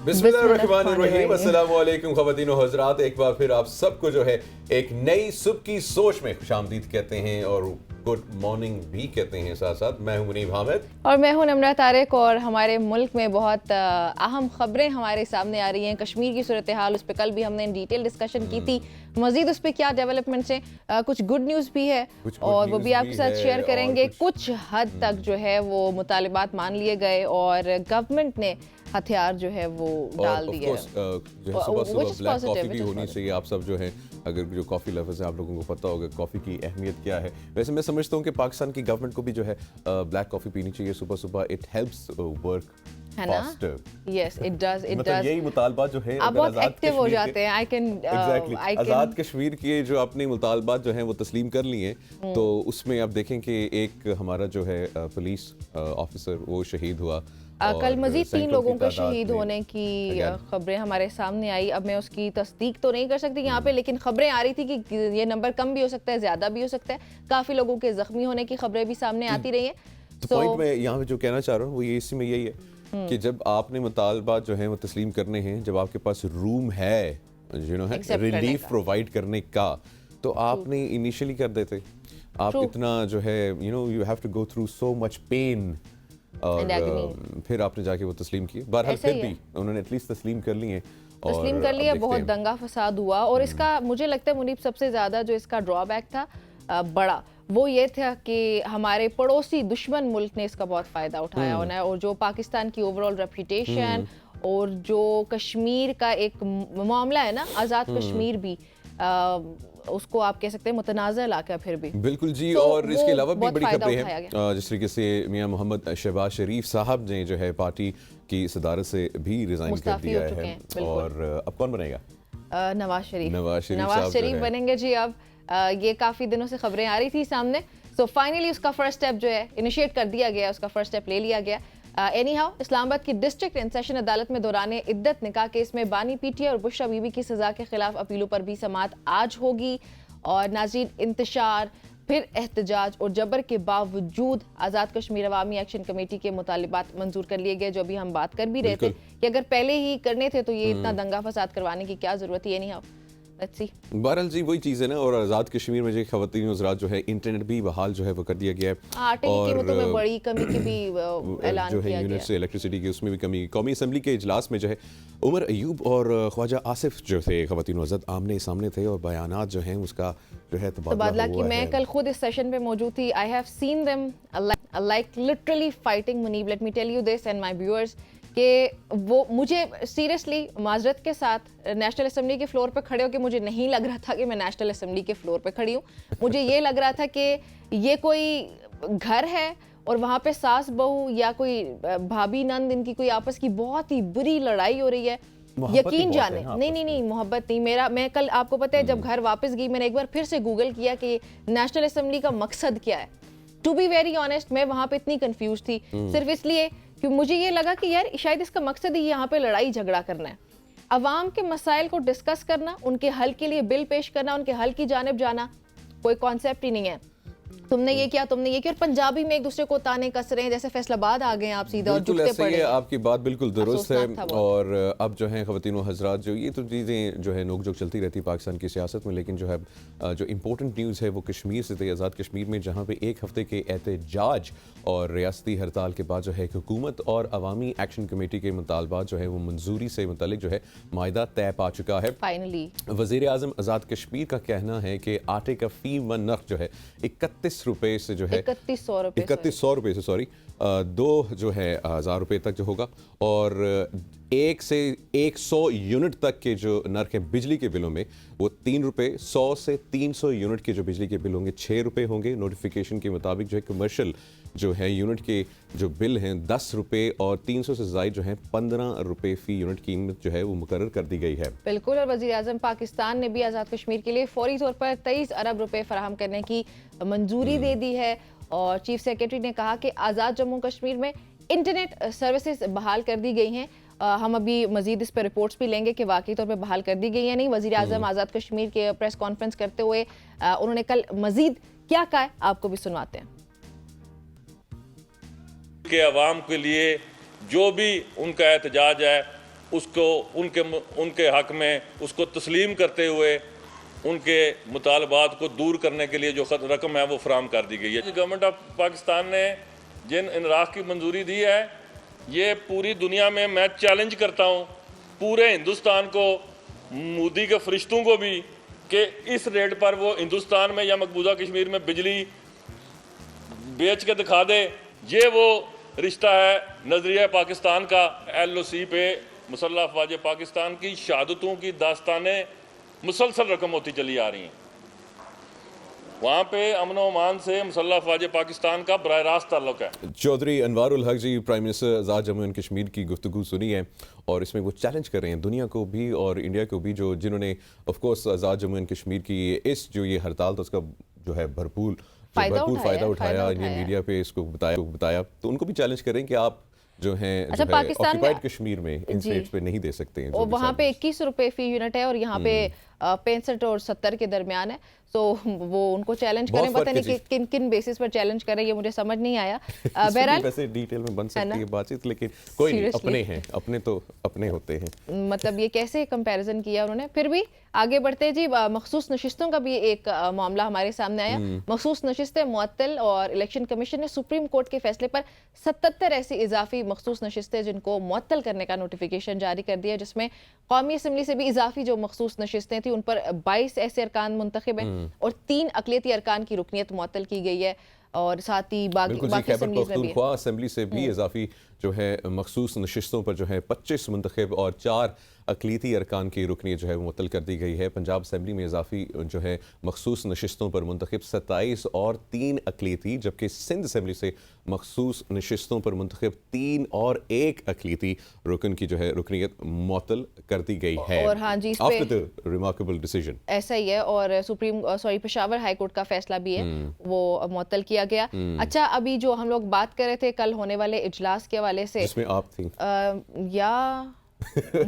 बिस्मिल्लाहिर्रहमानिर्रहीम, अस्सलामु अलैकुम ख़वातीन व हज़रात। एक बार फिर आप सबको जो है एक नई सुबह की सोच में खुशामदीद कहते हैं और गुड मॉर्निंग भी कहते हैं। साथ साथ मैं हूं मुनीब हामिद और मैं हूं नम्रा तारिक। और हमारे मुल्क में बहुत अहम खबरें हमारे सामने आ रही हैं। कश्मीर की सूरत हाल, उस पर कल भी हमने डिटेल डिस्कशन की थी। मजीद उस पर क्या डेवलपमेंट्स हैं, कुछ गुड न्यूज़ भी है और वो भी आपके साथ शेयर करेंगे। कुछ हद तक जो है वो मुतालिबात मान लिए गए और गवर्नमेंट ने हथियार जो है वो डाल दिए। सुबह सुबह ब्लैक कॉफ़ी भी होनी चाहिए। आप सब जो है, अगर जो कॉफ़ी लवर्स हैं, आप लोगों को पता होगा कॉफ़ी की अहमियत क्या है। वैसे मैं समझता हूँ कि पाकिस्तान की गवर्नमेंट को भी जो है ब्लैक कॉफ़ी पीनी चाहिए सुबह सुबह। इट हेल्प्स वर्क है ना? Yes, it does. It does. यही मुतालबात जो है, आप बहुत एक्टिव हो जाते हैं। आज़ाद कश्मीर के जो अपने मुतालबात जो हैं वो तस्लीम कर लिए, तो उसमें आप देखें कि एक हमारा जो है पुलिस ऑफिसर वो शहीद हुआ। कल मजीद 3 लोगों के शहीद होने की खबरें हमारे सामने आई। अब मैं उसकी तस्दीक तो नहीं कर सकती यहाँ पे, लेकिन खबरें आ रही थी कि ये नंबर कम भी हो सकता है, ज्यादा भी हो सकता है। काफी लोगों के जख्मी होने की खबरें भी सामने आती रही हैं। तो पॉइंट मैं यहाँ पे जो कहना चाह रहा हूँ वो ये इसी में यही है कि जब आपने मुतालबात जो है वो तस्लीम करने हैं, जब आपके पास रूम है रिलीफ प्रोवाइड करने का, तो आपने इनिशियली कर देते। आप इतना जो है you have to go through so much pain और फिर आपने जाके वो तस्लीम किए। बहरहाल फिर भी उन्होंने एटलीस्ट तस्लीम कर लिए। तस्लीम कर लिया। बहुत दंगा फसाद हुआ और इसका मुझे लगता है मुनीब सबसे ज़्यादा जो इसका ड्रॉबैक था बड़ा, वो ये था कि हमारे पड़ोसी दुश्मन मुल्क ने इसका बहुत फ़ायदा उठाया होना है। और जो पाकिस्तान की ओवरऑल रेपुटेशन और जो कश्मीर का एक मामला है ना, आज़ाद कश्मीर भी उसको आप कह सकते हैं मुतनाज़ा इलाका फिर भी। बिल्कुल जी। तो और इसके अलावा भी बड़ी खबरें हैं, जिस तरीके से मियां मोहम्मद शहबाज शरीफ साहब ने जो है पार्टी की सदारत से भी रिजाइन कर दिया है। और अब कौन बनेगा? नवाज शरीफ बनेंगे जी। अब ये काफ़ी दिनों से खबरें आ रही थी सामने। सो फाइनली उसका फर्स्ट स्टेप जो है इनिशिएट कर दिया गया, उसका फर्स्ट स्टेप ले लिया गया। एनी हाउ, इस्लामाबाद की डिस्ट्रिक्ट एंड सेशन अदालत में दौरान इद्दत निकाह केस में बानी पीटीआई और बुशरा बीबी की सजा के खिलाफ अपीलों पर भी समाअत आज होगी। और नाज़रीन, इंतशार फिर एहतजाज और जबर के बावजूद आज़ाद कश्मीर अवामी एक्शन कमेटी के मुतालिबात मंजूर कर लिए गए, जो अभी हम बात कर भी रहे थे कि अगर पहले ही करने थे तो ये इतना दंगा फसाद करवाने की क्या जरूरत है। एनी हाउ, बहरहाल जी वही चीज़ है ना। और आज़ाद कश्मीर में जो ख़वातीन हज़रात जो है इंटरनेट भी बहाल जो है वो कर दिया गया है। आटे की कीमतों में बड़ी कमी की भी ऐलान जो है यूनिट से इलेक्ट्रिसिटी की उसमें भी कमी। कौमी असम्बली के इजलास में जो है उमर अयूब और ख्वाजा आसिफ जो थे ख़वातीन हज़रात आमने सामने थे और बयानात जो हैं उसका जो है तबादला की। मैं कल खुद इस सेशन पे मौजूद थी। I have seen them like literally fighting. Munib, let me tell you this and my viewers कि वो मुझे सीरियसली माजरत के साथ नेशनल असेंबली के फ्लोर पे खड़े होकर मुझे नहीं लग रहा था कि मैं नेशनल असेंबली के फ्लोर पे खड़ी हूँ। मुझे ये लग रहा था कि ये कोई घर है और वहाँ पे सास बहू या कोई भाभी नंद, इनकी कोई आपस की बहुत ही बुरी लड़ाई हो रही है। यकीन जाने नहीं मोहब्बत नहीं। मैं कल आपको पता है जब घर वापस गई मैंने एक बार फिर से गूगल किया कि नेशनल असेंबली का मकसद क्या है। टू बी वेरी ऑनेस्ट, मैं वहाँ पे इतनी कंफ्यूज थी सिर्फ इसलिए कि मुझे ये लगा कि यार शायद इसका मकसद ही यहाँ पे लड़ाई झगड़ा करना है, अवाम के मसाइल को डिस्कस करना, उनके हल के लिए बिल पेश करना, उनके हल की जानिब जाना कोई कॉन्सेप्ट ही नहीं है। तुमने ये किया, तुमने ये किया, और पंजाबी में एक दूसरे को ताने कस रहे हैं जैसे फैसलाबाद आ गए आप सीधा और झुकते पड़े। आपकी बात बिल्कुल दुरुस्त है। और अब जो है ख़वातीन व हज़रात, जो ये तो चीज़ें जो है नोक झोंक चलती रहती पाकिस्तान की सियासत में, लेकिन जो है जो इम्पोर्टेंट न्यूज़ है वो कश्मीर से थी। आज़ाद कश्मीर में जहाँ पे एक हफ्ते के एहतजाज और रियासती हड़ताल के बाद जो है हुकूमत और अवामी एक्शन कमेटी के मुतालबात जो है वो मंजूरी से मुतल्लिक जो है मायदा तय पा चुका है। फाइनली वज़ीर आज़म आज़ाद कश्मीर का कहना है कि आटे का फी वन नर्ख जो है 31 रुपए से जो है 3100 रुपए से 2 जो है 1000 रुपए तक जो होगा। और 1 से 100 यूनिट तक के जो नर्क है बिजली के बिलों में वो 3 रुपए, 100 से 300 यूनिट के जो बिजली के बिल होंगे 6 रुपए होंगे। नोटिफिकेशन के मुताबिक जो है कमर्शियल जो है यूनिट के जो बिल हैं 10 रुपए और 300 से ज़ायद जो है 15 रुपए फी यूनिट कीमत जो है वो मुकर्रर कर दी गई है। बिल्कुल। और वज़ीर आज़म पाकिस्तान ने भी आज़ाद कश्मीर के लिए फौरी तौर पर 23 अरब रुपए फराहम करने की मंजूरी दे दी है। और चीफ सेक्रेटरी ने कहा कि आज़ाद जम्मू कश्मीर में इंटरनेट सर्विसेज बहाल कर दी गई हैं। हम अभी मजीद इस पर रिपोर्ट्स भी लेंगे कि वाकई तौर पे बहाल कर दी गई है नहीं। वज़ीर आज़म आज़ाद कश्मीर के प्रेस कॉन्फ्रेंस करते हुए उन्होंने कल मजीद क्या कहा है आपको भी सुनवाते हैं। के अवाम के लिए जो भी उनका एहतजाज है उसको उनके हक में उसको तस्लीम करते हुए उनके मुतालबात को दूर करने के लिए जो रकम है वो फराहम कर दी गई है। गवर्नमेंट ऑफ पाकिस्तान ने जिन इनराक की मंजूरी दी है, ये पूरी दुनिया में मैं चैलेंज करता हूँ पूरे हिंदुस्तान को, मोदी के फरिश्तों को भी, कि इस रेट पर वो हिंदुस्तान में या मकबूजा कश्मीर में बिजली बेच के दिखा दे। ये वो रिश्ता है नजरिया पाकिस्तान का। LOC पे मुसल्लह अफवाज पाकिस्तान की शहादतों की दास्तानें मुसलसल रकम होती चली आ रही हैं। वहाँ पे अमन व अमान से मुसल्लह अफवाज पाकिस्तान का बराह रास्त ताल्लुक है। Chaudhry Anwarul Haq ji, prime minister Azad Jammu and Kashmir की गुफ्तगू सुनी है और इसमें वो चैलेंज कर रहे हैं दुनिया को भी और इंडिया को भी, जो जिन्होंने of course Azad Jammu and Kashmir की इस जो ये हड़ताल था उसका जो है भरपूर फ़ायदा उठाया, इंडियन मीडिया पे इसको बताया, तो उनको भी चैलेंज करें कि आप जो है अच्छा, पाकिस्तान ऑक्युपाइड कश्मीर में इन स्टेट्स पे नहीं दे सकते हैं। और वहाँ पे 21 रुपए फी यूनिट है और यहाँ पे 65 और 70 के दरमियान है। तो वो उनको चैलेंज करें, पता नहीं कि किन किन बेसिस पर चैलेंज करें, ये मुझे समझ नहीं आया। बहरहाल वैसे डिटेल में बन सकती है बातचीत, लेकिन कोई नहीं, अपने हैं, अपने तो अपने होते हैं। मतलब ये कैसे कंपैरिजन किया उन्होंने। फिर भी आगे बढ़ते जी, मखसूस नशिस्तों का भी एक मामला हमारे सामने आया। मखसूस नशिस्तें मुअत्तल और इलेक्शन कमीशन ने सुप्रीम कोर्ट के फैसले पर 77 ऐसी इजाफी मखसूस नशिस्तें जिनको मुअत्तल करने का नोटिफिकेशन जारी कर दिया, जिसमें कौमी असम्बली से भी इजाफी जो मखसूस नशिस्तें थी उन पर 22 ऐसे अरकान मुंतखब हैं और 3 अक़लियती अरकान की रुकनियत मुअत्तल की गई है। और साथ ही बाकी असेंबली से भी इजाफी जो है मखसूस नशिस्तों पर जो है 25 मुंतखब और 4 अक़लियती अरकान की रुकनी जो है वो मुअत्तल कर दी गई है। पंजाब असेंबली में इजाफी जो है मखसूस नशिस्तों पर मुंतखब 27 और 3 अक़लियती, जबकि सिंध असेंबली से मखसूस नशिस्तों पर मुंतखब 3 और 1 अक़लियती रुकन की जो है रुकनीत मुअत्तल कर दी गई है। और हाँ जी, आफ्टर द रिमार्केबल डिसीजन ऐसा ही है। और पेशावर हाई कोर्ट का फैसला भी है, वो मुअत्तल किया गया। अच्छा, अभी जो हम लोग बात कर रहे थे कल होने वाले इजलास के हवाले से, जिसमें आप थी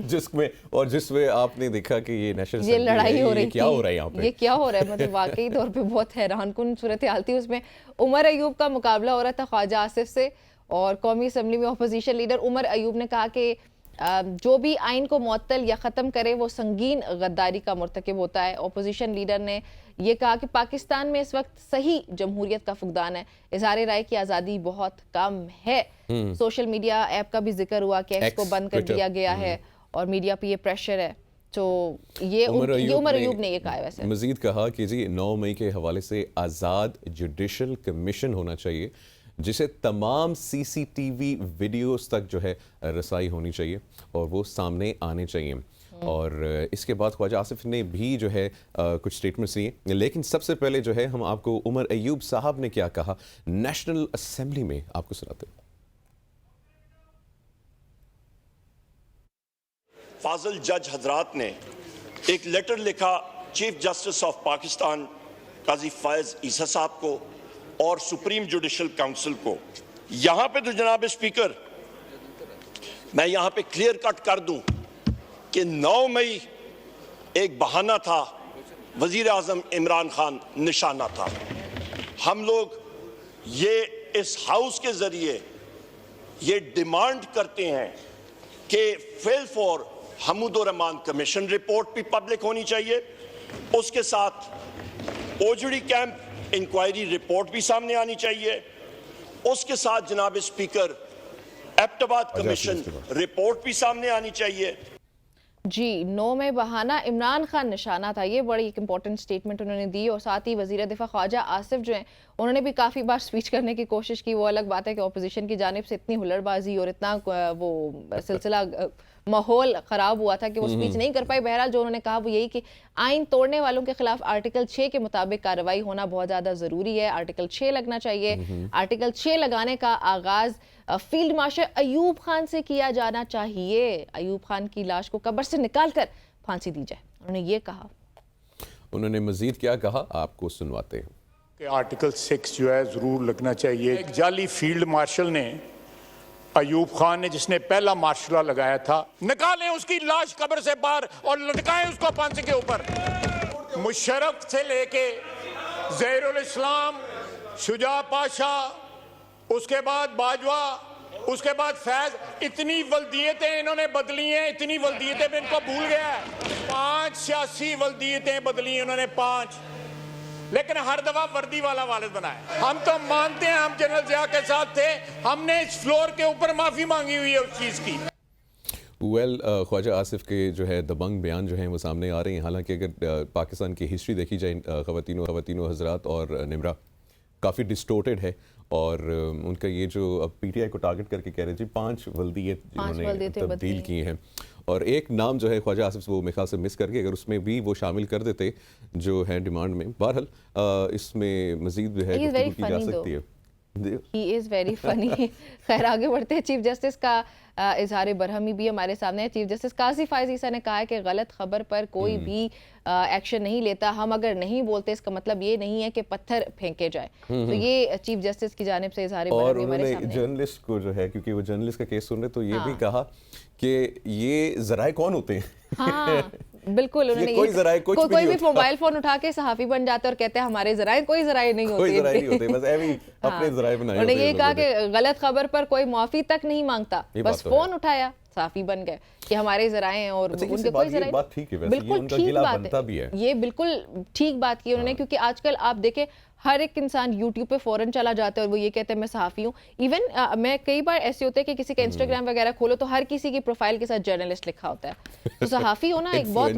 जिसमें आपने देखा कि ये नेशनल ये लड़ाई हो रही थी, क्या हो रहा है यहाँ पे, ये क्या हो रहा है, मतलब वाकई तौर पे बहुत हैरानकुन सूरत हाल थी। उसमें उमर अयूब का मुकाबला हो रहा था ख्वाजा आसिफ से, और कौमी असम्बली में अपोजिशन लीडर उमर अयूब ने कहा कि जो भी आइन को मुअत्तल या ख़त्म करे वो संगीन गद्दारी का मुर्तकिब होता है। अपोजिशन लीडर ने ये कहा कि पाकिस्तान में इस वक्त सही जमहूरियत का फुकदान है, इज़हार राय की आज़ादी बहुत कम है। सोशल मीडिया ऐप का भी जिक्र हुआ कि एक्स को बंद कर दिया गया है और मीडिया पे ये प्रेशर है। तो ये उमर अयूब ने ये कहा है। वैसे मजीद कहा कि जी 9 मई के हवाले से आज़ाद जुडिशल कमीशन होना चाहिए, जिसे तमाम CCTV वीडियोस तक जो है रसाई होनी चाहिए और वो सामने आने चाहिए। और इसके बाद ख्वाजा आसिफ ने भी जो है कुछ स्टेटमेंट्स दिए, लेकिन सबसे पहले जो है हम आपको उमर अयूब साहब ने क्या कहा नेशनल असेंबली में आपको सुनाते हैं। फाजिल जज हजरात ने एक लेटर लिखा चीफ जस्टिस ऑफ पाकिस्तान काजी फैज ईसा साहब को और सुप्रीम जुडिशल काउंसिल को। यहां पे तो जनाब स्पीकर मैं यहां पे क्लियर कट कर दूं कि 9 मई एक बहाना था, वजीर आजम इमरान खान निशाना था। हम लोग ये इस हाउस के जरिए ये डिमांड करते हैं कि fail for Hamoodur Rahman commission report भी पब्लिक होनी चाहिए, उसके साथ ओजड़ी कैंप इंक्वायरी रिपोर्ट भी सामने आनी चाहिए, उसके साथ जनाब स्पीकर एबटाबाद कमीशन रिपोर्ट भी सामने आनी चाहिए। जी 9 में बहाना इमरान खान निशाना था, ये बड़ी एक इंपॉर्टेंट स्टेटमेंट उन्होंने दी। और साथ ही वजीर दिफा ख्वाजा आसिफ जो हैं उन्होंने भी काफ़ी बार स्पीच करने की कोशिश की। वो अलग बात है कि अपोजिशन की जानिब से इतनी हुल्लड़बाजी और इतना वो सिलसिला माहौल ख़राब हुआ था कि वो स्पीच नहीं कर पाए। बहरहाल जो उन्होंने कहा वो यही कि आइन तोड़ने वालों के खिलाफ आर्टिकल 6 के मुताबिक कार्रवाई होना बहुत ज़्यादा ज़रूरी है। आर्टिकल 6 लगना चाहिए। आर्टिकल 6 लगाने का आगाज़ फील्ड मार्शल अयूब खान से किया जाना चाहिए। अयूब खान की लाश को कब्र से निकाल कर फांसी दी जाए, उन्होंने ये कहा। उन्होंने मजीद क्या कहा आपको सुनवाते हैं कि आर्टिकल 6 जो है ज़रूर लगना चाहिए। एक जाली फील्ड मार्शल ने अयूब खान ने, जिसने पहला मार्शल लगाया था, निकालें उसकी लाश कब्र से बाहर और लटकाएं उसको फांसी के ऊपर। मुशर्रफ से लेके ज़हीरुल इस्लाम, शुजा पाशा, उसके बाद बाजवा, उसके बाद फैज इतनी वल्दियतें इन्होंने बदली हैं, इतनी वल्दियतें में इनको भूल गया है। 5 सियासी वल्दियतें बदली इन्होंने, 5, लेकिन हर दफा वर्दी वाला वालिद बनाया। हम तो मानते हैं हम जनरल जिया के साथ थे, हमने इस फ्लोर के ऊपर माफी मांगी हुई है उस चीज की। वेल ख्वाजा आसिफ के जो है दबंग बयान जो हैं वो सामने आ रहे हैं। हालांकि अगर पाकिस्तान की हिस्ट्री देखी जाए ख़वातीनो हज़रात और निमरा काफ़ी डिस्टोर्टेड है, और उनका ये जो अब पीटीआई को टारगेट करके कह रहे थे 5 वल्दियत जिन्होंने तब्दील की हैं, और एक नाम जो है ख्वाजा आसिफ वो मेरे ख्याल से मिस करके अगर उसमें भी वो शामिल कर देते जो है डिमांड में। बहरहाल इसमें मज़ीद जो है गुफ्तगू की जा सकती है। He is very funny। खैर आगे बढ़ते हैं। चीफ जस्टिस का इजहार बरहमी भी हमारे सामने है। चीफ जस्टिस काजी फायज ईसा ने कहा है कि गलत खबर पर कोई भी एक्शन नहीं लेता। हम अगर नहीं बोलते इसका मतलब ये नहीं है कि पत्थर फेंके जाए। तो ये चीफ जस्टिस की जानिब से इजहार और बरहमी हमारे उन्होंने सामने जर्नलिस्ट को जो है, क्योंकि वो जर्नलिस्ट का केस सुन रहे, तो ये भी कहा कि ये जराए कौन होते हैं। हाँ बिल्कुल, उन्होंने कोई जराए कुछ भी कोई नहीं भी मोबाइल फोन उठा के सहाफी बन जाते और कहते हैं हमारे जराए, कोई जराए नहीं होते, कोई जराए नहीं होते, बस ऐवी अपने जराए बनाए होते हैं। उन्होंने ये कहा कि गलत खबर पर कोई माफी तक नहीं मांगता, बस फोन उठाया सहाफी बन गए कि हमारे जराए हैं और उनके कोई जराए। बात ठीक है, वैसे बिल्कुल उनका ठीक गिला बात बनता भी है। ये बिल्कुल ठीक बात की उन्होंने, क्योंकि आजकल आप देखें हर एक इंसान यूट्यूब पे फौरन चला जाता है और वो ये कहते हैं मैं सहाफ़ी हूँ। इवन मैं कई बार ऐसे होते हैं कि किसी का इंस्टाग्राम वगैरह खोलो तो हर किसी की प्रोफाइल के साथ जर्नलिस्ट लिखा होता है। तो सहाफ़ी होना एक बहुत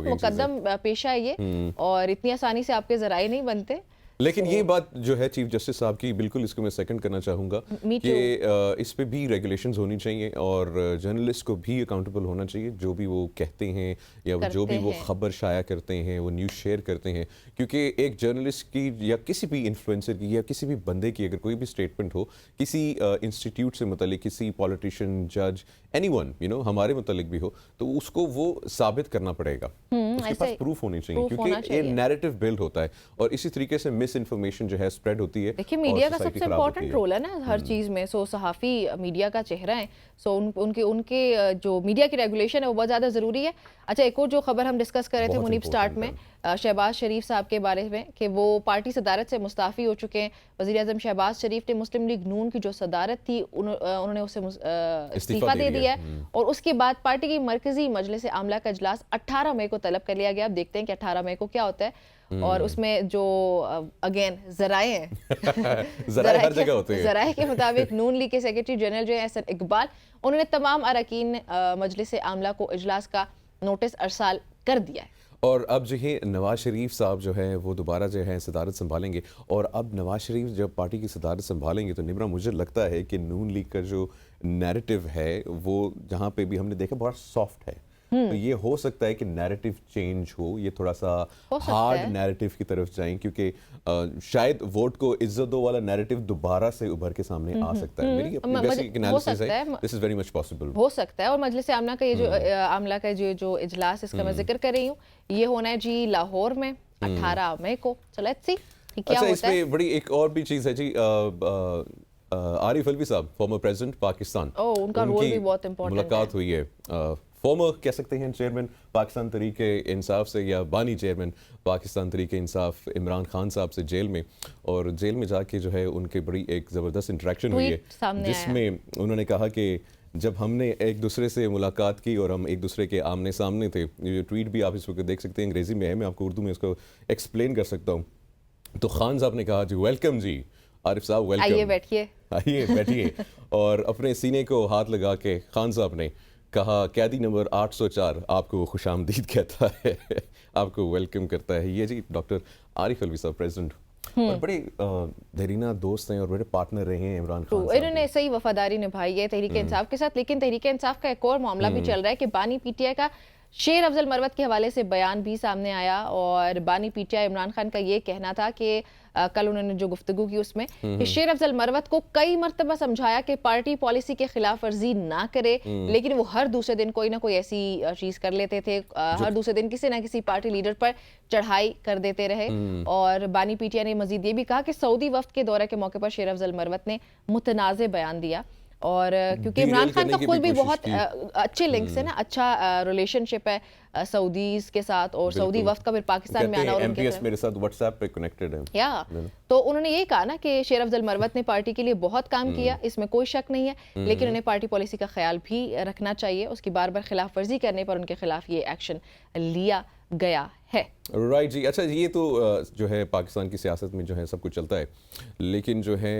मुकद्दम पेशा है ये, और इतनी आसानी से आपके जराए नहीं बनते। लेकिन ये बात जो है चीफ जस्टिस साहब की, बिल्कुल इसको मैं सेकंड करना चाहूँगा कि इस पे भी रेगुलेशंस होनी चाहिए और जर्नलिस्ट को भी अकाउंटेबल होना चाहिए जो भी वो कहते हैं या जो भी वो खबर शाया करते हैं, वो न्यूज़ शेयर करते हैं। क्योंकि एक जर्नलिस्ट की या किसी भी इन्फ्लुएंसर की या किसी भी बंदे की अगर कोई भी स्टेटमेंट हो किसी इंस्टीट्यूट से मुतल्लिक, किसी पॉलिटिशियन, जज, एनीवन हमारे मुतल्लिक भी हो, तो उसको वो साबित करना पड़ेगा, उसके पास प्रूफ होनी चाहिए, क्योंकि ये नैरेटिव बिल्ड होता है और इसी तरीके से मिस इन्फॉर्मेशन जो है स्प्रेड होती है। देखिए मीडिया का सबसे इम्पोर्टेंट रोल है ना हर चीज में। सो सहाफ़ी मीडिया का चेहरा है, सो उनके जो मीडिया की रेगुलेशन है वो बहुत ज़्यादा ज़रूरी है। अच्छा, एक और जो खबर हम डिस्कस कर रहे थे मुनीब स्टार्ट में, शहबाज शरीफ साहब के बारे में कि वो पार्टी सदारत से मुस्ताफ़ी हो चुके हैं। वज़ीर आज़म शहबाज शरीफ ने मुस्लिम लीग नून की जो सदारत थी उन्होंने उसे इस्तीफ़ा दे दिया है, और उसके बाद पार्टी की मरकज़ी मजलिस आमला का इजलास 18 मई को तलब कर लिया गया। अब देखते हैं कि 18 मई को क्या होता है। और उसमें जो अगेन जराए हैं जराए हर जगह होते हैं। जराए के मुताबिक नून लीग के सेक्रेटरी जनरल जो है एहसन इकबाल, उन्होंने तमाम अरकान मजलिस आमला को इजलास का नोटिस अरसाल कर दिया है। और अब जो है नवाज शरीफ साहब जो है वो दोबारा जो है सदारत संभालेंगे, और अब नवाज शरीफ जब पार्टी की सदारत संभालेंगे तो निमरा मुझे लगता है कि नून लीग का जो नैरेटिव है वो जहाँ पे भी हमने देखा बहुत सॉफ्ट है, तो ये हो सकता है कि नैरेटिव चेंज हो, ये थोड़ा सा हार्ड नैरेटिव की तरफ जाएं, क्योंकि शायद वोट को इज्जत दो वाला नैरेटिव दोबारा से उभर के सामने आ सकता है। मेरी अपनी बेसिक एनालिसिस है, this is very much possible, हो सकता है। और मजलिस आमला का ये जो आमला का जो इजलास इसका मैं जिक्र कर रही हूँ, ये होना है जी लाहौर में 18 मई को। सो लेट्स सी क्या होता है। इसमें बड़ी एक और भी चीज़ है जी, आरिफ अलवी साहब फॉर्मर प्रेसिडेंट पाकिस्तान, उनका रोल भी बहुत इंपॉर्टेंट है। मुलाकात हुई है फॉर्मर कह सकते हैं चेयरमैन पाकिस्तान तहरीक इंसाफ से, या बानी चेयरमैन पाकिस्तान तहरीक इंसाफ इमरान खान साहब से जेल में, और जेल में जाके जो है उनके बड़ी एक ज़बरदस्त इंटरेक्शन हुई है जिसमें उन्होंने कहा कि जब हमने एक दूसरे से मुलाकात की और हम एक दूसरे के आमने सामने थे, ये ट्वीट भी आप इस वक्त देख सकते हैं, अंग्रेज़ी में है, मैं आपको उर्दू में इसको एक्सप्लेन कर सकता हूँ। तो खान साहब ने कहा जी वेलकम जी, आरिफ साहब वेलकम, आइए बैठिए, आइए बैठिए, और अपने सीने को हाथ लगा के खान साहब ने कहा कैदी नंबर 804 आपको खुशामदीद कहता है, आपको वेलकम करता है। ये जी डॉक्टर आरिफ अलवी साहब प्रेसिडेंट, और बड़े देरीना दोस्त हैं और बड़े पार्टनर रहे हैं इमरान खान साहब। इन्होंने सही वफादारी निभाई है तहरीक इंसाफ के साथ। लेकिन तहरीक इंसाफ का एक और मामला भी चल रहा है कि बानी पीटीआई का शेर अफजल मरवत के हवाले से बयान भी सामने आया, और बानी पीटीआई इमरान खान का ये कहना था कि कल उन्होंने जो गुफ्तगू की उसमें कि शेर अफजल मरवत को कई मरतबा समझाया कि पार्टी पॉलिसी के खिलाफ वर्जी ना करे, लेकिन वो हर दूसरे दिन कोई ना कोई ऐसी चीज कर लेते थे, हर दूसरे दिन किसी ना किसी पार्टी लीडर पर चढ़ाई कर देते रहे। और बानी पीटीआई ने मजीद ये भी कहा कि सऊदी वफ्द के दौरे के मौके पर शेर अफजल मरवत ने मुतनाज़े बयान दिया, और क्योंकि Derail इमरान खान करने का की खुद भी भी कोशिश बहुत की। अच्छे लिंक्स है ना, अच्छा रिलेशनशिप है सऊदीज के साथ, और सऊदी बिल्कुल। वफ्द का फिर पाकिस्तान में कहते आना हैं और उनके एमपीएस खिलाफ मेरे साथ व्हाट्सएप पे कनेक्टेड है। या तो उन्होंने ये कहा ना कि शेर अफजल मरवत ने पार्टी के लिए बहुत काम किया, इसमें कोई शक नहीं है, लेकिन उन्हें पार्टी पॉलिसी का ख्याल भी रखना चाहिए। उसकी बार बार खिलाफ वर्जी करने पर उनके खिलाफ ये एक्शन लिया गया है। राइट जी। अच्छा, ये तो जो है पाकिस्तान की सियासत में जो है सब कुछ चलता है, लेकिन जो है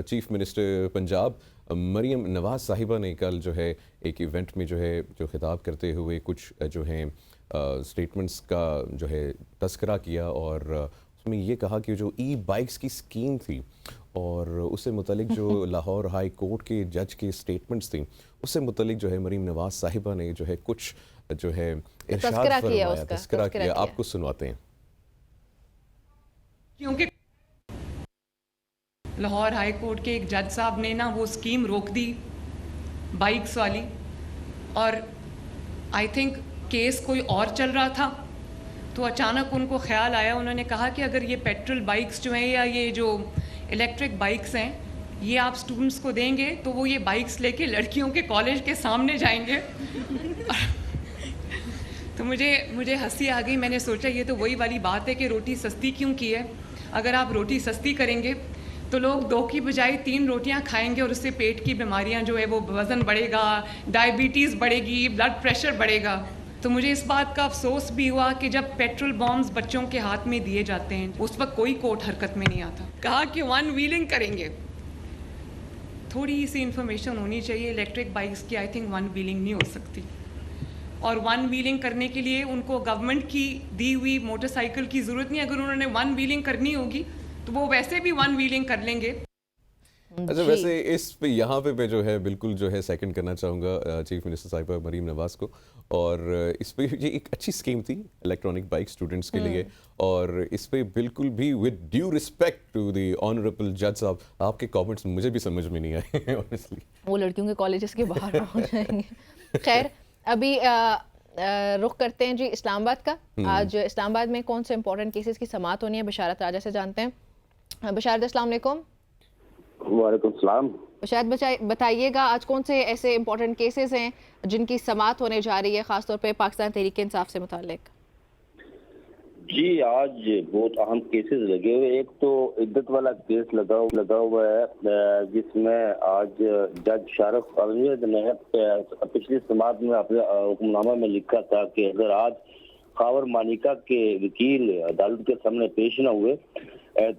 चीफ मिनिस्टर पंजाब मरीम नवाज साहिबा ने कल जो है एक इवेंट में जो है जो खिताब करते हुए कुछ जो है स्टेटमेंट्स का जो है तस्करा किया, और उसमें ये कहा कि जो ई बाइक्स की स्कीम थी और उससे मुतलिक जो लाहौर हाई कोर्ट के जज के स्टेटमेंट्स थी, उससे मुतलिक जो है मरीम नवाज साहिबा ने जो है कुछ जो है इरशाद तस्करा किया फरमाया, उसका, तस्करा तस्करा किया। किया। आपको सुनवाते हैं। क्योंकि लाहौर हाई कोर्ट के एक जज साहब ने ना वो स्कीम रोक दी बाइक्स वाली, और आई थिंक केस कोई और चल रहा था, तो अचानक उनको ख्याल आया, उन्होंने कहा कि अगर ये पेट्रोल बाइक्स जो हैं या ये जो इलेक्ट्रिक बाइक्स हैं ये आप स्टूडेंट्स को देंगे तो वो ये बाइक्स लेके लड़कियों के कॉलेज के सामने जाएंगे। तो मुझे हंसी आ गई। मैंने सोचा ये तो वही वाली बात है कि रोटी सस्ती क्यों की है। अगर आप रोटी सस्ती करेंगे तो लोग 2 की बजाय 3 रोटियां खाएंगे, और उससे पेट की बीमारियां जो है वो वज़न बढ़ेगा, डायबिटीज़ बढ़ेगी, ब्लड प्रेशर बढ़ेगा। तो मुझे इस बात का अफसोस भी हुआ कि जब पेट्रोल बॉम्ब्स बच्चों के हाथ में दिए जाते हैं उस वक्त कोई कोर्ट हरकत में नहीं आता। कहा कि 1 व्हीलिंग करेंगे। थोड़ी सी इन्फॉर्मेशन होनी चाहिए। इलेक्ट्रिक बाइक्स की आई थिंक 1 व्हीलिंग नहीं हो सकती, और 1 व्हीलिंग करने के लिए उनको गवर्नमेंट की दी हुई मोटरसाइकिल की ज़रूरत नहीं। अगर उन्होंने 1 व्हीलिंग करनी होगी तो वो वैसे भी 1 व्हीलिंग कर लेंगे। अच्छा, जी। वैसे इस पे यहाँ पे मैं जो है बिल्कुल जो है सेकंड करना चाहूँगा चीफ मिनिस्टर साहिबा मरीम नवाज को, और इस पे ये एक अच्छी स्कीम थी इलेक्ट्रॉनिक बाइक स्टूडेंट्स के लिए, और इस पे बिल्कुल भी with due respect to the honourable जज साहब, आपके कमेंट्स मुझे भी समझ में नहीं आए ऑनेस्टली। वो लड़कियों के कॉलेजेस के बाहर हो जाएंगे। खैर, अभी रुख करते हैं जी इस्लामाबाद का। आज इस्लामाबाद में कौन से इंपॉर्टेंट केसेस की समाअत होनी है, बशारत राजा से जानते हैं। बशारत, अस्सलाम वालेकुम। वालेकुम सलाम। बशारत, बताइएगा आज कौन से ऐसे इंपॉर्टेंट केसेस हैं जिनकी समाअत होने जा रही है, खासतौर पे पाकिस्तान तहरीक इंसाफ से मुताल्लिक। जी, आज बहुत अहम केसेस लगे हुए। एक तो इद्दत वाला केस लगा हुआ है, जिसमें आज जज शारफ अहमद ने पिछली समाअत में अपने हुक्मनामा में लिखा था कि अगर आज खावर मानिका के वकील अदालत के सामने पेश न हुए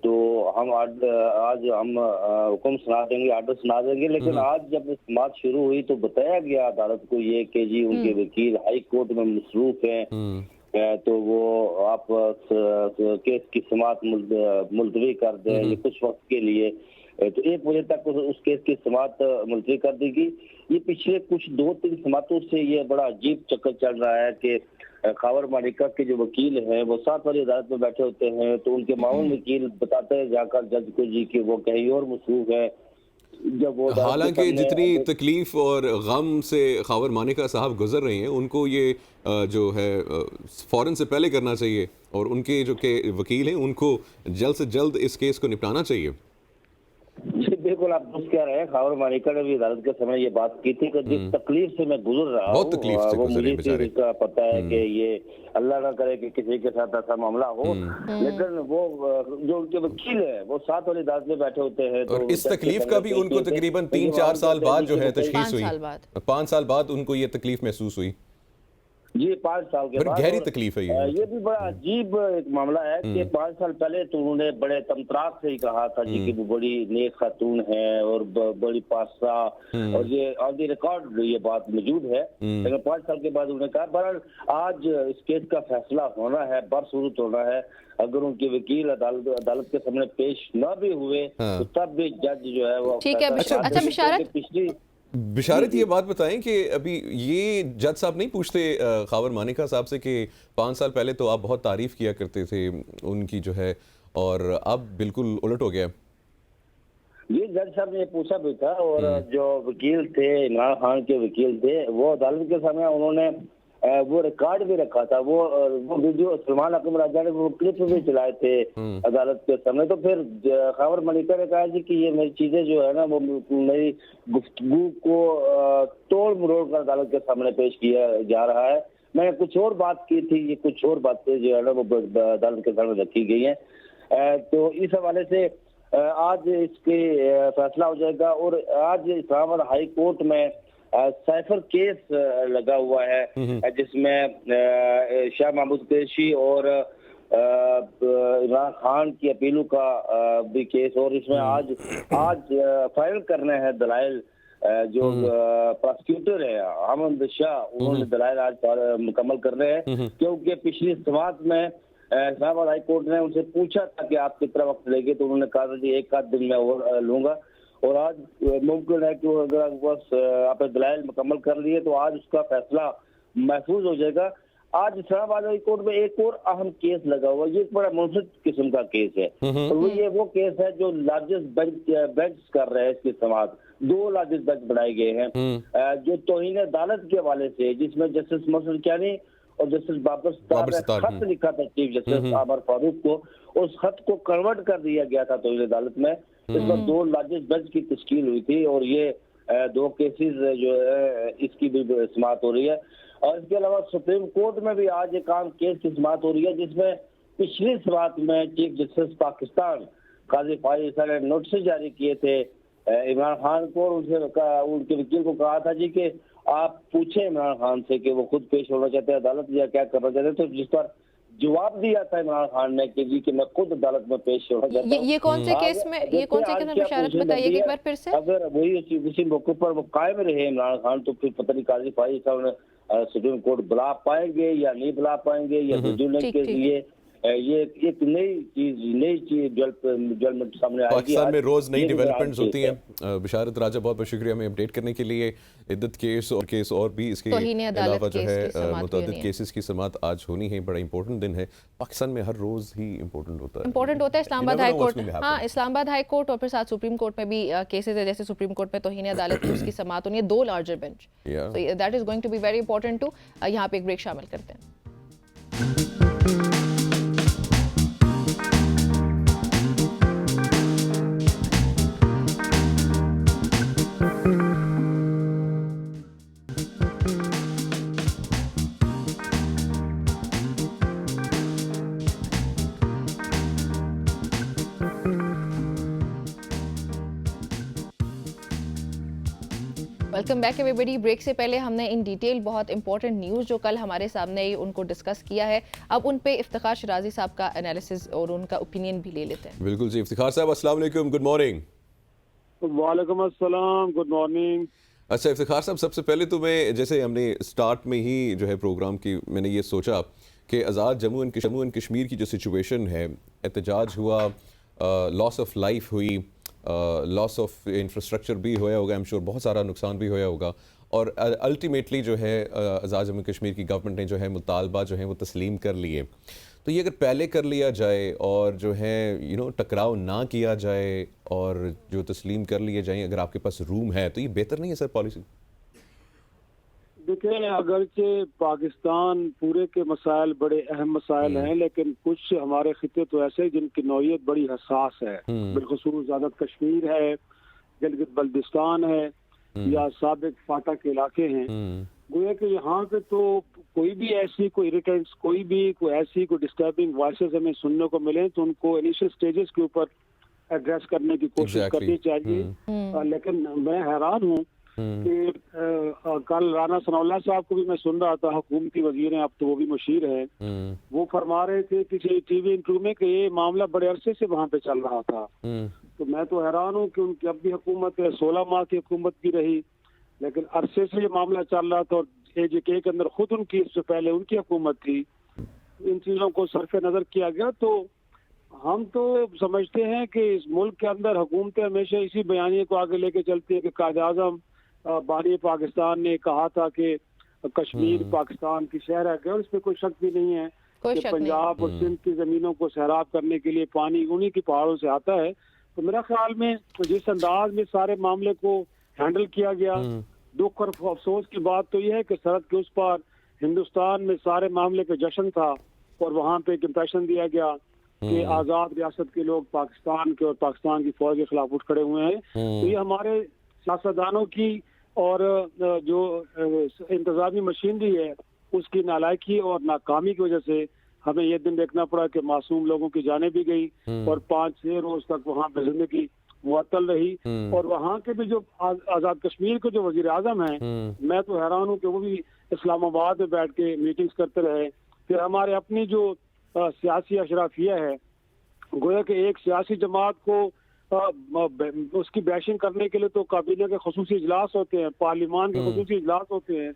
तो हम आज हम हुक्म सुना देंगे, आर्डर सुना देंगे। लेकिन आज जब समाअत शुरू हुई तो बताया गया अदालत को ये कि जी उनके वकील हाई कोर्ट में मसरूफ हैं, तो वो आप केस की समाअत मुलतवी कर दें ये कुछ वक्त के लिए। तो 1 बजे तक उस केस की समाअत मुलतवी कर दी गई। ये पिछले कुछ 2-3 समाअतों से ये बड़ा अजीब चक्कर चल रहा है कि खावर मालिका के जो वकील हैं वो 7 वाली अदालत में बैठे होते हैं, तो उनके मामून वकील बताते हैं जाकर जज को जी कि वो कहीं और मसरूफ है। जब वो हालांकि जितनी तकलीफ और गम से खावर मानिका साहब गुजर रहे हैं उनको ये जो है फौरन से पहले करना चाहिए, और उनके जो के वकील हैं उनको जल्द से जल्द इस केस को निपटाना चाहिए। जी बिल्कुल, आप दुरुस्त कह रहे हैं। खावर मानिका ने भी अदालत के समय ये बात की थी कि जिस तकलीफ से मैं गुजर रहा हूँ वो मुझे इसका पता है कि ये अल्लाह ना करे कि किसी के साथ ऐसा मामला हो। लेकिन वो जो उनके वकील है वो 7 वाली अदालत में बैठे होते हैं, और इस तकलीफ का भी उनको तकरीबन 3-4 साल बाद जो है तशखीस हुई। 5 साल बाद उनको ये तकलीफ महसूस हुई। जी 5 साल के बाद गहरी तकलीफ है ये भी बड़ा अजीब एक मामला है कि 5 साल पहले तो उन्होंने बड़े तमतराक से ही कहा था जी कि वो बड़ी नेक खातून है और बड़ी पासा, और ये ऑन द रिकॉर्ड ये बात मौजूद है। लेकिन 5 साल के बाद उन्होंने कहा बहरहाल आज इस केस का फैसला होना है, बरसूरत होना है। अगर उनके वकील अदालत के सामने पेश न भी हुए तो तब भी जज जो है वो ठीक है। अच्छा पिछली बिशारत ये बात बताएं कि अभी ये जज साहब नहीं पूछते खावर मानिका साहब से कि 5 साल पहले तो आप बहुत तारीफ किया करते थे उनकी जो है, और अब बिल्कुल उलट हो गया। ये जज साहब ने पूछा भी था, और जो वकील थे इमरान खान के वकील थे वो अदालत के सामने उन्होंने वो रिकॉर्ड भी रखा था, वो वीडियो सलमान अकबर राजा ने वो क्लिप भी चलाए थे अदालत के सामने। तो फिर खबर मलिका ने कहा जी कि ये मेरी चीजें जो है ना वो मेरी गुफ्तगू को तोड़ मरोड़ कर अदालत के सामने पेश किया जा रहा है। मैंने कुछ और बात की थी, ये कुछ और बातें जो है ना वो अदालत के सामने रखी गई हैं। तो इस हवाले से आज इसके फैसला हो जाएगा। और आज इस्लामाबाद हाई कोर्ट में साइफर केस लगा हुआ है, जिसमें शाह महमूद कुरैशी और इमरान खान की अपीलों का भी केस। और इसमें आज फाइल करने हैं दलाइल। जो प्रोसिक्यूटर है अहमद शाह, उन्होंने दलाइल आज मुकम्मल कर रहे हैं, क्योंकि पिछली समाअत में इस्लामाबाद हाई कोर्ट ने उनसे पूछा था कि आप कितना वक्त लेंगे, तो उन्होंने कहा था कि एक आध दिन में और लूंगा। और आज मुमकिन है कि अगर आपने दलाइल मुकम्मल कर लिए तो आज उसका फैसला महफूज हो जाएगा। आज इस्लामाबाद हाई कोर्ट में एक और अहम केस लगा हुआ, ये एक बड़ा मुनसिफ किस्म का केस है। और वो केस है जो लार्जेस्ट बेंच कर रहे हैं इसकी समाअत। 2 लार्जेस्ट बेंच बनाए गए हैं जो तौहीन अदालत के हवाले से, जिसमें जस्टिस मोहसिन कियानी और जस्टिस बाबर सितार ने खत लिखा था चीफ जस्टिस आमर फारूक को। उस खत को कन्वर्ट कर दिया गया था तौहीन अदालत में। इस पर 2 लार्जेस्ट बेंच की तश्कील हुई थी और ये 2 केसेस जो है इसकी भी समाअत हो रही है। और इसके अलावा सुप्रीम कोर्ट में भी आज एक आम केस की समाअत हो रही है, जिसमें पिछली समाअत में चीफ जस्टिस पाकिस्तान काजी फाइज ईसा ने नोटिस जारी किए थे इमरान खान को। उनके वकील को कहा था जी कि आप पूछें इमरान खान से कि वो खुद पेश होना चाहते हैं अदालत या क्या करना चाहते हैं। तो जिस पर जवाब दिया था इमरान खान ने कि जी कि मैं खुद अदालत में पेश होना चाहता हूँ। ये कौन से केस में, ये कौन से केस में बशारत बताइए एक बार फिर से। अगर वही उसी मौके पर वो कायम रहे इमरान खान, तो फिर पता नहीं काजी फाइज साहब ने सुप्रीम कोर्ट बुला पाएंगे या नहीं बुला पाएंगे या रजूने के लिए ये एक नई चीज डेवलपमेंट सामने आएगी। पाकिस्तान में रोज नई डेवलपमेंट्स होती हैं। बिशारत राजा, बहुत बहुत शुक्रिया हमें अपडेट करने के लिए। इद्दत केस और भी इसके अलावा जो है मुतअद्दिद केसेस की समाअत आज होनी है। बड़ा इंपॉर्टेंट दिन है पाकिस्तान में, हर रोज ही इंपॉर्टेंट होता है। इस्लामाबाद हाई कोर्ट, हाँ इस्लामाबाद हाई कोर्ट और फिर साथ सुप्रीम कोर्ट में भी केसेस है। जैसे सुप्रीम कोर्ट में तौहीन अदालत की उसकी समाअत होनी है, 2 larger bench. So that is going to be very important too. यहाँ पे एक ब्रेक शामिल करते हैं। Welcome back everybody. ब्रेक से पहले हमने इन डिटेल बहुत इंपॉर्टेंट न्यूज़ जो कल हमारे सामने आई उनको डिस्कस किया है। अब उन पे इफ्तिखार शिराजी साहब का एनालिसिस और उनका ओपिनियन भी ले लेते हैं। बिल्कुल जी, इफ्तिखार साहब अस्सलाम वालेकुम, गुड मॉर्निंग। वालेकुम अस्सलाम, गुड मॉर्निंग। अच्छा इफ्तिखार साहब, सबसे पहले तो मैं, जैसे हमने स्टार्ट में ही जो है प्रोग्राम की, मैंने ये सोचा कि आज़ाद जम्मू एंड कश्मीर की जो सिचुएशन है, एहतजाज हुआ, लॉस ऑफ लाइफ हुई, लॉस ऑफ इंफ्रास्ट्रक्चर भी होया होगा, आई एम श्योर बहुत सारा नुकसान भी होया होगा। और अल्टीमेटली जो है आज़ाद जम्मू कश्मीर की गवर्नमेंट ने जो है मुतालबा जो है वो तस्लीम कर लिए। तो ये अगर पहले कर लिया जाए और जो है टकराव ना किया जाए और जो तस्लीम कर लिए जाए, अगर आपके पास रूम है, तो ये बेहतर नहीं है सर पॉलिसी? देखिए, अगरचे पाकिस्तान पूरे के मसाइल बड़े अहम मसाइल हैं, लेकिन कुछ हमारे खिते तो ऐसे जिनकी नौयत बड़ी हसास है। बिलखुसूस ज़्यादातर कश्मीर है, गिलगित बल्तिस्तान है या साबिक फाटा के इलाके हैं। गोया कि यहाँ पे तो कोई भी ऐसी कोई इरिटेंट्स, कोई ऐसी डिस्टर्बिंग वॉइसेस हमें सुनने को मिले तो उनको इनिशियल स्टेजेस के ऊपर एड्रेस करने की कोशिश करनी चाहिए। लेकिन मैं हैरान हूँ कि कल राना सनाउल्लाह साहब को भी मैं सुन रहा था, हुकूमती वजीर हैं, अब तो वो भी मुशीर हैं, वो फरमा रहे थे किसी टीवी इंटरव्यू में कि ये मामला बड़े अरसे से वहाँ पे चल रहा था। तो मैं तो हैरान हूँ कि उनकी अब भी हुकूमत है, 16 माह की हुकूमत भी रही, लेकिन अरसे से ये मामला चल रहा था और AJK के अंदर खुद उनकी, इससे पहले उनकी हुकूमत थी। इन चीज़ों को सरफ नज़र किया गया। तो हम तो समझते हैं कि इस मुल्क के अंदर हुकूमतें हमेशा इसी बयानिए को आगे लेके चलती है कि कायद-ए-आज़म बानी पाकिस्तान ने कहा था कि कश्मीर पाकिस्तान की शहर है, और इसमें कोई शक भी नहीं है कि पंजाब और सिंध की ज़मीनों को सैराब करने के लिए पानी उन्हीं की पहाड़ों से आता है। तो मेरा ख्याल में जिस अंदाज में सारे मामले को हैंडल किया गया, दुख और अफसोस की बात तो यह है कि सरहद के उस पार हिंदुस्तान में सारे मामले पे जश्न था और वहाँ पे एक इम्प्रेशन दिया गया कि आज़ाद रियासत के लोग पाकिस्तान के और पाकिस्तान की फौज के खिलाफ उठ खड़े हुए हैं। तो ये हमारे सियासतदानों की और जो इंतजामी मशीनरी है उसकी नालायकी और नाकामी की वजह से हमें ये दिन देखना पड़ा कि मासूम लोगों की जानें भी गई और 5-6 रोज तक वहाँ पे जिंदगी मुअत्तल रही। और वहाँ के भी जो आज़ाद कश्मीर के जो वजीर आजम हैं, मैं तो हैरान हूँ कि वो भी इस्लामाबाद में बैठ के मीटिंग्स करते रहे। फिर हमारे अपनी जो सियासी अशराफिया है, गोया कि एक सियासी जमात को उसकी बैशिंग करने के लिए तो काबीना के खुसूसी इजलास होते हैं, पार्लियामान के खुसूसी इजलास होते हैं,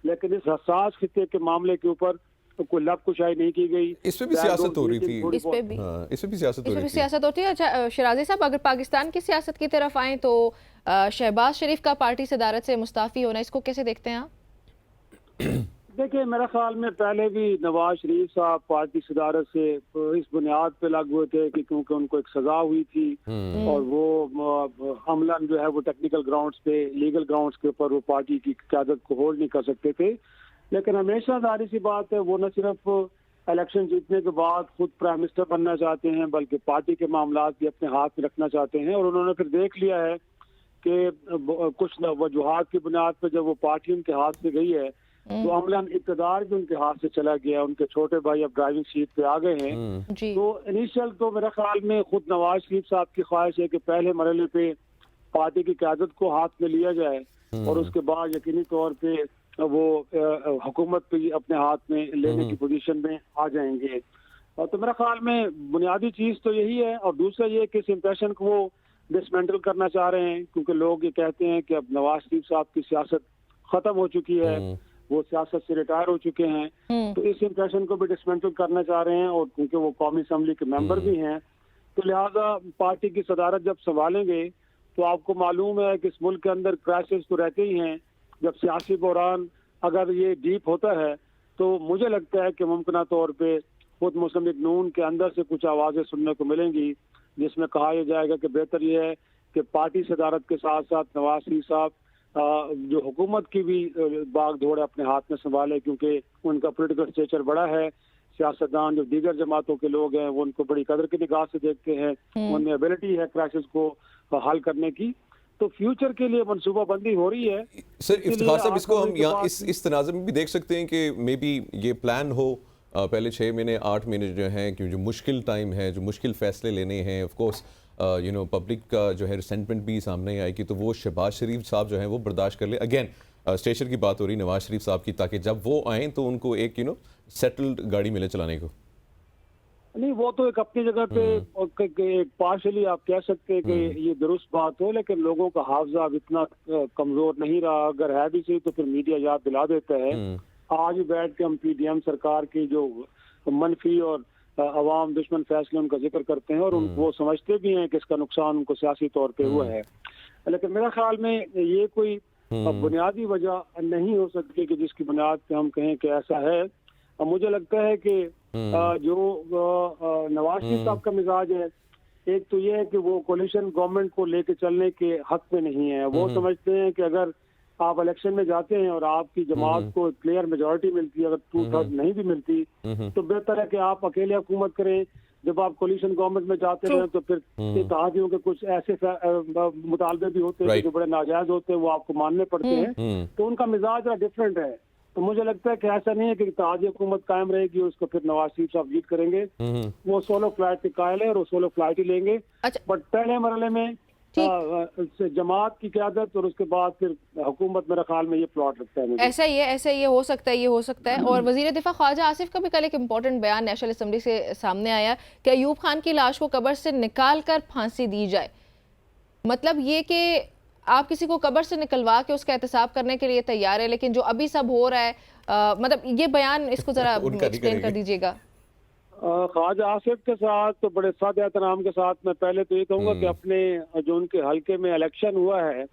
लेकिन इस हसास खित्ते के मामले के ऊपर तो कोई लब कुशाई नहीं की गई। इस पे भी सियासत हो रही थी, इस पे भी इस पे भी सियासत हो रही थी। सियासत होती है। अच्छा शराजी साहब, अगर पाकिस्तान की सियासत की तरफ आए तो शहबाज शरीफ का पार्टी सदारत से मुस्ताफी होना, इसको कैसे देखते हैं आप? देखिए, मेरे ख्याल में पहले भी नवाज शरीफ साहब पार्टी सदारत से इस बुनियाद पे लग हुए थे कि क्योंकि उनको एक सजा हुई थी और वो अमलन जो है वो टेक्निकल ग्राउंड्स पे, लीगल ग्राउंड्स के ऊपर वो पार्टी की क़यादत को होल्ड नहीं कर सकते थे। लेकिन हमेशा जाहिर सी बात है वो न सिर्फ इलेक्शन जीतने के बाद खुद प्राइम मिनिस्टर बनना चाहते हैं बल्कि पार्टी के मामलात भी अपने हाथ में रखना चाहते हैं। और उन्होंने फिर देख लिया है कि कुछ वजूहात की बुनियाद पर जब वो पार्टी उनके हाथ से गई है तो अमलन इक़्तिदार भी उनके हाथ से चला गया, उनके छोटे भाई अब ड्राइविंग सीट पे आ गए हैं। तो इनिशियल तो मेरे ख्याल में खुद नवाज शरीफ साहब की ख्वाहिश है कि पहले मरहले पे पार्टी की क़यादत को हाथ में लिया जाए और उसके बाद यकीनी तौर पे वो हुकूमत पे अपने हाथ में लेने की पोजीशन में आ जाएंगे। और तो मेरे ख्याल में बुनियादी चीज़ तो यही है। और दूसरा ये कि इस इम्प्रेशन को वो डिसमेंटल करना चाह रहे हैं, क्योंकि लोग ये कहते हैं कि अब नवाज शरीफ साहब की सियासत ख़त्म हो चुकी है, वो सियासत से रिटायर हो चुके हैं। तो इस इम्प्रेशन को भी डिसमेंटल करना चाह रहे हैं और क्योंकि वो कौमी असम्बली के मेंबर भी हैं तो लिहाजा पार्टी की सदारत जब संभालेंगे तो आपको मालूम है कि इस मुल्क के अंदर क्राइसिस तो रहते ही हैं। जब सियासी बहरान अगर ये डीप होता है तो मुझे लगता है कि मुमकिन तौर पे खुद मुस्लिम लीग नून के अंदर से कुछ आवाज़ें सुनने को मिलेंगी जिसमें कहा यह जाएगा कि बेहतर यह है कि पार्टी सदारत के साथ साथ नवाज शरीफ साहब जो हुकूमत की भी बाग दौड़ अपने हाथ में संभाले, क्योंकि उनका पॉलिटिकल स्टेचर बड़ा है। सियासतदान जो दीगर जमातों के लोग हैं वो उनको बड़ी कदर की निगाह से देखते हैं, उनमें एबिलिटी है क्राइसिस को हल करने की। तो फ्यूचर के लिए मनसूबाबंदी हो रही है। सर इफ्तिखार साहब, इसको हम यहाँ इस तनाज़ुर में भी देख सकते हैं कि मे बी ये प्लान हो पहले 6 महीने 8 महीने जो हैं, क्योंकि जो मुश्किल टाइम है, जो मुश्किल फैसले लेने हैं, ऑफ कोर्स पब्लिक का जो है रिसेंटमेंट भी सामने आएगी, तो वो शहबाज शरीफ साहब जो हैं वो बर्दाश्त कर ले। अगेन स्टेशन की बात हो रही नवाज शरीफ साहब की, ताकि जब वो आएँ तो उनको एक सेटल्ड गाड़ी मिले चलाने को। नहीं, वो तो एक अपनी जगह पे पार्शली आप कह सकते हैं कि ये दुरुस्त बात हो, लेकिन लोगों का हाफजा अब इतना कमजोर नहीं रहा। अगर है भी सही तो फिर मीडिया याद दिला देता है। आज भी बैठ के हम PDM सरकार की जो मनफी और अवाम दुश्मन फैसले उनका जिक्र करते हैं और वो समझते भी हैं कि इसका नुकसान उनको सियासी तौर पे हुआ है। लेकिन मेरे ख्याल में ये कोई बुनियादी वजह नहीं हो सकती कि जिसकी बुनियाद पे हम कहें कि ऐसा है। मुझे लगता है कि जो नवाज शरीफ साहब का मिजाज है, एक तो ये है कि वो कोलिशन गवर्नमेंट को लेके चलने के हक में नहीं है। वो समझते हैं कि अगर आप इलेक्शन में जाते हैं और आपकी जमात को क्लियर मेजॉरिटी मिलती है, अगर 2/3 नहीं भी मिलती तो बेहतर है कि आप अकेले हुकूमत करें। जब आप कोलिशन गवर्नमेंट में जाते हैं तो फिर इत्तेहादियों के कुछ ऐसे मुतालबे भी होते हैं जो बड़े नाजायज होते हैं, वो आपको मानने पड़ते हैं। तो उनका मिजाज डिफरेंट है। तो मुझे लगता है कि ऐसा नहीं है कि इत्तेहादी हुकूमत कायम रहेगी उसको फिर नवाज शरीफ साहब लीड करेंगे। वो सोलो फ्लाइट के कायल है और वो सोलो फ्लाइट ही लेंगे। बट पहले मरहले में जमात की क़यादत और उसके बाद फिर हुकूमत, मेरा ख्याल में ये प्लॉट रखता है। ऐसा ही है, ऐसा ये हो सकता है, ये हो सकता है। और वजीर दिफा ख्वाजा आसिफ का भी कल एक इम्पोर्टेंट बयान नेशनल असम्बली से सामने आया कि अयूब खान की लाश को कब्र से निकाल कर फांसी दी जाए। मतलब ये कि आप किसी को कब्र से निकलवा के उसका एहतसाब करने के लिए तैयार है, लेकिन जो अभी सब हो रहा है मतलब ये बयान, इसको जरा एक्सप्लेन कर दीजिएगा। ख्वाजा आसिफ के साथ तो बड़े सादे एहतराम के साथ मैं पहले तो ये कहूँगा कि अपने जो उनके हल्के में इलेक्शन हुआ है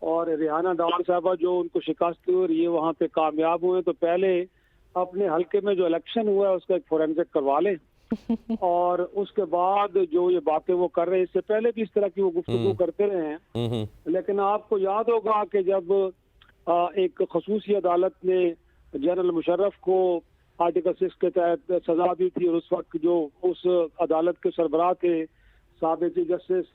और रिहाना डार साहबा जो उनको शिकस्त हुई और ये वहाँ पे कामयाब हुए, तो पहले अपने हल्के में जो इलेक्शन हुआ है उसका एक फोरेंसिक करवा लें और उसके बाद जो ये बातें वो कर रहे हैं, इससे पहले भी इस तरह की वो गुफ्तगू करते रहे हैं। लेकिन आपको याद होगा कि जब एक खसूसी अदालत ने जनरल मुशर्रफ को आर्टिकल 6 के तहत सजा दी थी, और उस वक्त जो उस अदालत के सरबराह थे साबिक chief justice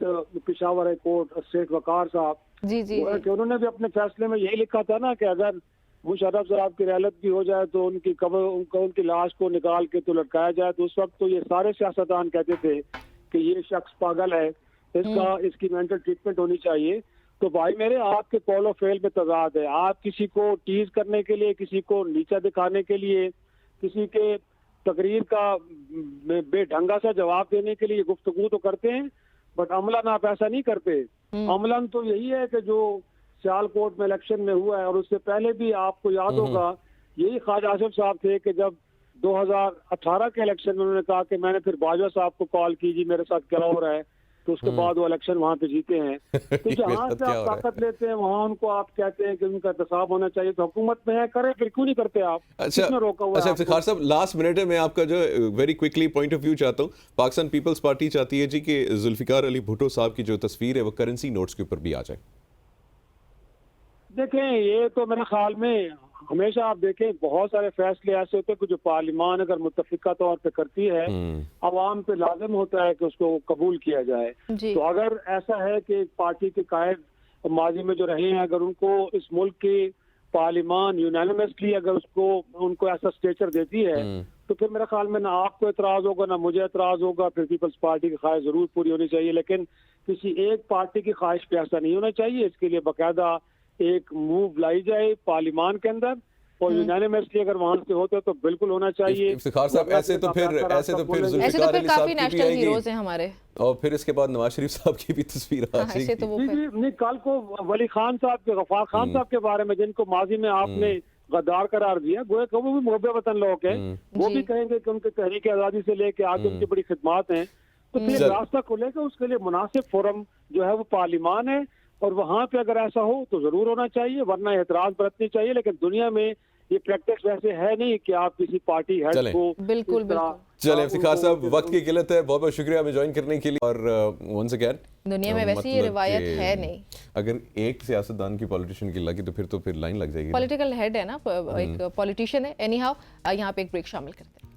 Peshawar high court Sheikh Waqar sahab, जी जी वो है कि उन्होंने भी अपने फैसले में यही लिखा था ना कि अगर मुशर्रफ साहब की रहलत भी हो जाए तो उनकी कब्र उनकी लाश को निकाल के तो लटकाया जाए। तो उस वक्त तो ये सारे सियासतदान कहते थे कि ये शख्स पागल है, इसकी मेंटल ट्रीटमेंट होनी चाहिए। तो भाई मेरे, आपके कॉल ऑफ फेल में तजाद है। आप किसी को टीज करने के लिए, किसी को नीचा दिखाने के लिए, किसी के तकरीर का बेढंगा सा जवाब देने के लिए गुफ्तगू तो करते हैं, बट अमलन आप ऐसा नहीं करते। अमलन तो यही है कि जो सियालकोट में इलेक्शन में हुआ है, और उससे पहले भी आपको याद होगा यही ख्वाजा आसिफ साहब थे कि जब 2018 के इलेक्शन में उन्होंने कहा कि मैंने फिर बाजवा साहब को कॉल की, जी मेरे साथ क्या हो रहा है, तो उसके बाद वो इलेक्शन वहां पे जीते हैं। तो जहाँ से आप ताकत लेते हैं वहाँ उनको आप कहते हैं कि उनका एहतसाब होना चाहिए। तो हुकूमत में है, करे, फिर क्यों नहीं करते आप? अच्छा रोका हुआ अच्छा इफ्तिखार साहब, लास्ट मिनट है, मैं आपका जो very quickly point of view चाहता हूँ। पाकिस्तान पीपल्स पार्टी चाहती है जी कि जुल्फिकार अली भुट्टो साहब की जो तस्वीर है वो करेंसी नोट्स के ऊपर भी आ जाए। देखें, ये तो मेरे ख्याल में हमेशा आप देखें बहुत सारे फैसले ऐसे होते हैं कि जो पार्लियामान अगर मुत्तफिका तौर पे करती है, अवाम पे लाजिम होता है कि उसको कबूल किया जाए। तो अगर ऐसा है कि पार्टी के कायद माजी में जो रहे हैं, अगर उनको इस मुल्क की पार्लियामान यूनानिमसली अगर उनको ऐसा स्टेचर देती है, तो फिर मेरे ख्याल में ना आपको एतराज होगा ना मुझे एतराज होगा। फिर पीपल्स पार्टी की ख्वाहिश जरूर पूरी होनी चाहिए, लेकिन किसी एक पार्टी की ख्वाहिश पे ऐसा नहीं होना चाहिए। इसके लिए बाकायदा एक मूव लाई जाए पार्लियामान के अंदर, और यूनानिमसली अगर वहां से होते तो बिल्कुल होना चाहिए। इफ्तिखार साहब, ऐसे तो फिर जुल्फिकार अली काफी नेशनल हीरोज हैं हमारे, और फिर इसके बाद नवाज शरीफ साहब की भी तस्वीर आ जाएगी। तो वो नहीं, कल को वली खान साहब के, गफार खान साहब के बारे में, जिनको माजी में आपने गद्दार करार दिया, गोया कि वो भी मुहब्बे वतन लोग हैं, वो भी कहेंगे कि उनके तहरीक आज़ादी से लेके आज उनकी बड़ी खिदमात हैं। तो फिर रास्ता खुलेगा, उसके लिए मुनासिब फोरम जो है वो पार्लियामान है, और वहां पे अगर ऐसा हो तो जरूर होना चाहिए, वरना एतराज बरतनी चाहिए। लेकिन दुनिया में ये प्रैक्टिस वैसे है नहीं कि आप किसी पार्टी हेड को बिल्कुल चले। इफ्तिखार साहब, वक्त की किल्लत है, बहुत बहुत शुक्रिया हमें ज्वाइन करने के लिए। और वंस अगेन, दुनिया में वैसे ये रिवायत है नहीं, अगर एक सियासतदान की पॉलिटिशियन की लगी तो फिर लाइन लग जाएगी। पॉलिटिकल हेड है ना, एक पॉलिटिशियन है। एनी हाउ, यहाँ पे एक ब्रेक शामिल करते हैं।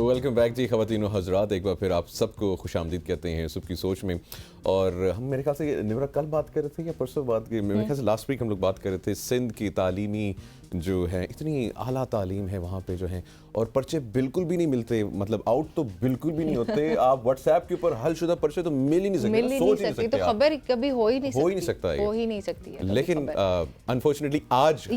वेलकम बैक जी ख़वातीन और हज़रात, एक बार फिर आप सबको खुशामदीद कहते हैं सुबह की सोच में। और हम मेरे ख्याल से निमरा कल बात कर रहे थे या परसों बात की, मेरे ख्याल से लास्ट वीक हम लोग बात कर रहे थे सिंध की तालीमी जो है, इतनी आला तालीम है वहाँ पे जो है, और पर्चे बिल्कुल भी नहीं मिलते, मतलब आउट तो बिल्कुल भी नहीं होते। आप व्हाट्सएप के ऊपर हलशुदा पर्चे तो मिल ही नहीं सकते, सोच ही नहीं सकते, तो खबर कभी हो ही नहीं सकती है। लेकिन अनफॉर्चुनेटली आज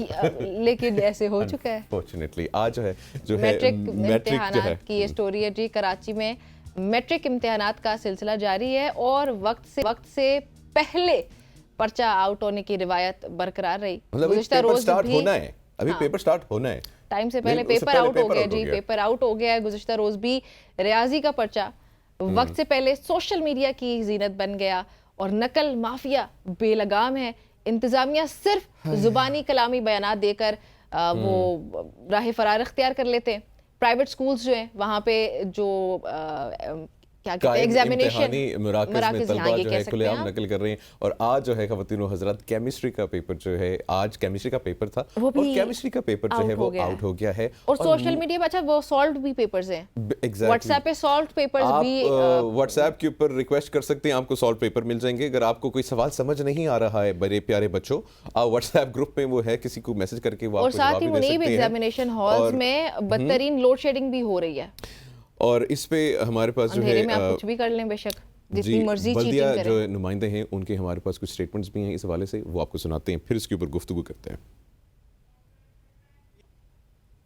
लेकिन ऐसे हो चुका है। फॉर्चुनेटली आज जो है मैट्रिक की ये स्टोरी है जी। कराची में मैट्रिक इम्तिहानात का सिलसिला जारी है, और वक्त से पहले पर्चा आउट होने की रिवायत बरकरार रही। गुज़िश्ता रोज होना है, अभी पेपर स्टार्ट होना है, टाइम से पहले पेपर आउट हो गया जी, पेपर आउट हो गया है। गुज़िश्ता रोज भी रियाजी का पर्चा वक्त से पहले सोशल मीडिया की जीनत बन गया, और नकल माफिया बेलगाम है। इंतजामिया सिर्फ जुबानी कलामी बयानात देकर वो राह फरार इख्तियार कर लेते हैं। प्राइवेट स्कूल्स जो हैं वहाँ पे जो क्या कहते हैं, एग्जामिनेशन मराकज़ में तलबा जो है खुलेआम नकल कर रहे हैं। और आज जो है ख़वातीन और हज़रात, केमिस्ट्री का पेपर जो है, आज केमिस्ट्री का पेपर था, और केमिस्ट्री का पेपर जो है वो आउट हो गया है। और सोशल मीडिया पे, अच्छा वो सॉल्व भी पेपर्स हैं, व्हाट्सएप पे सॉल्व पेपर्स भी, व्हाट्सएप के ऊपर रिक्वेस्ट कर सकते हैं, आपको सॉल्व पेपर मिल जाएंगे। अगर आपको कोई सवाल समझ नहीं आ रहा है बड़े प्यारे बच्चों, आप व्हाट्सएप ग्रुप में वो है, किसी को मैसेज करके वो और साथ ही मुनीब एग्जामिनेशन हॉल्स में बदतरीन लोड शेडिंग भी हो रही है। और इस पे हमारे पास जो है, आप कुछ भी कर लें बेशक, जितनी मर्जी बल्दिया जो नुमाइंदे हैं उनके हमारे पास कुछ स्टेटमेंट्स भी हैं इस हवाले से, वो आपको सुनाते हैं, फिर इसके ऊपर गुफ्तगू करते हैं।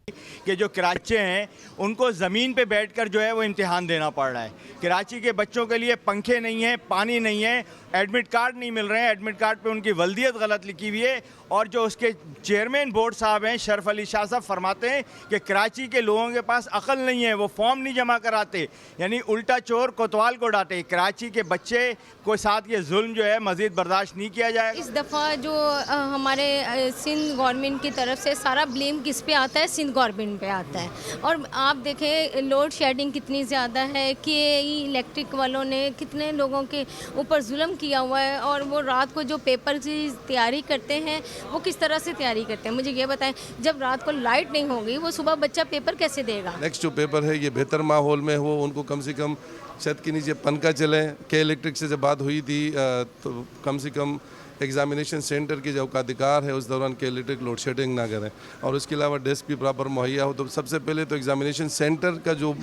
कि जो कराची हैं उनको ज़मीन पे बैठकर जो है वो इम्तिहान देना पड़ रहा है। कराची के बच्चों के लिए पंखे नहीं हैं, पानी नहीं है, एडमिट कार्ड नहीं मिल रहे हैं, एडमिट कार्ड पे उनकी वल्दियत गलत लिखी हुई है। और जो उसके चेयरमैन बोर्ड साहब हैं शरफ अली शाह साहब फरमाते हैं कि कराची के लोगों के पास अकल नहीं है, वो फॉर्म नहीं जमा कराते, यानी उल्टा चोर कोतवाल को डांटे। कराची के बच्चे को साथ ये जुल्म जो है मज़ीद बर्दाश्त नहीं किया जाएगा। इस दफ़ा जो हमारे सिंध गवर्नमेंट की तरफ से सारा ब्लेम किस पे आता है? सिंध गवर्नमेंट पे आता है। और आप देखें लोड शेडिंग कितनी ज़्यादा है कि इलेक्ट्रिक वालों ने कितने लोगों के ऊपर जुल्म किया हुआ है। और वो रात को जो पेपर की तैयारी करते हैं वो किस तरह से तैयारी करते हैं, मुझे ये बताएं। जब रात को लाइट नहीं होगी वो सुबह बच्चा पेपर कैसे देगा? नेक्स्ट जो पेपर है ये बेहतर माहौल में हो, उनको कम से कम छत के नीचे पंखा चले। के इलेक्ट्रिक से जब बात हुई थी तो कम से कम एग्जामिनेशन सेंटर के जो अधिकार है उस दौरान के इलेक्ट्रिक लोड शेडिंग ना करें, और उसके अलावा डेस्क भी प्रॉपर मुहैया हो। तो सबसे पहले तो एग्जामिनेशन सेंटर का जो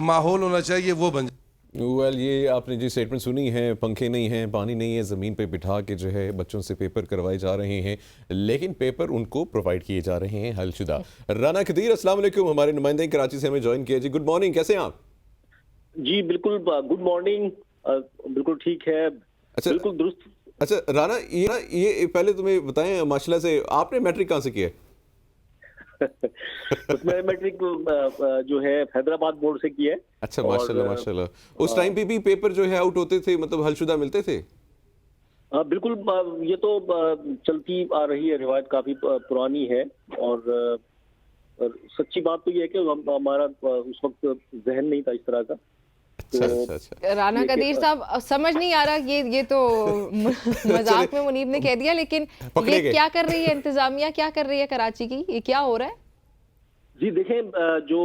माहौल होना चाहिए वो बन जाए। वेल ये आपने जी स्टेटमेंट सुनी है, पंखे नहीं हैं, पानी नहीं है, ज़मीन पे बिठा के जो है बच्चों से पेपर करवाए जा रहे हैं, लेकिन पेपर उनको प्रोवाइड किए जा रहे हैं हलशुदा। राना खदीर अस्सलाम वालेकुम, हमारे नुमाइंदे कराची से हमें ज्वाइन किया जी। गुड मॉर्निंग, कैसे हैं आप? जी बिल्कुल, गुड मॉर्निंग, बिल्कुल ठीक है, अच्छा बिल्कुल दुरुस्त। अच्छा राना, ये पहले तुम्हें बताएं माशाल्लाह से आपने मैट्रिक कहाँ से किया है? उसमें मैट्रिक जो है हैदराबाद बोर्ड से किया है। अच्छा माशाल्लाह माशाल्लाह। उस टाइम पे भी पेपर जो है आउट होते थे, मतलब हलशुदा मिलते थे? बिल्कुल, ये तो चलती आ रही है, रिवायत काफी पुरानी है। और सच्ची बात तो ये है कि हमारा उस वक्त जहन नहीं था इस तरह का। अच्छा। राना कदीर साहब समझ नहीं आ रहा, ये तो मजाक में मुनीब ने कह दिया, लेकिन ये क्या कर रही है इंतजामिया, क्या कर रही है कराची की, ये क्या हो रहा है? जी देखें, जो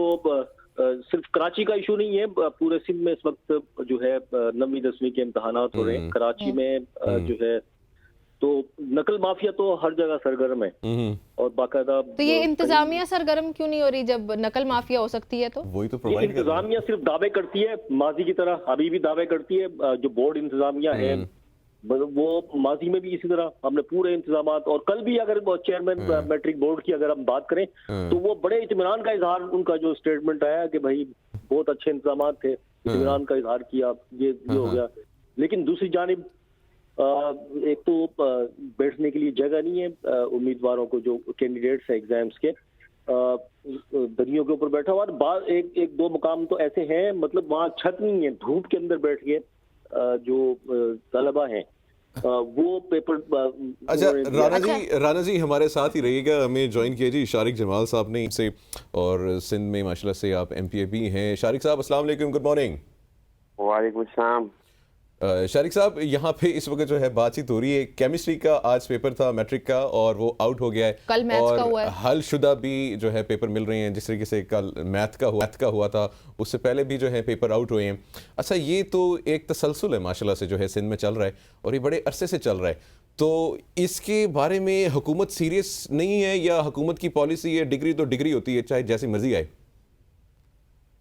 सिर्फ कराची का इशू नहीं है, पूरे सिंध में इस वक्त जो है 9वीं 10वीं के इम्तहानात हो रहे हैं। कराची में जो है तो नकल माफिया तो हर जगह सरगर्म है और बाकायदा। तो ये इंतजामिया सरगर्म क्यों नहीं हो रही जब नकल माफिया हो सकती है? तो वही तो प्रोवाइड कर रही है। इंतजामिया सिर्फ दावे करती है, माजी की तरह अभी भी दावे करती है। जो बोर्ड इंतजामिया है वो माजी में भी इसी तरह हमने पूरे इंतजामात, और कल भी अगर चेयरमैन मैट्रिक बोर्ड की अगर हम बात करें तो वो बड़े इत्मीनान का इजहार, उनका जो स्टेटमेंट आया कि भाई बहुत अच्छे इंतजामात थे, इत्मीनान का इजहार किया, ये हो गया। लेकिन दूसरी जानिब एक तो बैठने के लिए जगह नहीं है उम्मीदवारों को, जो कैंडिडेट्स हैं एग्जाम्स के, दरियों के ऊपर बैठा हुआ। एक दो मुकाम तो ऐसे हैं, मतलब वहाँ छत नहीं है, धूप के अंदर बैठ के जो तलबा हैं वो पेपर। अच्छा राना जी हमारे साथ ही रहिएगा, हमें ज्वाइन किया जी शारिक जमाल साहब ने से, और सिंध में माशाल्लाह से आप MPA भी हैं। शारिक साहब अस्सलाम वालेकुम, गुड मॉर्निंग। वालेकुम सलाम। शारिक साहब, यहाँ पे इस वक्त जो है बातचीत हो रही है, केमिस्ट्री का आज पेपर था मैट्रिक का और वो आउट हो गया है, कल मैथ्स का हुआ है, हलशुदा भी जो है पेपर मिल रहे हैं। जिस तरीके से कल मैथ का हुआ था, उससे पहले भी जो है पेपर आउट हुए हैं। अच्छा, ये तो एक तसलसल है माशाल्लाह से जो है सिंध में चल रहा है, और ये बड़े अरसे से चल रहा है। तो इसके बारे में हुकूमत सीरियस नहीं है, या हुकूमत की पॉलिसी है डिग्री तो डिग्री होती है चाहे जैसी मर्जी आए?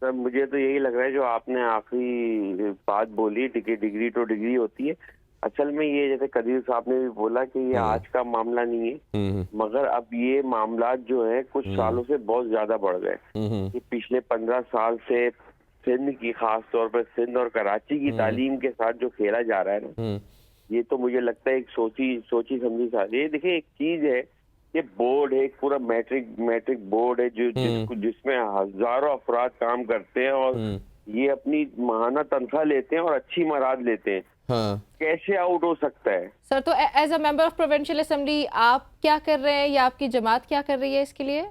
सर मुझे तो यही लग रहा है जो आपने आखिरी बात बोली, डिग्री तो डिग्री होती है। असल में ये जैसे कदीर साहब ने भी बोला कि ये आज का मामला नहीं है, मगर अब ये मामला जो है कुछ सालों से बहुत ज्यादा बढ़ गए। ये पिछले 15 साल से सिंध की, खास तौर पर सिंध और कराची की तालीम के साथ जो खेला जा रहा है ना, ये तो मुझे लगता है एक सोची समझी सारी है। देखिए एक चीज है, ये बोर्ड है, एक पूरा मैट्रिक बोर्ड है जिसमें हजारों अफराद काम करते हैं और ये अपनी माहाना तनख्वाह लेते हैं और अच्छी मराद लेते हैं। कैसे आउट हो सकता है? सर तो as a member of provincial assembly आप क्या कर रहे हैं, या आपकी जमात क्या कर रही है इसके लिए?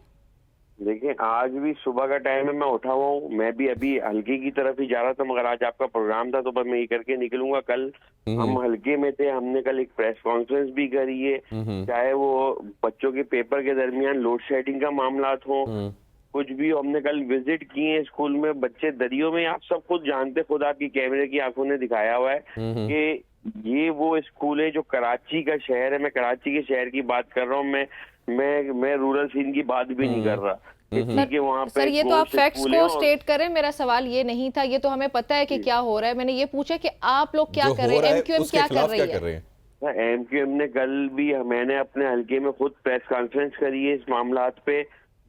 देखिए आज भी सुबह का टाइम है, मैं उठा हुआ हूँ, मैं भी अभी हल्के की तरफ ही जा रहा था, मगर आज आपका प्रोग्राम था तो बस मैं ये करके निकलूंगा। कल हम हल्के में थे, हमने कल एक प्रेस कॉन्फ्रेंस भी करी है, चाहे वो बच्चों के पेपर के दरमियान लोड शेडिंग का मामला हो, कुछ भी हमने कल विजिट किए स्कूल में, बच्चे दरियों में, आप सब खुद जानते, खुद आपकी कैमरे की आंखों ने दिखाया हुआ है कि ये वो स्कूल है जो कराची का शहर है। मैं कराची के शहर की बात कर रहा हूँ, मैं रूरल सिंध की बात भी नहीं कर रहा। वहाँ पे सर ये तो आप फैक्ट्स को स्टेट करें, मेरा सवाल ये नहीं था, ये तो हमें पता है कि क्या हो रहा है। मैंने ये पूछा कि आप लोग क्या कर रहे हैं, MQM क्या कर रही है? MQM ने कल भी, मैंने अपने हल्के में खुद प्रेस कॉन्फ्रेंस करी है इस मामलात पे,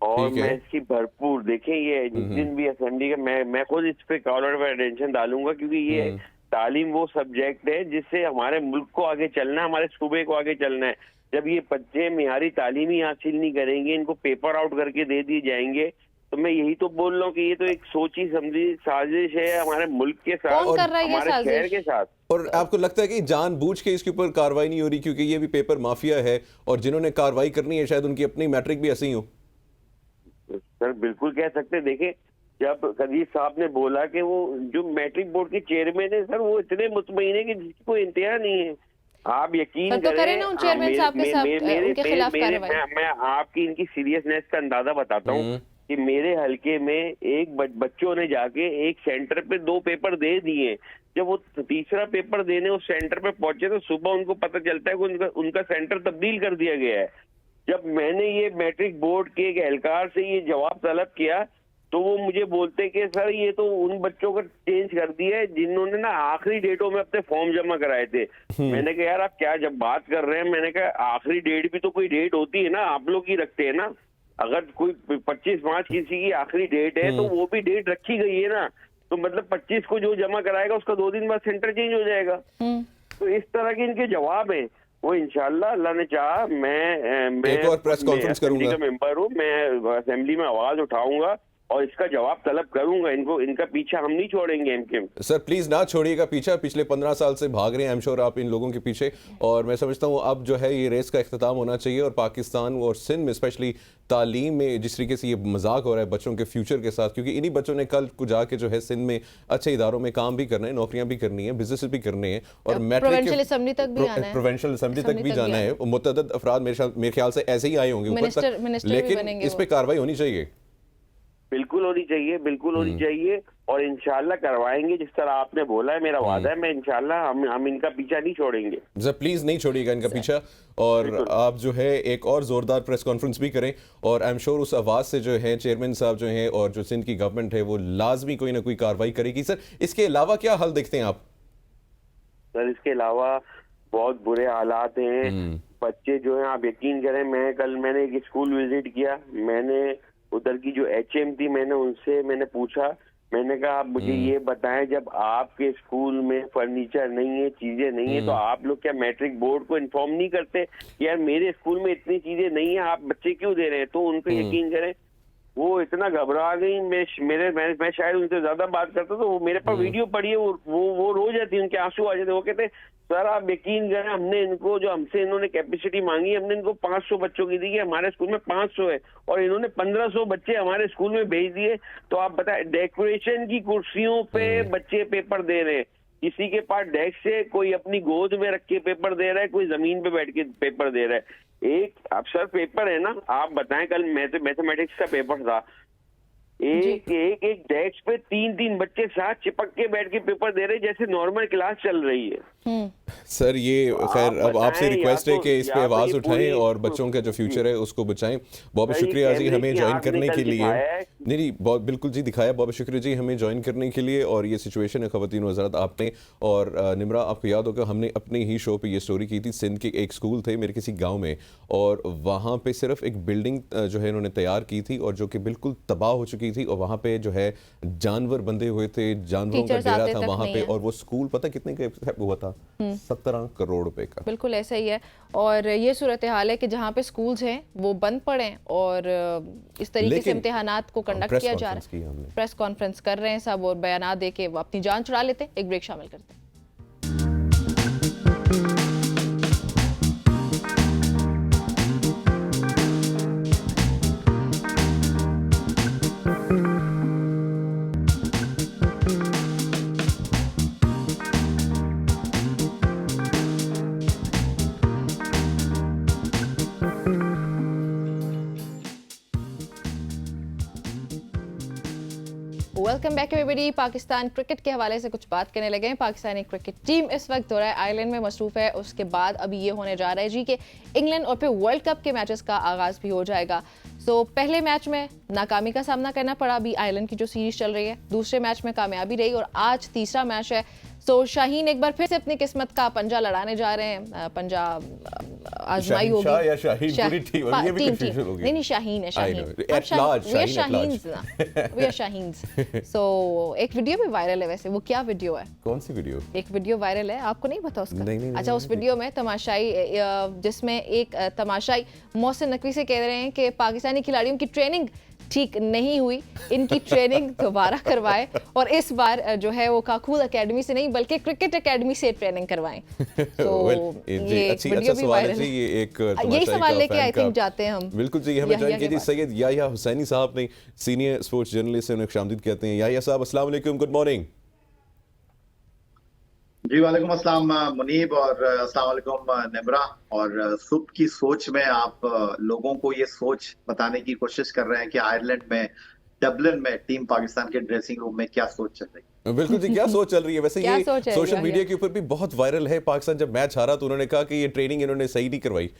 और ठीक है। मैं इसकी भरपूर देखें, ये जिस दिन भी असेंबली का मैं खुद इस पे कॉलर पर अटेंशन डालूंगा, क्योंकि ये तालीम वो सब्जेक्ट है जिससे हमारे मुल्क को आगे चलना है, हमारे सूबे को आगे चलना है। जब ये बच्चे मियारी तालीम ही हासिल नहीं करेंगे, इनको पेपर आउट करके दे दिए जाएंगे, तो मैं यही तो बोल रहा हूँ कि ये तो एक सोची समझी साजिश है हमारे मुल्क के साथ, कौन कर रहा है ये हमारे शहर साजिश? के साथ। और आपको लगता है कि जानबूझ के इसके ऊपर कार्रवाई नहीं हो रही क्योंकि ये भी पेपर माफिया है और जिन्होंने कार्रवाई करनी है शायद उनकी अपनी मैट्रिक भी ऐसी ही हो? सर बिल्कुल कह सकते हैं। देखे, जब कदीर साहब ने बोला कि वो जो मैट्रिक बोर्ड के चेयरमैन है सर, वो इतने मुतमईन है कि जिसकी कोई इंतहा नहीं है। आप यकीन तो करें, करें ना उन चेयरमैन साहब के साथ उनके खिलाफ कार्रवाई। मैं आपकी इनकी सीरियसनेस का अंदाजा बताता हूँ कि मेरे हलके में एक बच्चों ने जाके एक सेंटर पे 2 पेपर दे दिए। जब वो तीसरा पेपर देने उस सेंटर पे पहुंचे तो सुबह उनको पता चलता है कि उनका सेंटर तब्दील कर दिया गया है। जब मैंने ये मैट्रिक बोर्ड के एक एहलकार से ये जवाब तलब किया तो वो मुझे बोलते कि सर ये तो उन बच्चों का चेंज कर दिया है जिन्होंने ना आखिरी डेटों में अपने फॉर्म जमा कराए थे। मैंने कहा यार आप क्या जब बात कर रहे हैं, मैंने कहा आखिरी डेट भी तो कोई डेट होती है ना, आप लोग ही रखते हैं ना। अगर कोई 25 मार्च किसी की आखिरी डेट है तो वो भी डेट रखी गई है ना, तो मतलब 25 को जो जमा कराएगा उसका 2 दिन बाद सेंटर चेंज हो जाएगा। तो इस तरह के इनके जवाब हैं, वो इंशाल्लाह अल्लाह ने चाहा मैं एक और प्रेस कॉन्फ्रेंस करूंगा, का मेंबर हूँ, मैं असेंबली में आवाज उठाऊंगा और इसका जवाब तलब करूंगा। इनका पीछा हम नहीं छोड़ेंगे इनके। सर प्लीज ना छोड़िएगा पीछा, पिछले 15 साल से भाग रहे हैं आई एम श्योर आप इन लोगों के पीछे, और मैं समझता हूँ अब जो है ये रेस का इख्तिताम होना चाहिए और पाकिस्तान और सिंध में स्पेशली तालीम में जिस तरीके से ये मजाक हो रहा है बच्चों के फ्यूचर के साथ, क्योंकि इन्हीं बच्चों ने कल को जाके जो है सिंध में अच्छे इदारों में काम भी करना है, नौकरियां भी करनी है, बिजनेस भी करने हैं और प्रोविंशियल असेंबली तक भी आना है, प्रोविंशियल असेंबली तक भी जाना है। मुतअद्दिद अफराद मेरे ख्याल से ऐसे ही आए होंगे ऊपर तक, लेकिन इस पे कार्रवाई होनी चाहिए। बिल्कुल होनी चाहिए, बिल्कुल होनी चाहिए और इंशाल्लाह करवाएंगे जिस तरह आपने बोला है। मेरा वादा है, मैं इंशाल्लाह हम इनका पीछा नहीं छोड़ेंगे। सर प्लीज नहीं छोड़िएगा इनका पीछा, और आप जो है एक और जोरदार प्रेस कॉन्फ्रेंस भी करें और आई एम श्योर उस आवाज से जो है चेयरमैन साहब जो हैं और जो सिंध की गवर्नमेंट है वो लाजमी कोई ना कोई कार्रवाई करेगी। सर इसके अलावा क्या हल देखते हैं आप? सर इसके अलावा बहुत बुरे हालात हैं, बच्चे जो हैं आप यकीन करें, मैंने एक स्कूल विजिट किया, मैंने उधर की जो HM थी मैंने पूछा, मैंने कहा आप मुझे ये बताएं जब आपके स्कूल में फर्नीचर नहीं है, चीजें नहीं है, तो आप लोग क्या मैट्रिक बोर्ड को इन्फॉर्म नहीं करते कि यार मेरे स्कूल में इतनी चीजें नहीं है, आप बच्चे क्यों दे रहे हैं? तो उन पे यकीन करें वो इतना घबरा गई, मैं शायद उनसे ज्यादा बात करता तो वो मेरे पास वीडियो पड़ी है, वो रो जाती, उनके आंसू आ जाते। वो कहते सर आप यकीन करें हमने इनको जो हमसे इन्होंने कैपेसिटी मांगी, हमने इनको 500 बच्चों की दी कि हमारे स्कूल में 500 है और इन्होंने 1500 बच्चे हमारे स्कूल में भेज दिए। तो आप बताएं, डेकोरेशन की कुर्सियों पे बच्चे पेपर दे रहे हैं, किसी के पास डेस्क है, कोई अपनी गोद में रख के पेपर दे रहा है, कोई जमीन पे बैठ के पेपर दे रहा है। एक अफसर पेपर है ना, आप बताएं कल मैथमेटिक्स का पेपर था, एक डेस्क पे 3 बच्चे साथ चिपक के बैठ के पेपर दे रहे जैसे नॉर्मल क्लास चल रही है। सर ये खैर अब आपसे रिक्वेस्ट है कि इस पे आवाज उठाएं और बच्चों का जो फ्यूचर है उसको बचाएं। बहुत शुक्रिया जी हमें ज्वाइन करने के लिए। नहीं बहुत बिल्कुल जी दिखाया, बहुत शुक्रिया जी हमें ज्वाइन करने के लिए। और ये सिचुएशन है ख़वातीन व हज़रात, आपने और निमरा आपको याद होगा हमने अपने ही शो पे ये स्टोरी की थी। सिंध के एक स्कूल थे मेरे किसी गाँव में और वहाँ पे सिर्फ एक बिल्डिंग जो है इन्होंने तैयार की थी और जो कि बिल्कुल तबाह हो चुकी थी और वहाँ पे जो है जानवर बंधे हुए थे, जानवरों का डेरा था वहाँ पे, और वो स्कूल पता कितने का हुआ था? 17 करोड़ रुपए का। बिल्कुल ऐसा ही है। और ये सूरत हाल है कि जहाँ पे स्कूल्स हैं वो बंद पड़े और इस तरीके से इम्तिहानात को कंडक्ट किया जा रहा है। प्रेस कॉन्फ्रेंस कर रहे हैं सब और बयान दे के वो अपनी जान छुड़ा लेते हैं। एक ब्रेक शामिल करते हैं। Welcome back everybody. Pakistan cricket के हवाले से कुछ बात करने लगे हैं। पाकिस्तानी क्रिकेट टीम इस वक्त दौरा आयरलैंड में मसरूफ है। उसके बाद अभी ये होने जा रहा है जी कि इंग्लैंड और फिर वर्ल्ड कप के मैचेस का आगाज भी हो जाएगा। सो पहले मैच में नाकामी का सामना करना पड़ा अभी आयरलैंड की जो सीरीज चल रही है, दूसरे मैच में कामयाबी रही और आज तीसरा मैच है। सो शाहीन एक बार फिर से अपनी किस्मत का पंजा लड़ाने जा रहे हैं। पंजा आजमाई होगी शाह या शाहीन पूरी टीम, ये भी कंफ्यूजन होगी। नहीं शाहीन है, Shaheen At large, we are Shaheens. So एक वीडियो भी वायरल है, वैसे वो क्या वीडियो है? कौन सी वीडियो? एक वीडियो वायरल है, आपको नहीं पता उसका? नहीं, अच्छा, उस वीडियो में तमाशाई, जिसमें एक तमाशाई मोहसिन नकवी से कह रहे हैं कि पाकिस्तानी खिलाड़ियों की ट्रेनिंग ठीक नहीं हुई, इनकी ट्रेनिंग दोबारा करवाएं और इस बार जो है वो काकूल एकेडमी से नहीं बल्कि क्रिकेट एकेडमी से ट्रेनिंग करवाएं। तो ये एक वीडियो भी वायरल है। ये एक यही सवाल लेके आई थिंक जाते हैं हम। बिल्कुल जी, हमें ज्वाइन कीजिए सैयद याह्या हुसैनी साहब ने, सीनियर स्पोर्ट्स जर्नलिस्ट हैं, उन्हें खुशामदीद कहते हैं। याह्या साहब अस्सलाम वालेकुम, गुड मॉर्निंग। जी वालेकुम अस्सलाम मुनीब, और अस्सलाम वालेकुम निमरा। और सुबह की सोच में आप लोगों को ये सोच बताने की कोशिश कर रहे हैं कि आयरलैंड में, डबलिन में टीम पाकिस्तान के ड्रेसिंग रूम में क्या सोच चल रही है। बिल्कुल जी, क्या सोच चल रही है? वैसे ये सोशल मीडिया के ऊपर भी बहुत वायरल है। पाकिस्तान जब मैच हारा तो उन्होंने कहा कि ये ट्रेनिंग इन्होंने सही नहीं करवाई।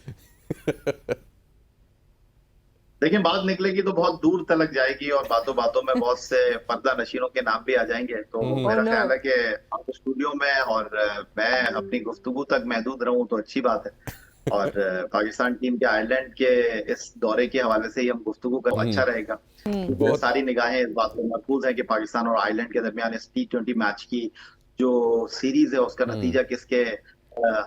देखिए, बात निकलेगी तो बहुत दूर तक जाएगी और बातों बातों में बहुत से पर्दा नशीनों के नाम भी आ जाएंगे। तो मेरा ख्याल है कि आप स्टूडियो में और मैं अपनी गुफ्तगू तक महदूद रहूं तो अच्छी बात है। और पाकिस्तान टीम के आयरलैंड के इस दौरे के हवाले से ही हम गुफ्तगू कर, अच्छा रहेगा। सारी निगाहें इस बात पर मरकूज है कि पाकिस्तान और आयरलैंड के दरमियान इस T20 मैच की जो सीरीज है उसका नतीजा किसके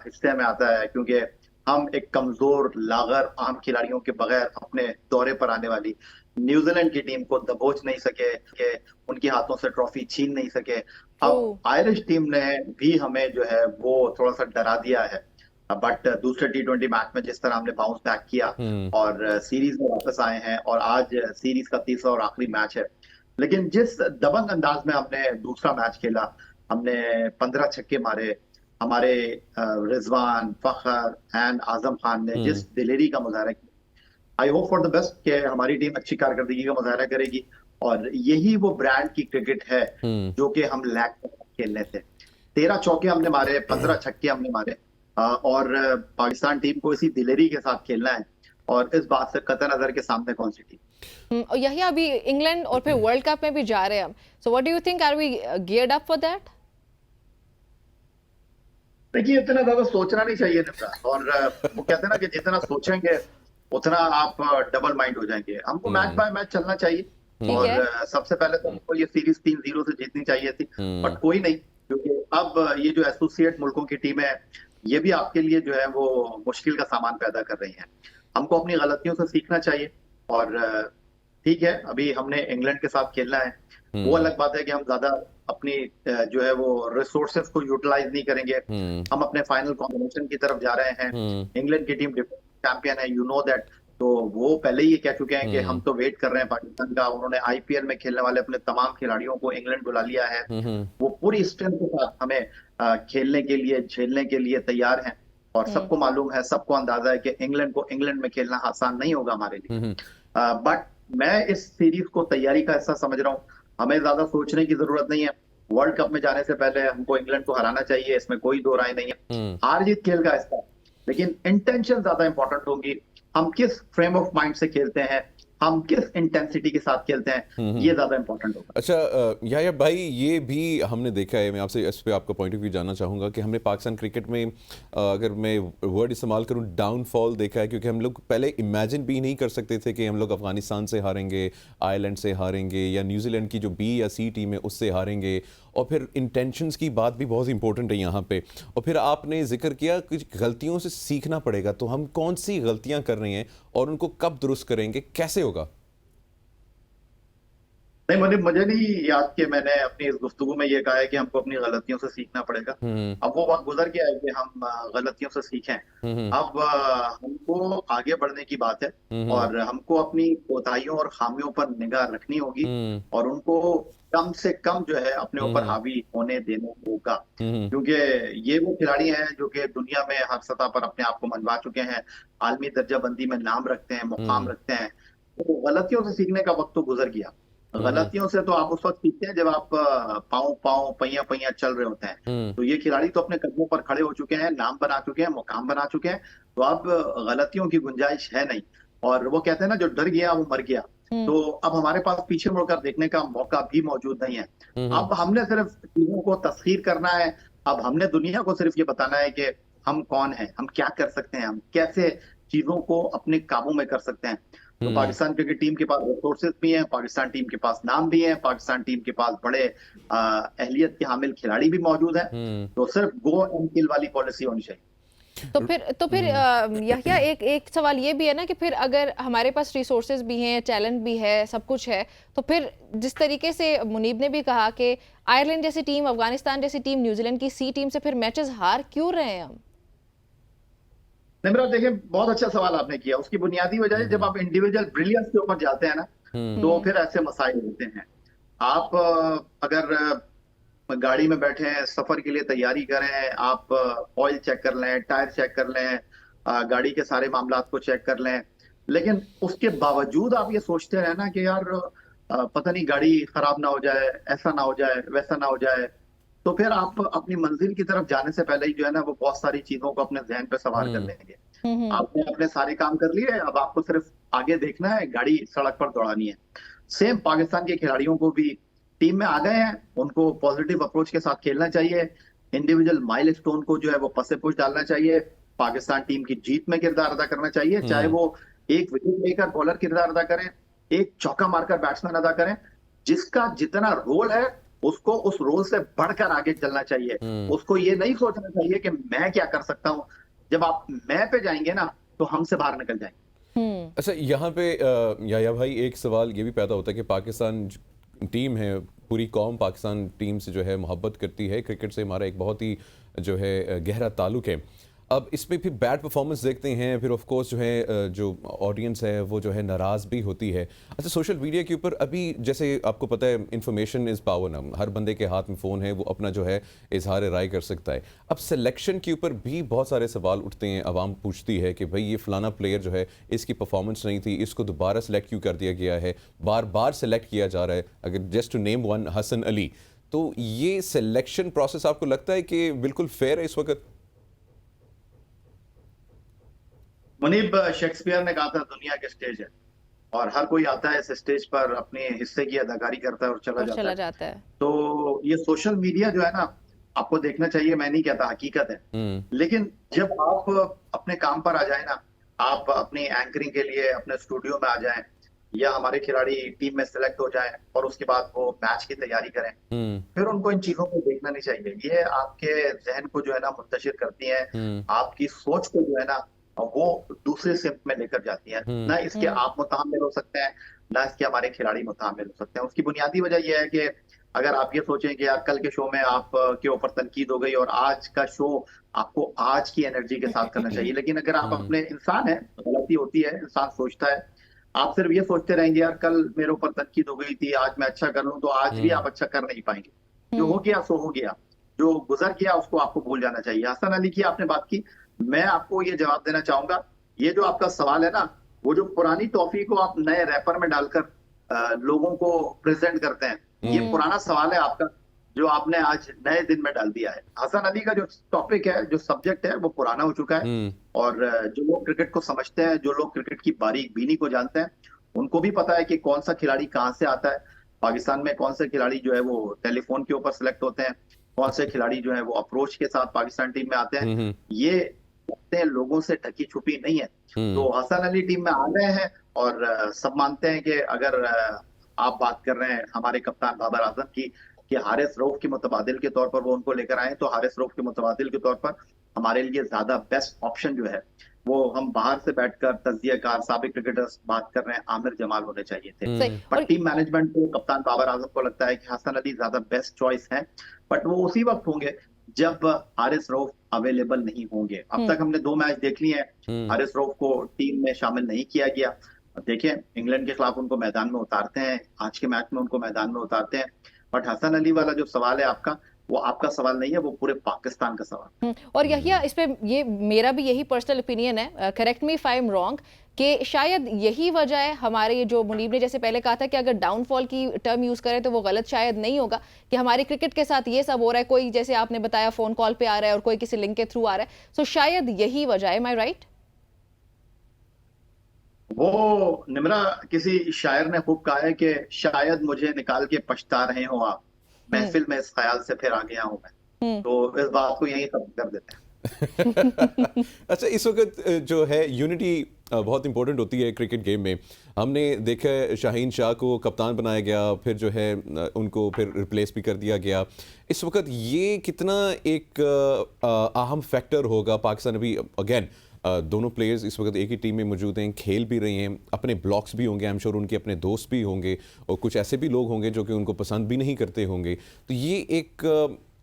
हिस्से में आता है, क्योंकि हम एक कमजोर लागर आम खिलाड़ियों के बगैर अपने दौरे पर आने वाली न्यूजीलैंड की टीम को दबोच नहीं सके, कि उनके हाथों से ट्रॉफी छीन नहीं सके। अब आयरिश टीम ने भी हमें जो है वो थोड़ा सा डरा दिया है, बट दूसरे T20 मैच में जिस तरह हमने बाउंस बैक किया और सीरीज में वापस आए हैं, और आज सीरीज का तीसरा और आखिरी मैच है। लेकिन जिस दबंग अंदाज में हमने दूसरा मैच खेला, हमने 15 छक्के मारे, हमारे रिजवान, फखर एंड आजम खान ने जिस दिलेरी का मुजाहरा किया, I hope for the best कि हमारी टीम अच्छी कारकर्दगी का मुजाहरा करेगी। और यही वो ब्रांड की क्रिकेट है जो कि हम लैक खेलने थे। 13 चौके हमने मारे, 15 छक्के हमने मारे, और पाकिस्तान टीम को इसी दिलेरी के साथ खेलना है। और इस बात से कतई नजर के सामने कौन सी टीम, और यही अभी इंग्लैंड और फिर वर्ल्ड कप में भी जा रहे हैं हम। So what do you think, are we geared up for that? देखिए, इतना ज्यादा सोचना नहीं चाहिए निमरा। और वो कहते हैं ना कि जितना सोचेंगे उतना आप डबल माइंड हो जाएंगे। हमको मैच बाय मैच चलना चाहिए। और सबसे पहले तो हमको ये सीरीज 3-0 से जीतनी चाहिए थी, बट कोई नहीं, क्योंकि अब ये जो एसोसिएट मुल्कों की टीमें हैं ये भी आपके लिए जो है वो मुश्किल का सामान पैदा कर रही हैं। हमको अपनी गलतियों से सीखना चाहिए। और ठीक है, अभी हमने इंग्लैंड के साथ खेलना है, वो अलग बात है कि हम ज्यादा अपनी जो है वो रिसोर्सेस को यूटिलाइज नहीं करेंगे। हम अपने फाइनल कॉम्बिनेशन की तरफ जा रहे हैं। इंग्लैंड की टीम चैंपियन है, यू नो दैट। तो वो पहले ही ये कह चुके हैं कि हम तो वेट कर रहे हैं पाकिस्तान का। उन्होंने IPL में खेलने वाले अपने तमाम खिलाड़ियों को इंग्लैंड बुला लिया है। वो पूरी स्ट्रेंथ के साथ हमें खेलने के लिए, झेलने के लिए तैयार हैं। और सबको मालूम है, सबको अंदाजा है कि इंग्लैंड को इंग्लैंड में खेलना आसान नहीं होगा हमारे लिए। बट मैं इस सीरीज को तैयारी का हिस्सा समझ रहा हूँ। हमें ज्यादा सोचने की जरूरत नहीं है। वर्ल्ड कप में जाने से पहले हमको इंग्लैंड को हराना चाहिए, इसमें कोई दो राय नहीं है। हार जीत खेल का हिस्सा, लेकिन इंटेंशन ज्यादा इंपॉर्टेंट होगी। हम किस फ्रेम ऑफ माइंड से खेलते हैं, हम किस इंटेंसिटी के साथ खेलते हैं, ये ज्यादा इंपॉर्टेंट होगा। अच्छा याह्या भाई, ये भी हमने देखा है, मैं आपसे इस पे आपका पॉइंट ऑफ व्यू जानना चाहूँगा कि हमने पाकिस्तान क्रिकेट में, अगर मैं वर्ड इस्तेमाल करूँ, डाउनफॉल देखा है। क्योंकि हम लोग पहले इमेजिन भी नहीं कर सकते थे कि हम लोग अफगानिस्तान से हारेंगे, आयरलैंड से हारेंगे, या न्यूजीलैंड की जो B या C टीम है उससे हारेंगे। और फिर इंटेंशंस की बात भी बहुत इंपॉर्टेंट है यहाँ पे। और फिर आपने जिक्र किया कि गलतियों से सीखना पड़ेगा, तो हम कौन सी गलतियां कर रहे हैं और उनको कब दुरुस्त करेंगे, कैसे होगा? नहीं, मुझे नहीं याद कि मैंने अपनी इस गुफ्तगू में ये कहा है कि हमको अपनी गलतियों से सीखना पड़ेगा। अब वो वक्त गुजर गया है कि हम गलतियों से सीखें। अब हमको आगे बढ़ने की बात है, और हमको अपनी कोताहियों और खामियों पर निगाह रखनी होगी, और उनको कम से कम जो है अपने ऊपर हावी होने देना होगा। क्योंकि ये वो खिलाड़ी हैं जो कि दुनिया में हर सतह पर अपने आप को मनवा चुके हैं, आलमी दर्जाबंदी में नाम रखते हैं, मुकाम रखते हैं। तो गलतियों से सीखने का वक्त तो गुजर गया। गलतियों से तो आप उस वक्त सीखते हैं जब आप पाँव पहिया चल रहे होते हैं। तो ये खिलाड़ी तो अपने कदमों पर खड़े हो चुके हैं, नाम बना चुके हैं, मुकाम बना चुके हैं। तो अब गलतियों की गुंजाइश है नहीं। और वो कहते हैं ना, जो डर गया वो मर गया। तो अब हमारे पास पीछे मुड़कर देखने का मौका भी मौजूद नहीं है। अब हमने सिर्फ चीजों को तस्खीर करना है। अब हमने दुनिया को सिर्फ ये बताना है कि हम कौन हैं, हम क्या कर सकते हैं, हम कैसे चीजों को अपने काबू में कर सकते हैं। तो पाकिस्तान क्रिकेट टीम के पास रिसोर्सेज भी हैं, पाकिस्तान टीम के पास नाम भी है, पाकिस्तान टीम के पास बड़े अहलियत के हामिल खिलाड़ी भी मौजूद हैं। तो सिर्फ गो एंड किल वाली पॉलिसी होनी चाहिए। तो फिर यहिया एक सवाल ये भी है ना कि फिर अगर हमारे पास रिसोर्सेज भी हैं, टैलेंट भी है, सब कुछ है, तो फिर जिस तरीके से मुनीब ने भी कहा कि आयरलैंड जैसी टीम, अफगानिस्तान जैसी टीम, न्यूजीलैंड की सी टीम से फिर मैचेस हार क्यों रहे हैं हम? निम्रा, देखिए बहुत अच्छा सवाल आपने किया। उसकी बुनियादी वजह है जब आप इंडिविजुअल ब्रिलियंस के ऊपर जाते हैं ना, तो फिर ऐसे मसाइल होते हैं। आप अगर गाड़ी में बैठे हैं, सफर के लिए तैयारी करें, आप ऑयल चेक कर लें, टायर चेक कर लें, गाड़ी के सारे मामलात को चेक कर लें, लेकिन उसके बावजूद आप ये सोचते रहे ना कि यार पता नहीं गाड़ी खराब ना हो जाए, ऐसा ना हो जाए, वैसा ना हो जाए, तो फिर आप अपनी मंजिल की तरफ जाने से पहले ही जो है ना वो बहुत सारी चीजों को अपने जहन पे सवार कर लेंगे। आपने अपने सारे काम कर लिए, अब आपको सिर्फ आगे देखना है, गाड़ी सड़क पर दौड़ानी है। सेम पाकिस्तान के खिलाड़ियों को भी टीम में आ गए हैं, उनको पॉजिटिव अप्रोच के साथ खेलना चाहिए। इंडिविजुअल माइलस्टोन को जो है वो पसे पुश डालना चाहिए। पाकिस्तान टीम की जीत में किरदार अदा करना चाहिए, चाहे वो एक विकेट लेकर बॉलर किरदार अदा करें, एक चौका मारकर बैट्समैन अदा करें। जिसका जितना रोल है उसको उस रोल से बढ़कर आगे चलना चाहिए। उसको ये नहीं सोचना चाहिए कि मैं क्या कर सकता हूं। जब आप मैं पे जाएंगे ना तो हमसे बाहर निकल जाएंगे। अच्छा, यहाँ पे या भाई एक सवाल ये भी पैदा होता है कि पाकिस्तान टीम है, पूरी कौम पाकिस्तान टीम से जो है मोहब्बत करती है, क्रिकेट से हमारा एक बहुत ही जो है गहरा ताल्लुक है। अब इसमें फिर बैड परफॉर्मेंस देखते हैं, फिर ऑफ कोर्स जो है जो ऑडियंस है वो जो है नाराज़ भी होती है। अच्छा, सोशल मीडिया के ऊपर अभी जैसे आपको पता है इन्फॉर्मेशन इज़ पावर ना, हर बंदे के हाथ में फ़ोन है, वो अपना जो है इजहार राय कर सकता है। अब सिलेक्शन के ऊपर भी बहुत सारे सवाल उठते हैं, आवाम पूछती है कि भाई ये फ़लाना प्लेयर जो है इसकी परफॉर्मेंस नहीं थी, इसको दोबारा सेलेक्ट क्यों कर दिया गया है, बार बार सेलेक्ट किया जा रहा है। अगर just to name one, Hasan Ali, तो ये सिलेक्शन प्रोसेस आपको लगता है कि बिल्कुल फेयर है इस वक्त? मुनीब, शेक्सपियर ने कहा था दुनिया के स्टेज है और हर कोई आता है इस स्टेज पर, अपने हिस्से की अदाकारी करता है और चला जाता है। तो ये सोशल मीडिया जो है ना, आपको देखना चाहिए, मैं नहीं कहता, हकीकत है। लेकिन जब आप अपने काम पर आ जाए ना, आप अपनी एंकरिंग के लिए अपने स्टूडियो में आ जाएं, या हमारे खिलाड़ी टीम में सिलेक्ट हो जाएं और उसके बाद वो मैच की तैयारी करें, फिर उनको इन चीजों को देखना नहीं चाहिए। ये आपके जहन को जो है ना मुंतशिर करती है, आपकी सोच को जो है ना वो दूसरे सिमत में लेकर जाती है। ना इसके आप मुतामिल हो सकते हैं, ना इसके हमारे खिलाड़ी मुतामिल हो सकते हैं। उसकी बुनियादी वजह यह है कि अगर आप ये सोचें कि यार कल के शो में आप के ऊपर तनकीद हो गई और आज का शो आपको आज की एनर्जी के साथ करना चाहिए, लेकिन अगर आप अपने इंसान है, गलती होती है, इंसान सोचता है, आप सिर्फ ये सोचते रहेंगे यार कल मेरे ऊपर तनकीद हो गई थी, आज मैं अच्छा कर लूं, तो आज भी आप अच्छा कर नहीं पाएंगे। जो हो गया सो हो गया, जो गुजर गया उसको आपको भूल जाना चाहिए। हसन अली की आपने बात की, मैं आपको ये जवाब देना चाहूंगा, ये जो आपका सवाल है ना, वो जो पुरानी टॉफी को आप नए रैपर में डालकर लोगों को प्रेजेंट करते हैं, ये पुराना सवाल है आपका, जो आपने आज नए दिन में डाल दिया है। हसन अली का जो टॉपिक है, जो सब्जेक्ट है, वो पुराना हो चुका है। और जो लोग क्रिकेट को समझते हैं, जो लोग क्रिकेट की बारीक बीनी को जानते हैं, उनको भी पता है कि कौन सा खिलाड़ी कहाँ से आता है। पाकिस्तान में कौन से खिलाड़ी जो है वो टेलीफोन के ऊपर सिलेक्ट होते हैं, कौन से खिलाड़ी जो है वो अप्रोच के साथ पाकिस्तान टीम में आते हैं। ये लोगों से ढकी छुपी नहीं है। तो हसन अली टीम में आ गए हैं और सब मानते हैं कि अगर आप बात कर रहे हैं हमारे कप्तान बाबर आजम की कि हारिस रऊफ के मुतबादिल के तौर पर वो उनको लेकर आए, तो हारिस रऊफ के मुतबादिल के तौर पर हमारे लिए ज्यादा बेस्ट ऑप्शन जो है वो हम बाहर से बैठकर तज्जियाकार साबिक क्रिकेटर्स बात कर रहे हैं, आमिर जमाल होने चाहिए थे। पर टीम मैनेजमेंट को, कप्तान बाबर आजम को लगता है कि हसन अली ज्यादा बेस्ट चॉइस है, बट वो उसी वक्त होंगे जब हारिस रऊफ अवेलेबल नहीं होंगे। अब तक हमने 2 मैच देख लिए हैं, हारिस रऊफ को टीम में शामिल नहीं किया गया। देखें, इंग्लैंड के खिलाफ उनको मैदान में उतारते हैं, आज के मैच में उनको मैदान में उतारते हैं, बट हसन अली वाला जो सवाल है आपका, वो आपका सवाल नहीं है, वो पूरे पाकिस्तान का सवाल। और यहिया, इस पे ये मेरा भी यही पर्सनल ओपिनियन है, correct me if I am wrong, कि शायद यही वजह है हमारे, ये जो मुनीब ने जैसे पहले कहा था कि अगर डाउनफॉल की टर्म यूज करें तो वो गलत शायद नहीं होगा, कि हमारे क्रिकेट के साथ ये सब हो रहा है, कोई जैसे आपने बताया फोन कॉल पे आ रहा है और कोई किसी लिंक के थ्रू आ रहा है, सो शायद यही वजह है। एम आई राइट? वो निमरा किसी शायर ने खूब कहा है कि शायद मुझे निकाल के पछता रहे हो आप, महफिल में इस ख्याल से फिर आ गया हूं मैं। तो इस बात को यहीं खत्म कर देते हैं। अच्छा, इस वक्त जो है यूनिटी बहुत इंपॉर्टेंट होती है क्रिकेट गेम में। हमने देखा है शाहीन शाह को कप्तान बनाया गया, फिर जो है उनको फिर रिप्लेस भी कर दिया गया। इस वक्त ये कितना एक अहम फैक्टर होगा? पाकिस्तान अभी अगेन दोनों प्लेयर्स इस वक्त एक ही टीम में मौजूद हैं, खेल भी रहे हैं, अपने ब्लॉक्स भी होंगे, आई एम श्योर उनके अपने दोस्त भी होंगे और कुछ ऐसे भी लोग होंगे जो कि उनको पसंद भी नहीं करते होंगे। तो ये एक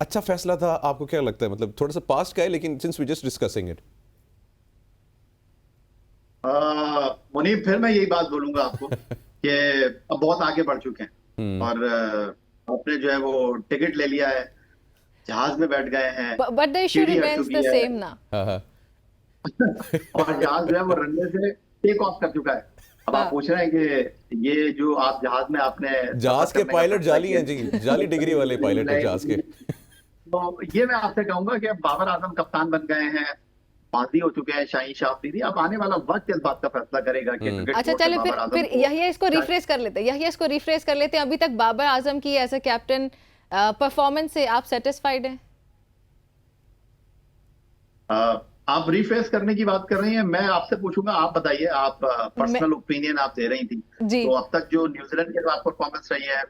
अच्छा फैसला था, आपको क्या लगता है? मतलब थोड़ा सा पास्ट का है, लेकिन since we just discussing it. Munib, फिर मैं यही बात बोलूंगा आपको कि अब बहुत आगे बढ़ चुके हैं और आपने जो है वो टिकट ले लिया है, जहाज में बैठ गए हैं, but the issue remains the same ना। और जहाज जो है वो रनवे से टेक ऑफ कर चुका है। अब आप पूछ रहे हैं कि ये जो आप जहाज में आपने जहाज के पायलट जाली हैं जी, जाली डिग्री वाले पायलट हैं जहाज के। तो ये मैं आपसे कहूंगा कि अब बाबर आजम कप्तान बन गए हैं, माजी हो चुके हैं शाहीन शाह अफरीदी। अब आने वाला वक्त इस बात का फैसला करेगा कि अच्छा चले फिर यही इसको रिफ्रेश कर लेते हैं। अभी तक बाबर आजम की एज अ कैप्टन परफॉर्मेंस से आप सेटिस्फाइड हैं? आप रिफ्रेश करने की बात कर रही हैं, मैं आपसे पूछूंगा, आप बताइए, आप पर्सनल ओपिनियन आप दे रही थी तो अब तक जो न्यूजीलैंड के साथ परफॉर्मेंस रही है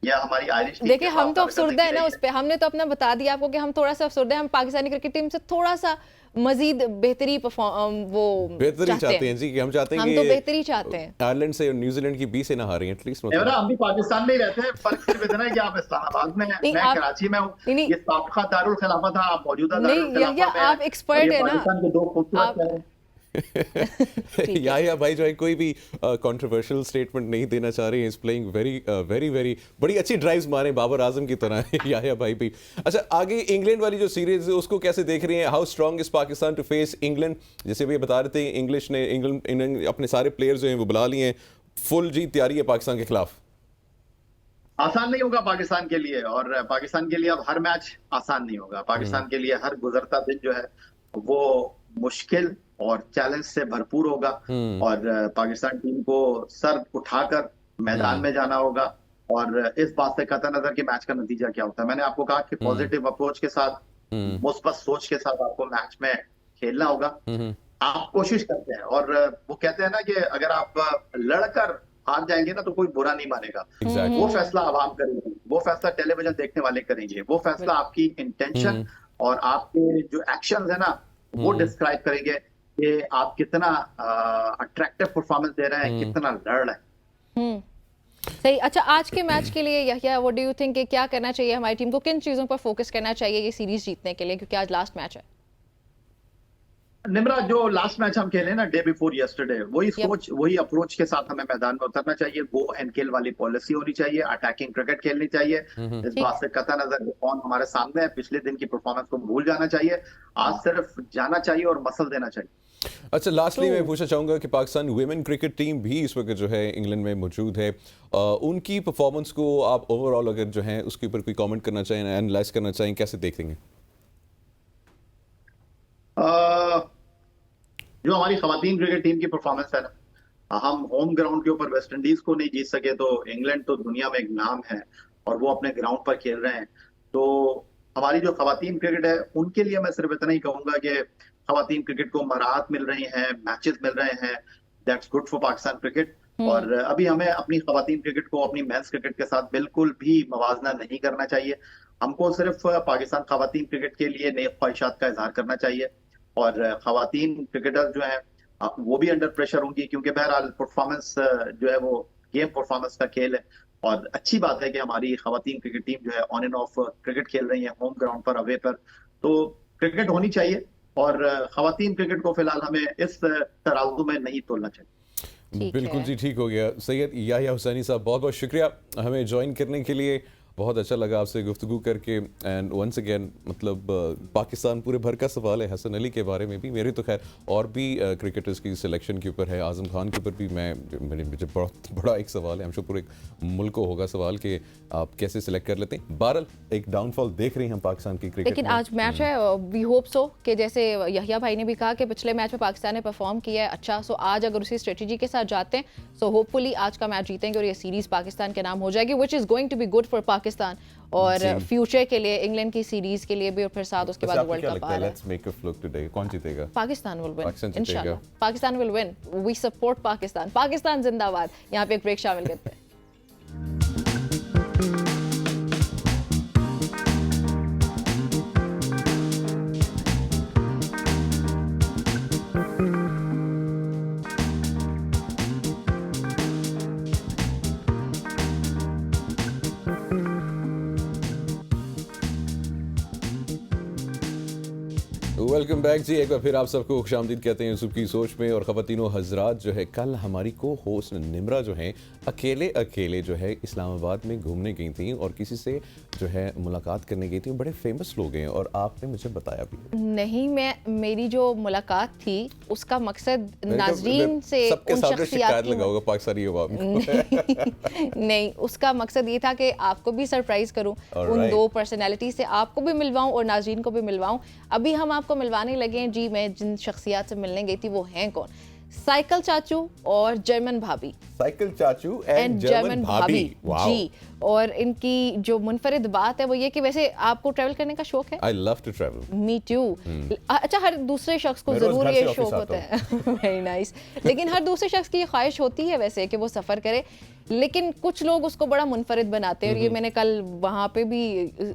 या हमारी आयरिश टीम, देखिए हम तो अफसरदा है ना उस पे, हमने तो अपना बता दिया आपको कि हम थोड़ा सा अफसरदा है, हम पाकिस्तानी क्रिकेट टीम से थोड़ा सा मजीद बेहतरी चाहते हैं जी, कि हम चाहते हैं हम तो बेहतरी चाहते हैं। आयरलैंड से और न्यूजीलैंड की 20 से ना हारें एटलीस्ट। मतलब हम भी पाकिस्तान में ही रहते हैं, फर्क सिर्फ इतना है कि आप इस्लामाबाद में, मैं कराची में हूँ, ये साबिक़ा दारुल खिलाफा था, आप मौजूदा दारुल खिलाफा में, आप एक्सपर्ट है ना, पाकिस्तान के दो खूबसूरत याहिया भाई जो है कोई भी कंट्रोवर्शियल स्टेटमेंट नहीं देना चाह रहे हैं, is playing very very very बड़ी अच्छी ड्राइव्स मारे बाबर आजम की तरह याहिया भाई भी। अच्छा, आगे इंग्लैंड वाली जो सीरीज है उसको कैसे देख रही हैं? How strong is Pakistan to face England? जैसे भी बता रहे थे, इंग्लैंड अपने सारे प्लेयर्स जो हैं वो बुला लिए हैं, फुल जी तैयारी है पाकिस्तान के खिलाफ। आसान नहीं होगा पाकिस्तान के लिए, और पाकिस्तान के लिए अब हर मैच आसान नहीं होगा। पाकिस्तान के लिए हर गुजरता दिन जो है वो मुश्किल और चैलेंज से भरपूर होगा और पाकिस्तान टीम को सर उठाकर मैदान में जाना होगा और इस बात से कतई नजर कि मैच का नतीजा क्या होता है। मैंने आपको कहा कि पॉजिटिव अप्रोच के साथ, मुस्बत सोच के साथ आपको मैच में खेलना होगा। आप कोशिश करते हैं और वो कहते हैं ना कि अगर आप लड़कर हार जाएंगे ना तो कोई बुरा नहीं मानेगा। वो फैसला आवाम करेगी, वो फैसला टेलीविजन देखने वाले करेंगे, वो फैसला आपकी इंटेंशन और आपके जो एक्शंस है ना वो डिस्क्राइब करेंगे कि आप कितना अट्रैक्टिव परफॉर्मेंस दे रहे हैं, कितना लड़ रहे हैं। सही। अच्छा, आज के मैच के लिए Yahya what do you think कि क्या करना चाहिए हमारी टीम को, किन चीजों पर फोकस करना चाहिए ये सीरीज जीतने के लिए, क्योंकि आज लास्ट मैच है? निमरा, जो लास्ट मैच हम खेले ना डे बिफोर यस्टरडे, वही सोच वही अप्रोच के साथ हमें मैदान में उतरना चाहिए। गो एंड किल वाली पॉलिसी होनी चाहिए, अटैकिंग क्रिकेट खेलनी चाहिए। इस बात से कतई नजर कौन हमारे सामने है, पिछले दिन की परफॉर्मेंस को भूल जाना चाहिए। आज सिर्फ जाना चाहिए और मसल देना चाहिए। अच्छा, लास्टली मैं पूछना चाहूंगा कि पाकिस्तान वुमेन क्रिकेट टीम भी इस वक्त जो है इंग्लैंड में मौजूद है, उनकी परफॉर्मेंस को आप ओवरऑल अगर जो है उसके ऊपर कोई कमेंट करना चाहें, एनालाइज करना चाहें, कैसे देखेंगे? जो हमारी खवातीन क्रिकेट टीम की परफॉर्मेंस है ना, हम होम ग्राउंड के ऊपर वेस्ट इंडीज को नहीं जीत सके तो इंग्लैंड तो दुनिया में एक नाम है और वो अपने ग्राउंड पर खेल रहे हैं। तो हमारी जो खवातीन क्रिकेट है उनके लिए मैं सिर्फ इतना ही कहूंगा कि खवातीन क्रिकेट को मराहत मिल रही हैं, मैचेस मिल रहे हैं, that's good for Pakistan cricket. और अभी हमें अपनी खवातीन क्रिकेट को अपनी मेंस क्रिकेट के साथ बिल्कुल भी मवाजना नहीं करना चाहिए। हमको सिर्फ पाकिस्तान खवातीन क्रिकेट के लिए नेक ख्वाहिशात का इजहार करना चाहिए और खवातीन क्रिकेटर जो है वो भी अंडर प्रेशर होंगी, क्योंकि बहरहाल परफॉर्मेंस जो है वो गेम परफॉर्मेंस का खेल है। और अच्छी बात है कि हमारी खवातीन क्रिकेट टीम जो है ऑन एंड ऑफ क्रिकेट खेल रही है, होम ग्राउंड पर, अवे पर। तो क्रिकेट होनी चाहिए और खवातीन क्रिकेट को फिलहाल हमें इस तराजू में नहीं तोलना चाहिए। बिल्कुल जी, ठीक हो गया। सैयद याहिया हुसैनी साहब, बहुत बहुत शुक्रिया हमें ज्वाइन करने के लिए बहुत अच्छा लगा आपसे गुफ्तगू करके। एंड वंस अगेन मतलब पाकिस्तान पूरे भर का सवाल है, हसन अली के बारे में भी, मेरे तो खैर और भी क्रिकेटर्स की सिलेक्शन के ऊपर है, आज़म खान के ऊपर भी मुझे बहुत बड़ा एक सवाल है। हम श्योर पूरे मुल्क को होगा सवाल कि आप कैसे सिलेक्ट कर लेते हैं। बहरहाल एक डाउनफॉल देख रहे हैं हम पाकिस्तान की क्रिकेट लेकिन में। आज मैच है, वी होप सो कि जैसे यहिया भाई ने भी कहा कि पिछले मैच में पाकिस्तान ने परफॉर्म किया है अच्छा, सो आज अगर उसी स्ट्रेटजी के साथ जाते हैं सो होपफुली आज का मैच जीतेंगे और ये सीरीज पाकिस्तान के नाम हो जाएगी, which is going to be good for Pakistan और फ्यूचर के लिए, इंग्लैंड की सीरीज के लिए भी, और फिर साथ उसके बाद वर्ल्ड कप आ रहा है। Let's make a fluke today, कौन जीतेगा? पाकिस्तान विल विन पाकिस्तान इंशाल्लाह, Pakistan will win, we support Pakistan, Pakistan जिंदाबाद। यहाँ पे एक ब्रेक शामिल करते हैं। वेलकम बैक जी, एक बार फिर आप सबको खुशामदीद कहते हैं यूसुफ की सोच में। और ख़वातीनो हजरात जो है, कल हमारी को होस्ट निम्रा जो है अकेले जो है इस्लामाबाद में घूमने गई थी और किसी से जो है मुलाकात करने गई थी। बड़े फेमस लोग हैं और आपने मुझे बताया भी नहीं, मेरी जो मुलाकात थी उसका मकसद नाजरीन से सबके उन सामने शिकायत शख्सियात लगाओगे पाकिस्तानी अवाम को। नहीं, उसका मकसद ये था कि आपको भी सरप्राइज करूं, उन दो पर्सनैलिटी से आपको भी मिलवाऊं और नाजरीन को भी मिलवाऊं। अभी हम आपको मिलवाने लगे हैं जी। मैं जिन शख्सियात से मिलने गई थी वो हैं कौन? साइकिल चाचू और जर्मन भाभी। साइकिल चाचू एंड जर्मन भाभी जी। और इनकी जो मुनफरिद बात है वो ये कि वैसे आपको ट्रैवल करने का शौक है? I love to travel. Me too. अच्छा, हर दूसरे शख्स को जरूर ये शौक होता है। Very nice. लेकिन हर दूसरे शख्स की ये ख्वाहिश होती है वैसे कि वो सफ़र करे, लेकिन कुछ लोग उसको बड़ा मुनफरिद बनाते हैं। और ये मैंने कल वहाँ पे भी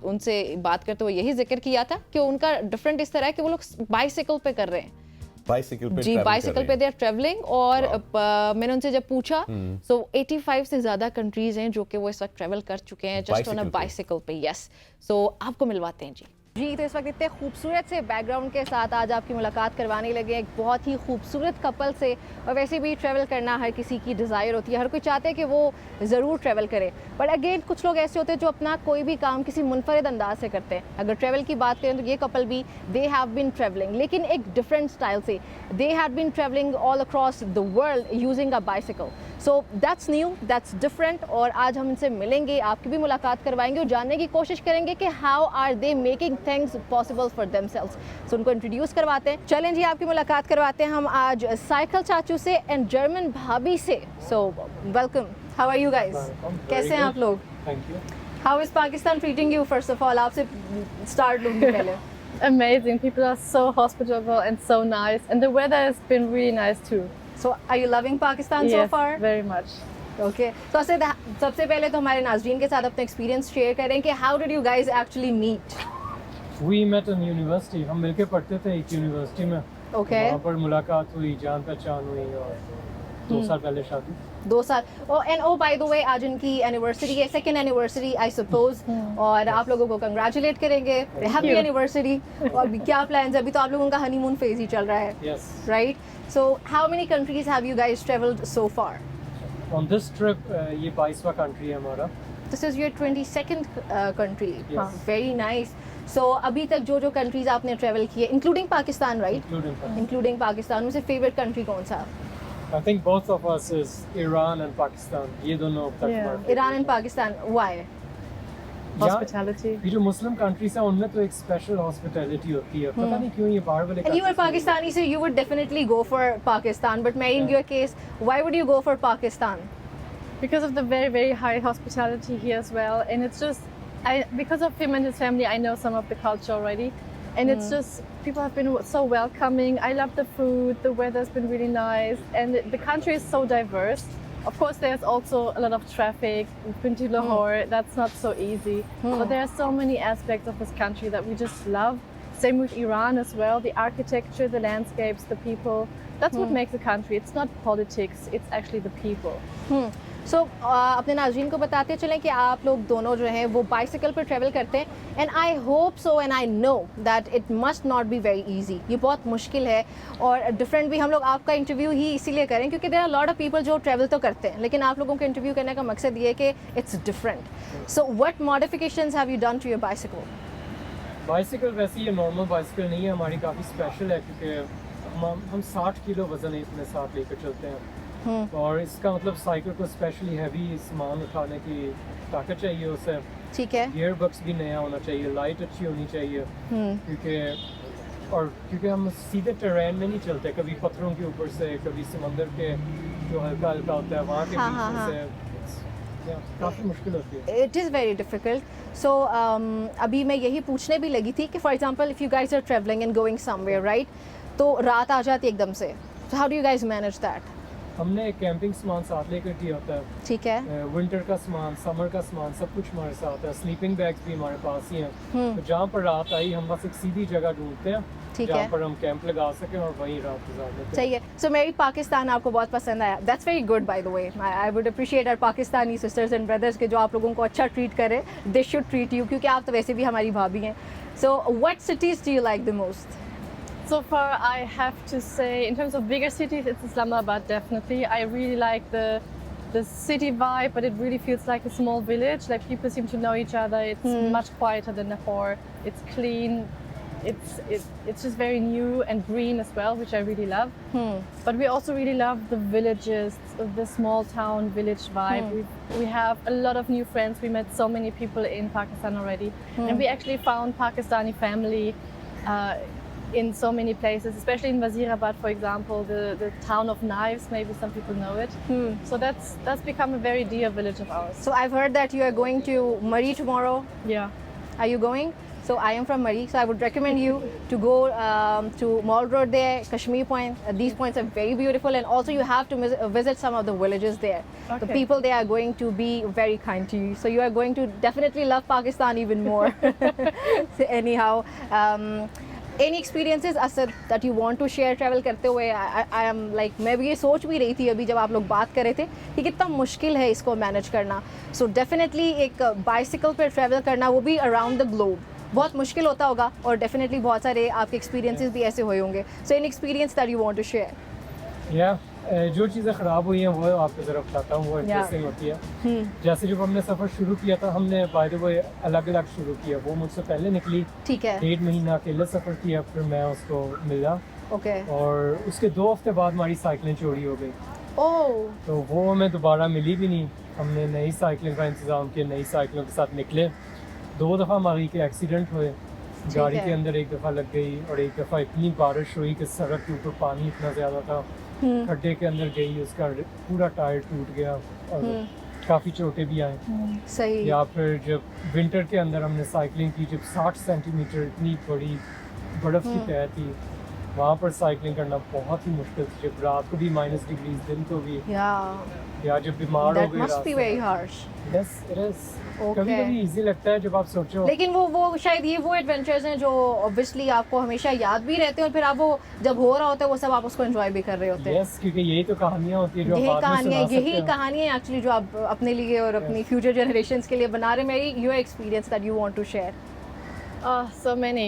उनसे बात करते हुए यही जिक्र किया था कि उनका डिफरेंट इस तरह है कि वो लोग बाइसिकल पे कर रहे हैं। बाइसिकल पे जी, बाइसिकल पे दे आर ट्रेवलिंग। और मैंने उनसे जब पूछा सो 85 से ज्यादा कंट्रीज हैं जो कि वो इस वक्त ट्रेवल कर चुके हैं जस्ट ऑन अ बाइसिकल पे। यस, सो आपको मिलवाते हैं जी। तो इस वक्त इतने खूबसूरत से बैकग्राउंड के साथ आज आपकी मुलाकात करवाने लगे एक बहुत ही खूबसूरत कपल से। और वैसे भी ट्रैवल करना हर किसी की डिज़ायर होती है, हर कोई चाहते हैं कि वो ज़रूर ट्रैवल करे। बट अगेन कुछ लोग ऐसे होते हैं जो अपना कोई भी काम किसी मुनफरिद अंदाज से करते हैं। अगर ट्रैवल की बात करें तो ये कपल भी दे हैव बीन ट्रैवलिंग, लेकिन एक डिफरेंट स्टाइल से। They have been travelling all across the world using a bicycle. So that's new, that's different. और आज हम इनसे मिलेंगे, आपकी भी मुलाकात करवाएंगे और जानने की कोशिश करेंगे कि how are they making things possible for themselves. So उनको इंट्रोड्यूस करवाते हैं। चलें जी, आपकी मुलाकात करवाते हैं हम आज साइकिल चाचू से एंड जर्मन भाभी से। So welcome, how are you guys? कैसे हैं आप लोग? Thank you. How is Pakistan treating you? First of all आपसे स्टार्ट लूंगी पहले। Amazing, people are so hospitable and so nice, and the weather has been really nice too. So are you loving Pakistan so far? Yes, very much. Okay. So सबसे पहले तो हमारे नाज़रीन के साथ अपना एक्सपीरियंस शेयर करें कि how did you guys actually meet? We met in university. हम मिलके पढ़ते थे एक यूनिवर्सिटी में। Okay. वहाँ पर मुलाकात हुई, जान पहचान हुई और 2 साल पहले शादी। 2 साल। Oh by the way, आज उनकी एनिवर्सरी है, सेकंड एनिवर्सरी आई सपोज। और आप लोगों को कंग्रेचुलेट करेंगे, हैप्पी एनिवर्सरी। और क्या प्लान्स है? अभी तो आप लोगों का हनीमून फेज ही चल रहा है। Yes. Right? So how many countries have you guys traveled so far? On this trip, ये 22वां कंट्री है हमारा। This is your 22nd country. Yes. Very nice. So अभी तक जो कंट्रीज आपने ट्रेवल किए, including Pakistan, right? Including Pakistan, में से फेवरेट कंट्री कौन सा? I think both of us is Iran and Pakistan. ये दोनों अब तक हमारे। Iran and Pakistan, why? Hospitality. ये जो मुस्लिम कंट्रीज हैं उनमें तो एक स्पेशल हॉस्पिटैलिटी होती है। पता नहीं क्यों ये बाहर वाले। And you are Pakistani, so you would definitely go for Pakistan. But Mary, in your case, why would you go for Pakistan? Because of the very, very high hospitality here as well, and it's just, because of him and his family, I know some of the culture already, and it's just people have been so welcoming. I love the food, the weather's been really nice, and the country is so diverse. Of course, there's also a lot of traffic. We've been to Lahore, that's not so easy, but there are so many aspects of this country that we just love. Same with Iran as well, the architecture, the landscapes, the people. That's what makes a country. It's not politics, it's actually the people. सो अपने नाज़रीन को बताते चलें कि आप लोग दोनों जो हैं वो बाइसिकल पर ट्रैवल करते हैं and I hope so and I know that it must not be very easy. ये बहुत मुश्किल है और डिफरेंट भी। हम लोग आपका इंटरव्यू ही इसीलिए करें क्योंकि there are lot of people जो ट्रैवल तो करते हैं, लेकिन आप लोगों को इंटरव्यू करने का मकसद ये है कि it's different. So what modifications have you done to your bicycle? Bicycle वैसे ये नॉर्मल बाइसिकल नहीं है, हमारी काफ़ी स्पेशल है क्योंकि हम 60 किलो वज़न अपने साथ लेकर चलते हैं और इसका मतलब साइकिल को स्पेशली हैवी सामान उठाने की ताकत चाहिए उसे। ठीक है। गियर बक्स भी नया होना चाहिए, लाइट अच्छी होनी चाहिए क्योंकि हम सीधे ट्रेन में नहीं चलते, कभी पत्थरों के ऊपर से, कभी समंदर के जो हल्का हल्का होता है वहाँ के बीच से काफ़ी मुश्किल होती है। It is very difficult. So अभी मैं यही पूछने भी लगी थी कि for example if you guys are travelling and going somewhere right, तो रात आ जाती है एकदम से, so how do you guys manage that? हमने कैंपिंग सामान साथ लेकर किया होता है। ठीक है। विंटर का सामान, समर का सामान, सब कुछ हमारे साथ है। स्लीपिंग बैग्स भी हमारे पास ही हैं। तो जहाँ पर रात आई हम बस एक सीधी जगह ढूंढते हैं जहाँ पर हम कैंप लगा सकें और वहीं रात गुजार लेते हैं। सही है। सो मेरी पाकिस्तान आपको बहुत पसंद आया। That's very good by the way. I would appreciate our Pakistani sisters and brothers के जो आप लोगों को अच्छा ट्रीट करें। दे शुड ट्रीट यू क्योंकि आप तो वैसे भी हमारी भाभी हैं। So what cities do you like the most? So far, I have to say, in terms of bigger cities, it's Islamabad definitely. I really like the city vibe, but it really feels like a small village. Like people seem to know each other. It's much quieter than Lahore. It's clean. It's just very new and green as well, which I really love. But we also really love the villages, the small town village vibe. We have a lot of new friends. We met so many people in Pakistan already, and we actually found Pakistani family. In so many places, especially in Wazirabad, for example, the town of knives, maybe some people know it. So that's become a very dear village of ours. So I've heard that you are going to Murree tomorrow. Yeah. Are you going? So I am from Murree, so I would recommend you to go to Mall Road there, Kashmir Point. These points are very beautiful, and also you have to visit some of the villages there. Okay. The people there are going to be very kind to you, so you are going to definitely love Pakistan even more. So anyhow. Any experiences Asad that you want to share travel करते हुए? I am like मैं भी ये सोच भी रही थी अभी जब आप लोग बात कर रहे थे कि कितना मुश्किल है इसको मैनेज करना। So definitely एक बाइसिकल पर ट्रैवल करना, वो भी अराउंड द ग्लोब, बहुत मुश्किल होता होगा और डेफिनेटली बहुत सारे आपके एक्सपीरियंसेस भी ऐसे हुए होंगे। So any experience that you want to share? Yeah. जो चीज़ें ख़राब हुई हैं वो आपको ज़रा बताता हूँ, वो इंटरेस्टिंग होती है। जैसे जब हमने सफ़र शुरू किया था, हमने बाय द वे अलग अलग शुरू किया। वो मुझसे पहले निकली। ठीक है। 1.5 महीना अकेले सफ़र किया, फिर मैं उसको मिला। ओके। और उसके 2 हफ्ते बाद हमारी साइकिलें चोरी हो गई। ओह। तो वो हमें दोबारा मिली भी नहीं। हमने नई साइकिलों का इंतज़ाम किया, नई साइकिलों के साथ निकले। 2 दफ़ा हमारी के एक्सीडेंट हुए, गाड़ी के अंदर 1 दफ़ा लग गई और 1 दफ़ा इतनी बारिश हुई कि सड़क के ऊपर पानी इतना ज़्यादा था, खड्डे के अंदर गई, उसका पूरा टायर टूट गया और काफ़ी चोटें भी आई। सही। या फिर जब विंटर के अंदर हमने साइकिलिंग की, जब 60 सेंटीमीटर इतनी बड़ी बर्फ़ की तह थी, वहाँ पर साइकिलिंग करना बहुत ही मुश्किल थी। जब रात को भी -डिग्री, दिन को भी, या जब बीमार हो गए। That must be very harsh. Yes, it is. कभी-कभी इजी लगता है जब आप सोचो, लेकिन वो शायद ये वो एडवेंचर्स हैं जो ऑब्वियसली आपको हमेशा याद भी रहते हैं और फिर आप वो जब हो रहा होता है वो सब आप उसको एंजॉय भी कर रहे होते हैं। यस, क्योंकि यही तो कहानियाँ होती हैं जो आप बाद में सुना सकते हैं। यही कहानियाँ एक्चुअली जो आप अपने लिए और अपनी फ्यूचर जनरेशंस के लिए बना रहे हैं। मेरी your experience that you want to share? So many.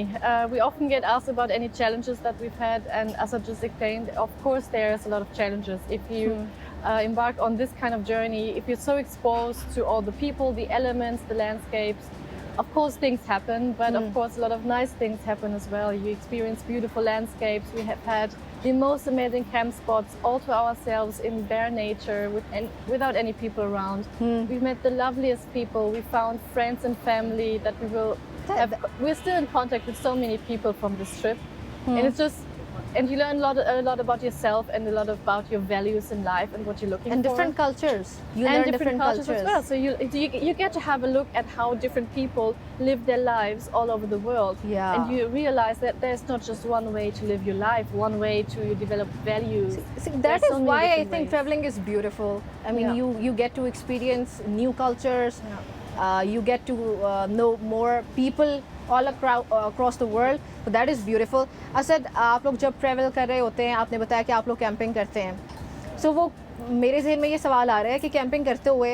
We often get asked about any challenges that we've had, and as I just explained, of course there's a lot of challenges. If you embark on this kind of journey, if you're so exposed to all the people, the elements, the landscapes, of course things happen, but of course a lot of nice things happen as well. You experience beautiful landscapes. We have had the most amazing camp spots all to ourselves in bare nature without any people around. We've met the loveliest people. We found friends and family that we're still in contact with so many people from this trip, and it's just, and you learn a lot about yourself and a lot about your values in life and what you're looking and for. Different cultures. You and learn different cultures as well. So you get to have a look at how different people live their lives all over the world. Yeah. And you realize that there's not just one way to live your life, one way to develop values. See, that is why I think traveling is beautiful. I mean, you get to experience new cultures. You get to know more people all across the world. So that is beautiful. Asad, आप लोग जब travel कर रहे होते हैं, आपने बताया कि आप लोग कैंपिंग करते हैं, so वो मेरे जहन में ये सवाल आ रहा है कि कैंपिंग करते हुए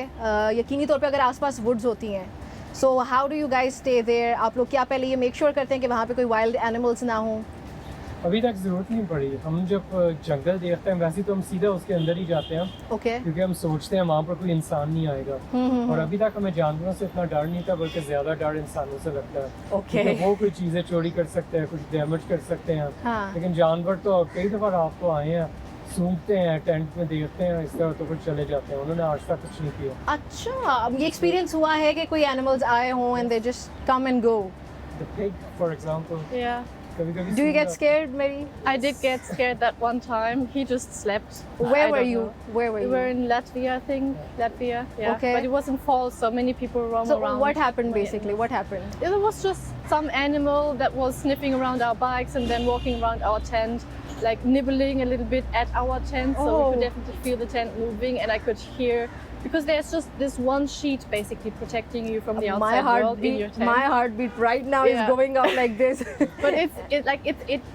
यकीनी तौर पे अगर आसपास वुड्स होती हैं, so how do you guys stay there? आप लोग क्या पहले ये मेक श्योर करते हैं कि वहाँ पे कोई वाइल्ड एनिमल्स ना हों? अभी तक ज़रूरत नहीं पड़ी। हम जब जंगल देखते हैं वैसे तो हम सीधा उसके अंदर ही जाते हैं, क्योंकि हम सोचते हैं वहाँ पर कोई इंसान नहीं आएगा। और अभी तक हमें जानवरों से इतना डर नहीं था, बल्कि ज़्यादा डर इंसानों से लगता है। क्योंकि वो कोई चीज़ें चोरी कर सकते हैं, कुछ डैमेज कर सकते हैं। लेकिन जानवर तो कई दफ़ा रात को आए हैं, सूंघते हैं, टेंट में देखते हैं, इस तरह तो कुछ चले जाते हैं। उन्होंने आज तक कुछ नहीं किया। अच्छा, ये एक्सपीरियंस हुआ है कि कोई एनिमल्स आए हों and they just come and go? The pig, for example. Yeah. Do you get scared, Mary? I did get scared that one time. He just slept. Where were you? Where were you? We were in Latvia, I think. Latvia, yeah. Okay. But it wasn't fall, so many people roam So around. what happened basically? What happened? There was just some animal that was sniffing around our bikes and then walking around our tent, like nibbling a little bit at our tent. So we could definitely feel the tent moving, and I could hear, because there's just this one sheet basically protecting you from the outside world in your tent. My heartbeat right now is going up like this. But it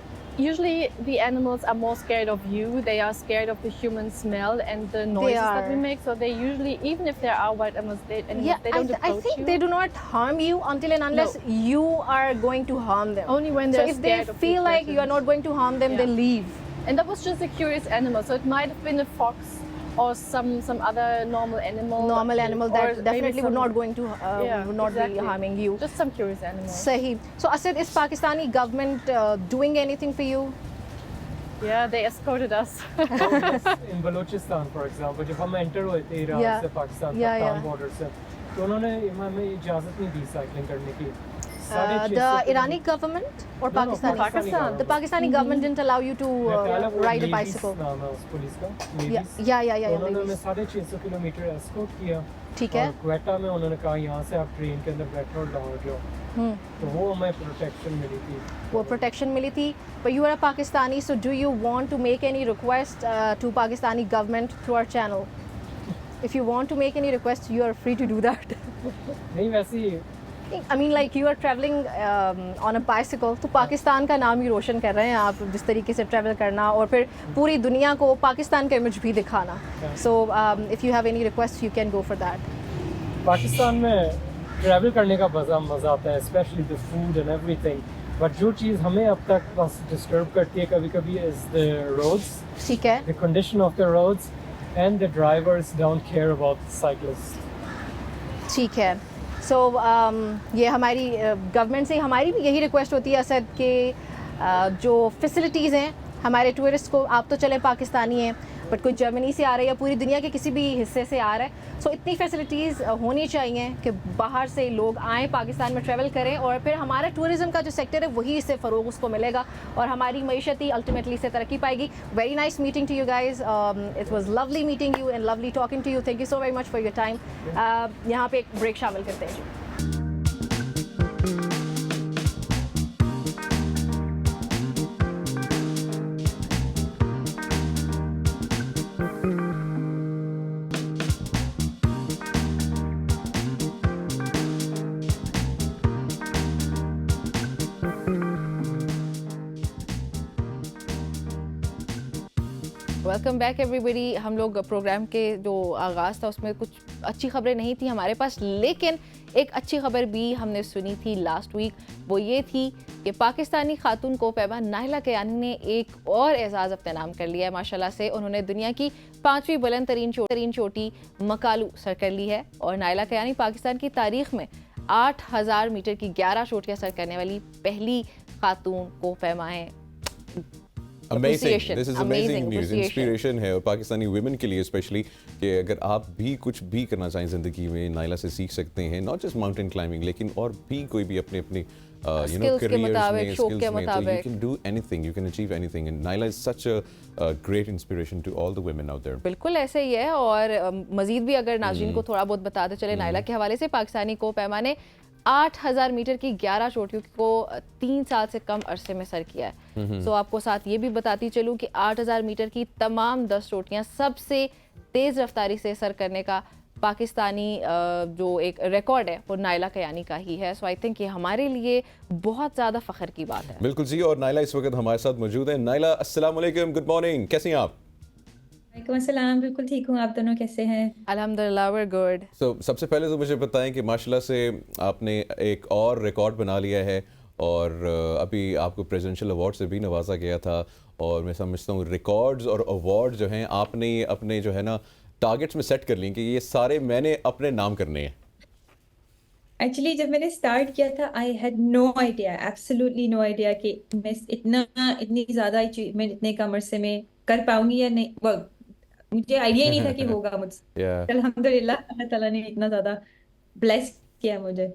usually the animals are more scared of you. They are scared of the human smell and the noises that we make. So they usually, even if there are wild animals, they don't approach I think you. they do not harm you until and unless you are going to harm them. Only when they're scared. So if they feel like you are not going to harm them, they leave. And that was just a curious animal. So it might have been a fox or some other normal animal. Normal animal that or definitely would not going to would not exactly. be harming you. Just some curious animal. Sahi. So Asad, is Pakistani government doing anything for you? Yeah, they escorted us. In Balochistan, for example, जब हम enter हुए थे Iran से Pakistan border से, तो उन्होंने हमें इजाज़त नहीं दी साइकिलिंग करने की। The Irani government or Pakistani? Pakistan. The Pakistani government didn't allow you to ride a bicycle. नाम है उस पुलिस का। Yeah. उन्होंने हमें 650 किलोमीटर एस्कॉर्ट किया। ठीक है। और क्वेटा में उन्होंने कहा यहाँ से आप ट्रेन के अंदर बैठो और लाहौर जाओ। तो वो हमें प्रोटेक्शन मिली थी। वो प्रोटेक्शन मिली थी। But you are a Pakistani, so do you want to make any request to Pakistani government through our channel? If you want to make any request, you are free to do that. नहीं वैसे ही I mean, like you are traveling on a bicycle, तो पाकिस्तान का नाम ही रोशन कर रहे हैं आप, जिस तरीके से ट्रैवल करना और फिर पूरी दुनिया को पाकिस्तान का इमेज भी दिखाना. So if you have any requests, you can go for that. Pakistan में ट्रैवल करने का मज़ा आता है, especially the food and everything. But जो चीज़ हमें अब तक बस डिस्टर्ब करती है कभी-कभी is the roads. ठीक है. The condition of the roads and the drivers don't care about cyclists. ठीक है. सो ये हमारी गवर्नमेंट से हमारी भी यही रिक्वेस्ट होती है असद कि जो फैसिलिटीज़ हैं हमारे टूरिस्ट को, आप तो चले पाकिस्तानी हैं बट कोई जर्मनी से आ रहा है या पूरी दुनिया के किसी भी हिस्से से आ रहा है, सो इतनी फैसिलिटीज़ होनी चाहिए कि बाहर से लोग आएँ, पाकिस्तान में ट्रैवल करें और फिर हमारा टूरिज़्म का जो सेक्टर है वही इससे फ़रोग उसको मिलेगा और हमारी मईशत ही अल्टीमेटली से तरक्की पाएगी. Very nice meeting to you guys. It was lovely meeting you and lovely talking to you. Thank you so very much for your time. यहाँ पे एक ब्रेक शामिल करते हैं जी. Welcome back everybody. हम लोग प्रोग्राम के जो आगाज़ था उसमें कुछ अच्छी खबरें नहीं थी हमारे पास, लेकिन एक अच्छी खबर भी हमने सुनी थी लास्ट वीक. वो ये थी कि पाकिस्तानी खातून को पैमा नाइला कयानी ने एक और एजाज़ अपने नाम कर लिया है. माशाल्लाह से उन्होंने दुनिया की 5वीं बुलंद तरीन चोटी मकालू सर कर ली है और नाइला कयानी पाकिस्तान की तारीख में 8000 मीटर की 11 चोटियाँ सर करने वाली पहली खातून को पैमा है. Amazing. This is amazing news. Inspiration है और पाकिस्तानी वुमेन के लिए स्पेशली कि अगर आप भी कुछ भी करना चाहें ज़िंदगी में, नाइला से सीख सकते हैं. नॉट जस्ट माउंटेन क्लाइंबिंग, लेकिन और भी कोई भी अपने skills के मुताबिक, शौक के मुताबिक, you can do anything, you can achieve anything, and Naila is such a great inspiration to all the women out there. बिल्कुल ऐसे ही है. और मजीद भी अगर नाज़रीन को थोड़ा बहुत बताते चले नाइला के हवाले से, पाकिस्तानी को पैमा ने 8000 मीटर की 11 चोटियों को 3 साल से कम अरसे में सर किया है. तो आपको साथ ये भी बताती चलूँ कि 8000 मीटर की तमाम 10 चोटियाँ सबसे तेज़ रफ्तारी से सर करने का पाकिस्तानी जो एक रिकॉर्ड है वो नाइला कयानी का ही है. सो आई थिंक ये हमारे लिए बहुत ज़्यादा फ़ख्र की बात है. बिल्कुल जी. और नाइला इस वक्त हमारे साथ मौजूद है. नाइला, अस्सलाम वालेकुम, गुड मॉर्निंग, कैसी हैं आप? वालेकुम अस्सलाम, बिल्कुल ठीक हूँ। आप दोनों कैसे हैं? अल्हम्दुलिल्लाह, we're good. सबसे पहले तो मुझे बताएं कि माशाल्लाह से आपने एक और रिकॉर्ड बना लिया है और अभी आपको प्रेसिडेंशियल अवार्ड से भी नवाजा गया था और मैं समझता हूँ रिकॉर्ड्स और अवार्ड जो हैं आपने अपने जो है ना टारगेट्स में सेट कर लिए कि ये सारे मैंने अपने नाम करने हैं। एक्चुअली जब मैंने स्टार्ट किया था I had no idea, absolutely no idea कि मैं इतनी ज़्यादा अचीवमेंट इतने कम अरसे में कर पाऊंगी या नहीं। मुझे आइडिया ही नहीं था कि होगा मुझसे। अल्हम्दुलिल्लाह अल्लाह ताला ने इतना ज़्यादा ब्लेस किया मुझे।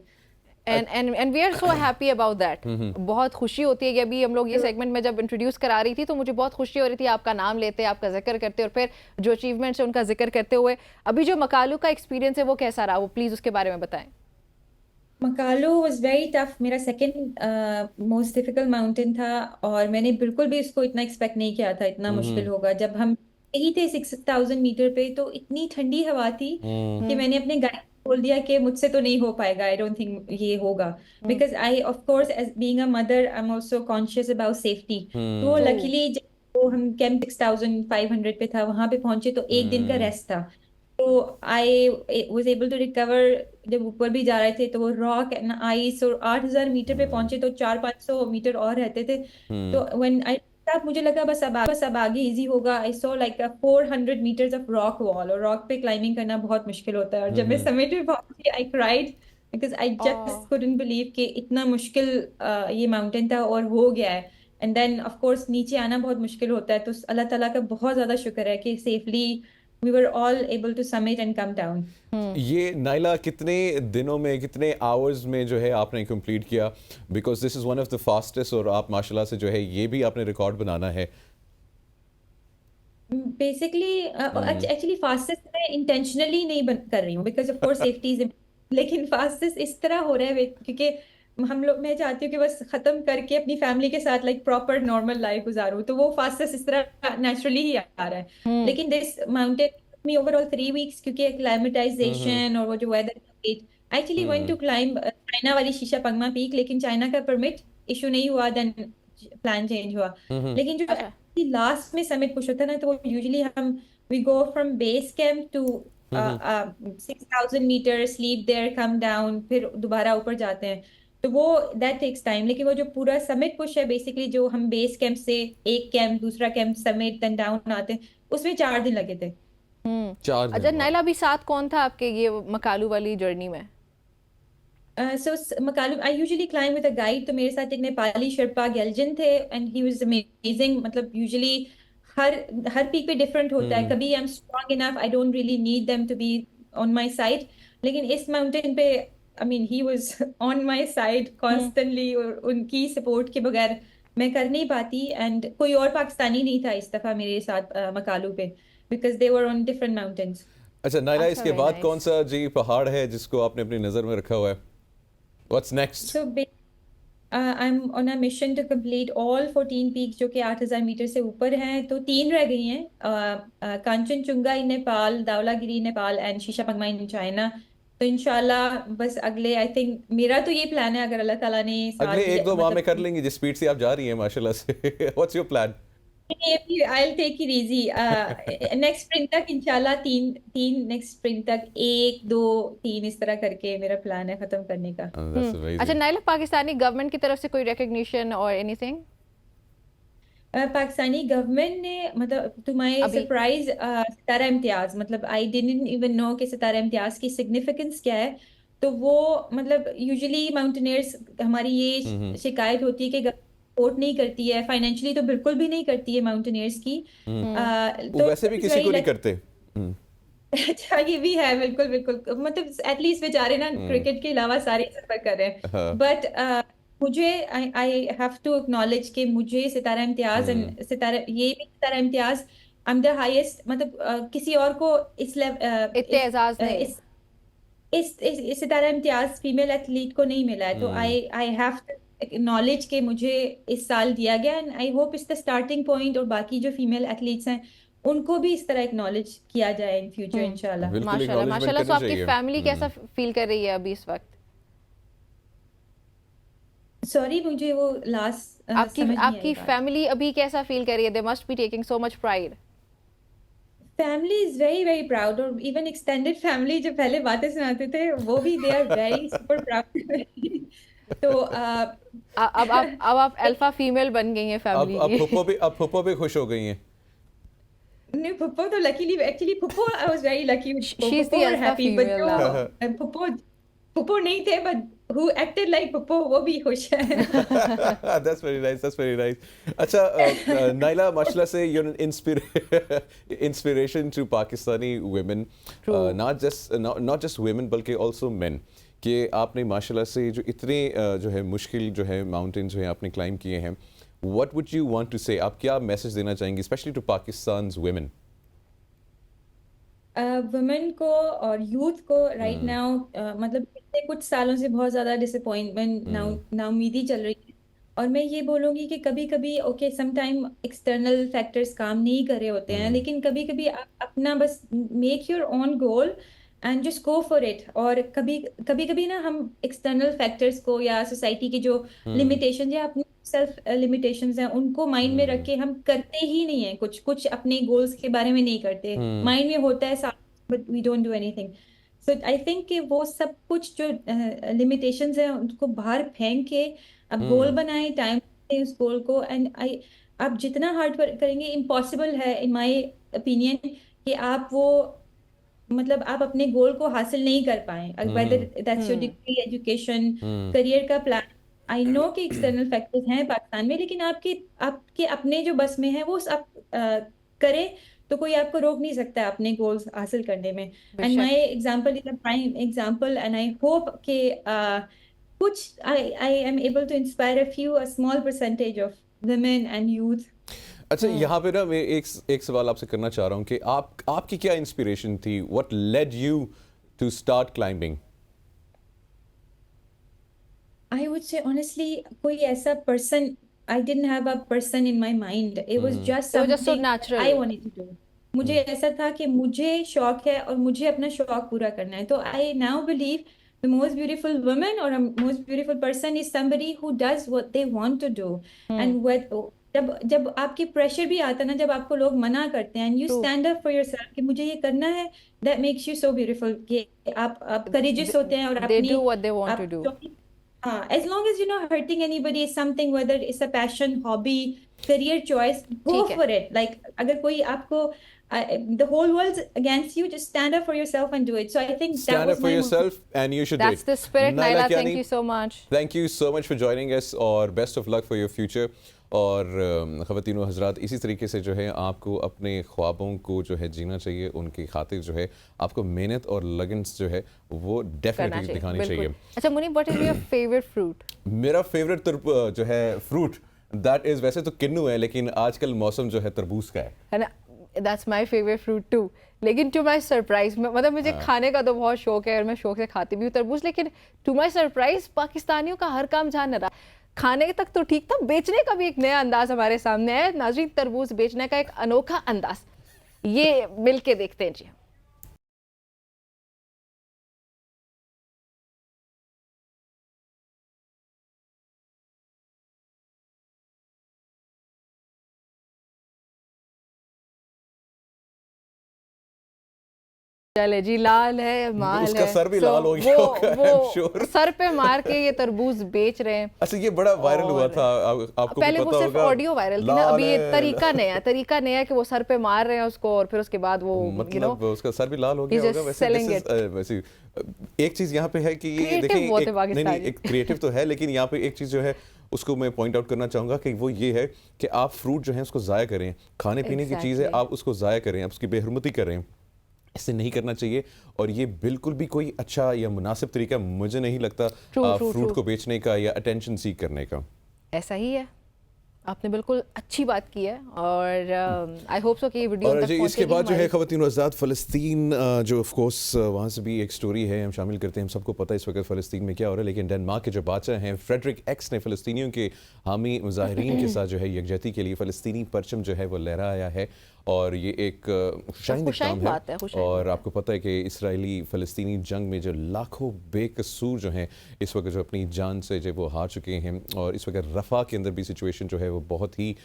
And we are so happy about that. बहुत खुशी होती है कि अभी हम लोग ये सेगमेंट में जब इंट्रोड्यूस करा रही थी तो मुझे बहुत खुशी हो रही थी आपका नाम लेते, आपका जिक्र करते और फिर जो अचीवमेंट्स है उनका जिक्र करते हुए। अभी जो मकालू का एक्सपीरियंस है वो कैसा रहा, वो प्लीज़ उसके बारे में बताएं। मकालू वाज वेरी टफ, मेरा सेकंड मोस्ट डिफिकल्ट माउंटेन था और मैंने बिल्कुल भी इसको इतना एक्सपेक्ट नहीं किया था इतना मुश्किल होगा। जब हम यही थे 6000 मीटर पे तो इतनी ठंडी हवा थी कि मैंने अपने गाइड को बोल दिया कि मुझसे तो नहीं हो पाएगा, आई डोंट थिंक ये होगा, because I of course as being a mother I am also conscious about safety. तो लकीली जब हम कैंप 6500 पे था वहां पे पहुंचे तो एक दिन का रेस्ट था, तो I was able to recover. जब ऊपर भी जा रहे थे तो वो रॉक एंड आइस और 8000 मीटर पे पहुंचे तो 400-500 मीटर और रहते थे। तो व्हेन आई तब मुझे लगा बस अब आगे इजी होगा। I saw like 400 metres of rock wall और रॉक पे क्लाइंबिंग करना बहुत मुश्किल होता है और जब मैं समिट पे पहुंची I cried because I just couldn't believe कि इतना मुश्किल ये माउंटेन था और हो गया है। एंड देन ऑफ कोर्स नीचे आना बहुत मुश्किल होता है, तो अल्लाह ताला का बहुत ज्यादा शुक्र है कि safely we were all able to summit and come down. ये नाइला कितने दिनों में कितने आवर्स में जो है आपने कंप्लीट किया, because this is one of the fastest और आप माशाल्लाह से जो है ये भी आपने रिकॉर्ड बनाना है। बेसिकली एक्चुअली फास्टेस्ट मैं इंटेंशनली नहीं कर रही हूँ because of course safety is, लेकिन फास्टेस्ट इस तरह हो रहा है क्योंकि हम लोग, मैं चाहती हूँ कि बस खत्म करके अपनी फैमिली के साथ लाइक प्रॉपर नॉर्मल लाइफ गुजारूँ, तो वो फास्टेस्ट इस तरह नेचुरली ही आ रहा है। लेकिन दिस माउंटेन मी ओवरऑल 3 वीक्स क्योंकि एक्लाइमेटाइजेशन और वो जो weather I actually went to climb China वाली शीशा पंगमा पीक, लेकिन चाइना का परमिट इशू नहीं हुआ, देन प्लान चेंज हुआ। लेकिन जो लास्ट में समिट पुश होता है ना, तो वो यूजुअली हम we go from base camp to 6000 metre, sleep there, come down, फिर दोबारा ऊपर जाते हैं, तो वो दैट टेक्स टाइम। लेकिन वो जो पूरा समिट पुश है बेसिकली जो हम बेस कैंप से एक कैंप दूसरा कैंप समिट देन डाउन आते हैं, उसमें 4 दिन लगे थे। 4 दिन। अच्छा नाइला, अभी साथ कौन था आपके ये मकालू वाली जर्नी में? Makalu I usually climb with a guide, तो मेरे साथ एक नेपाली शर्पा गेल्जन थे एंड ही वाज अमेजिंग। मतलब यूजुअली हर पीक पे डिफरेंट होता है, कभी I am strong enough I don't really need them to be on my side, लेकिन इस माउंटेन पे I mean, he was on my side constantly और उनकी सपोर्ट के बगैर मैं कर नहीं पाती। एंड कोई और पाकिस्तानी नहीं था इस दफा मेरे साथ मकालू पे because they were on different mountains. अच्छा नाइला, इसके बाद कौन सा जी पहाड़ है जिसको आपने अपनी नजर में रखा हुआ है? What's next? So I'm on a mission to complete all 14 peaks जो कि 8000 मीटर से ऊपर हैं, तो 3 रह गई हैं, कांचनजुंगा इन नेपाल, धवलागिरी नेपाल एंड शीशा पंगमा इन चाइना। तो इंशाल्लाह बस अगले आई थिंक मेरा तो ये प्लान है, अगर अल्लाह ताला ने अगले 1-2 माह में कर लेंगी जिस स्पीड से आप जा रही हैं माशाल्लाह से। What's your plan? I'll take it easy. Next spring तक इंशाल्लाह 3 नेक्स्ट स्प्रिंग तक 1 2 3 इस तरह करके मेरा प्लान है खत्म करने का। अच्छा नाइला, पाकिस्तानी गवर्नमेंट की तरफ से कोई रिकॉग्निशन और एनीथिंग? पाकिस्तानी गवर्नमेंट ने मतलब टू माय सरप्राइज सितारा इम्तियाज, मतलब आई डिडंट इवन नो कि सितारा इम्तियाज की सिग्निफिकेंस क्या है। तो वो मतलब यूजुअली माउंटेनियर्स हमारी ये शिकायत होती है कि सपोर्ट नहीं करती है फाइनेंशियली, तो बिल्कुल भी नहीं करती है माउंटेनियर्स की। तो वैसे भी किसी को नहीं करते। अच्छा ये भी है, बिल्कुल बिल्कुल, मतलब एटलीस्ट बेचारे ना क्रिकेट के अलावा सारे सफर कर रहे हैं। बट मुझे आई हैव टू एक्नॉलेज कि मुझे Sitara Imtiaz Sitara Imtiaz I am the highest, मतलब किसी और को इस एजाज नहीं, इस सितारा इम्तियाज फीमेल एथलीट को नहीं मिला है। तो आई हैव टू एक्नॉलेज कि मुझे इस साल दिया गया and I hope it's the starting point और बाकी जो फीमेल एथलीट्स हैं उनको भी इस तरह एक्नॉलेज किया जाए इन फ्यूचर इंशाल्लाह। माशाल्लाह माशाल्लाह। तो आपकी फैमिली कैसा फील कर रही है अभी इस वक्त? सॉरी मुझे वो लास्ट आपकी फैमिली अभी कैसा फील कर रही है? They must be taking so much pride. Family is very very proud, और इवन एक्सटेंडेड फैमिली जो पहले बातें सुनाते थे वो भी they are very super proud. तो अब आप अल्फा फीमेल बन गई हैं फैमिली की। अब फुप्पो भी खुश हो गई हैं। नहीं, फुप्पो तो लकीली, एक्चुअली फुप्पो I was very lucky, she is the alpha female now. फुप्पो नहीं थे, बट who acted like पप्पो वो भी खुश है। That's very nice. That's very nice. अच्छा, नाइला, माशाल्लाह से you're an inspiration to Pakistani women, not just women बल्कि also men, कि आपने माशाल्लाह से जो इतने जो है मुश्किल जो है माउंटेन जो है आपने क्लाइंब किए हैं, what would you want to say? आप क्या मैसेज देना चाहेंगी especially to Pakistan's women? Women को और यूथ को राइट नाउ मतलब पिछले कुछ सालों से बहुत ज़्यादा डिसअपॉइंटमेंट नाउमीदी चल रही है, और मैं ये बोलूँगी कि कभी कभी ओके समटाइम एक्सटर्नल फैक्टर्स काम नहीं कर रहे होते हैं, लेकिन कभी कभी आप अपना बस make your own goal and just go for it. और कभी कभी ना हम एक्सटर्नल फैक्टर्स को या सोसाइटी की जो लिमिटेशन या अपनी सेल्फ लिमिटेशंस हैं उनको माइंड में रख के हम करते ही नहीं है, कुछ अपने गोल्स के बारे में नहीं करते, माइंड में होता है but we don't do anything. So I think कि वो सब कुछ जो लिमिटेशंस हैं उनको बाहर फेंक के आप गोल बनाएं, टाइम दें उस गोल को, एंड आप जितना हार्ड वर्क करेंगे, इम्पॉसिबल है इन माय ओपिनियन कि आप वो मतलब आप अपने गोल को हासिल नहीं कर पाए, weather that's your degree, education, career का प्लान। आई नो कि एक्सटर्नल फैक्टर्स हैं पाकिस्तान में, लेकिन आपके अपने जो बस में है वो आप करें तो कोई आपको रोक नहीं सकता अपने गोल्स हासिल करने में। And my example is a prime example, and I hope कि कुछ I am able to inspire a small percentage of women and youth. अच्छा, यहाँ पे ना मैं एक सवाल आपसे करना चाह रहा हूँ कि आपकी क्या इंस्पिरेशन थी? What led you to start climbing? I would say honestly, कोई ऐसा person, I didn't have a person in my mind. It was just so something natural. I wanted to do. मुझे ऐसा था कि मुझे शौक है और मुझे अपना शौक पूरा करना है। तो I now believe the most beautiful woman or a most beautiful person is somebody who does what they want to do. And जब आपकी प्रेशर भी आता है ना, जब आपको लोग मना करते हैं, you stand up for yourself कि मुझे ये करना है, that makes you so beautiful कि आप courageous होते हैं और they do what they want to do. As long as you're not hurting anybody, is something, whether it's a passion, hobby, career choice, go for it. Like अगर कोई आपको the whole world's against you, just stand up for yourself and do it. So I think stand up for yourself and you should do it. That's the spirit, Naila. Thank you so much. Thank you so much for joining us और best of luck for your future. और ख़वातीनो हज़रात, इसी तरीके से जो है आपको अपने ख्वाबों को जो है जीना चाहिए, उनकी खातिर जो है आपको मेहनत और लगन जो है वो डेफिनेटली दिखानी चाहिए। अच्छा Muni, what is your favourite fruit? मेरा फेवरेट जो है फ्रूट दैट इज वैसे तो किन्नू है, लेकिन आजकल मौसम जो है तरबूज का है ना। That's my favourite fruit too, लेकिन टू माय सरप्राइज, मतलब मुझे खाने का तो बहुत शौक है और मैं शौक से खाती भी हूँ तरबूज, लेकिन टू माय सरप्राइज पाकिस्तानियों का हर काम जान रहा, खाने तक तो ठीक था, बेचने का भी एक नया अंदाज हमारे सामने है। नाज़रीन, तरबूज बेचने का एक अनोखा अंदाज, ये मिलके देखते हैं जी। चले जी, लाल है, माल उसका है, सर भी लाल हो गया होगा, I'm sure. सर पे मार के ये तरबूज बेच रहे हैं। अच्छा, ये बड़ा वायरल हुआ था, आपको पहले भी वो पता सिर्फ होगा, ऑडियो वायरल थी ना, अभी ये तरीका नया है कि वो सर पे मार रहे हैं उसको और फिर उसके बाद वो मतलब उसका सर भी लाल हो गया होगा। वैसे एक चीज यहाँ पे है कि ये देखिए, नहीं एक क्रिएटिव तो है, लेकिन यहाँ पे एक चीज जो है उसको मैं पॉइंट आउट करना चाहूंगा कि वो ये है कि आप फ्रूट जो है उसको ज़ाया करें, खाने पीने की चीज़ है, आप उसको ज़ाया करें, आप उसकी बेहरमती करें, इससे नहीं करना चाहिए। और ये बिल्कुल भी कोई अच्छा या मुनासिब तरीका मुझे नहीं लगता फ्रूट को बेचने का या अटेंशन सीक करने का। ऐसा ही है, आपने बिल्कुल अच्छी बात की है और आई होप सो कि ये वीडियो तक पहुंचेगी। इसके बाद जो है ख़वातीन और हज़रात, फ़लस्तीन जो ऑफ कोर्स वहाँ से भी एक स्टोरी है, हम शामिल करते हैं। हम सबको पता है इस वक्त फ़लस्तीन में क्या हो रहा है, लेकिन डेनमार्क के जो बादशाह हैं फ्रेडरिक एक्स ने फ़लस्तीनियों के हामी मुजाहिरीन के साथ जो है यकजहती के लिए फ़लस्तीनी परचम जो है वो लहराया है, और ये एक खुशाइंद काम है। और आपको पता है कि इसराइली फ़लस्तीनी जंग में जो लाखों बेकसूर जो हैं इस वक्त जो अपनी जान से जो वो हार चुके हैं, और इस वक्त रफ़ा के अंदर भी सिचुएशन जो है वो बहुत ही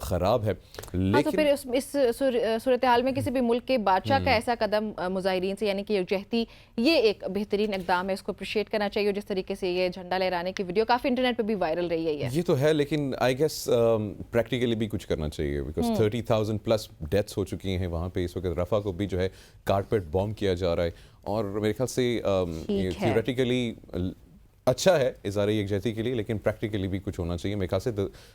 ख़राब है। हाँ, तो फिर इस सूरत हाल में किसी भी मुल्क के बादशाह का ऐसा कदम मुजाहिरीन से यानी कि यकजहती, ये एक बेहतरीन इकदाम है, इसको अप्रिशिएट करना चाहिए। जिस तरीके से ये झंडा लहराने की वीडियो काफ़ी इंटरनेट पे भी वायरल रही है ये तो है, लेकिन आई गेस प्रैक्टिकली भी कुछ करना चाहिए, बिकॉज 30,000 प्लस डेथ्स हो चुकी हैं वहाँ पे। इस वक्त रफ़ा को भी जो है कारपेट बॉम्ब किया जा रहा है, और मेरे ख्याल से थियोरेटिकली अच्छा है इज़हार यकजहती के लिए, लेकिन प्रैक्टिकली भी कुछ होना चाहिए। मेरे ख्याल से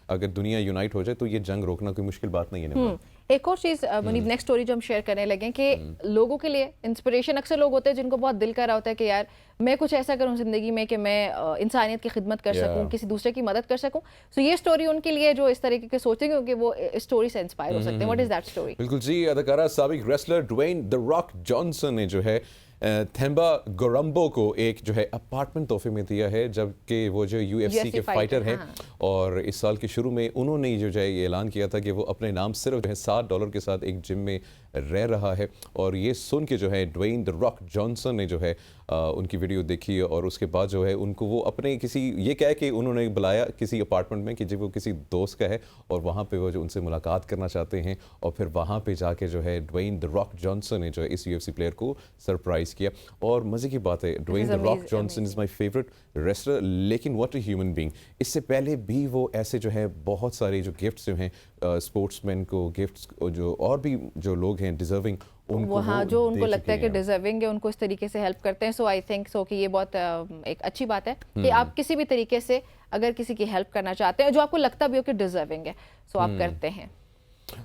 अगर दुनिया यूनाइट हो जाए तो ये जंग रोकना कोई मुश्किल बात नहीं है। एक और चीज़ मुनीब, नेक्स्ट स्टोरी जो हम शेयर करने लगे कि लोगों के लिए इंस्पिरेशन, अक्सर लोग होते हैं जिनको बहुत दिल कर रहा होता है कि यार मैं कुछ ऐसा करूं ज़िंदगी में कि मैं इंसानियत की खिदमत कर सकूं, किसी दूसरे की मदद कर सकूं। सो ये स्टोरी उनके लिए जो इस तरीके के सोचते हैं, क्योंकि वो इस स्टोरी से इंस्पायर हो सकते हैं। What is that story? बिल्कुल जी, अदाकारा साबिक wrestler Dwayne the Rock Johnson ने जो है थेम्बा गोरम्बो को एक जो है अपार्टमेंट तोहफे में दिया है, जबकि वो जो UFC के फाइटर हैं। और इस साल के शुरू में उन्होंने जो है ये ऐलान किया था कि वो अपने नाम सिर्फ जो है $7 के साथ एक जिम में रह रहा है। और ये सुन के जो है ड्वेन द रॉक जॉनसन ने जो है उनकी वीडियो देखी, और उसके बाद जो है उनको वो अपने किसी ये कह के उन्होंने बुलाया किसी अपार्टमेंट में कि जब वो किसी दोस्त का है, और वहाँ पे वो जो उनसे मुलाकात करना चाहते हैं। और फिर वहाँ पे जाके जो है ड्वेन द रॉक जॉनसन ने जो है इस UFC प्लेयर को सरप्राइज़ किया। और मज़े की बात है, Dwayne the Rock Johnson is my favourite wrestler, लेकिन व्हाट अ ह्यूमन बीइंग। इससे पहले भी वो ऐसे जो है बहुत सारे जो गिफ्ट्स जो हैं स्पोर्ट्समैन को गिफ्ट्स, जो और भी जो लोग हैं डिजर्विंग, उनको हाँ, जो उनको लगता है कि डिजर्विंग है, उनको इस तरीके से हेल्प करते हैं। सो आई थिंक सो कि ये बहुत एक अच्छी बात है कि आप किसी भी तरीके से अगर किसी की हेल्प करना चाहते हैं जो आपको लगता भी हो कि डिजर्विंग है, सो आप करते हैं।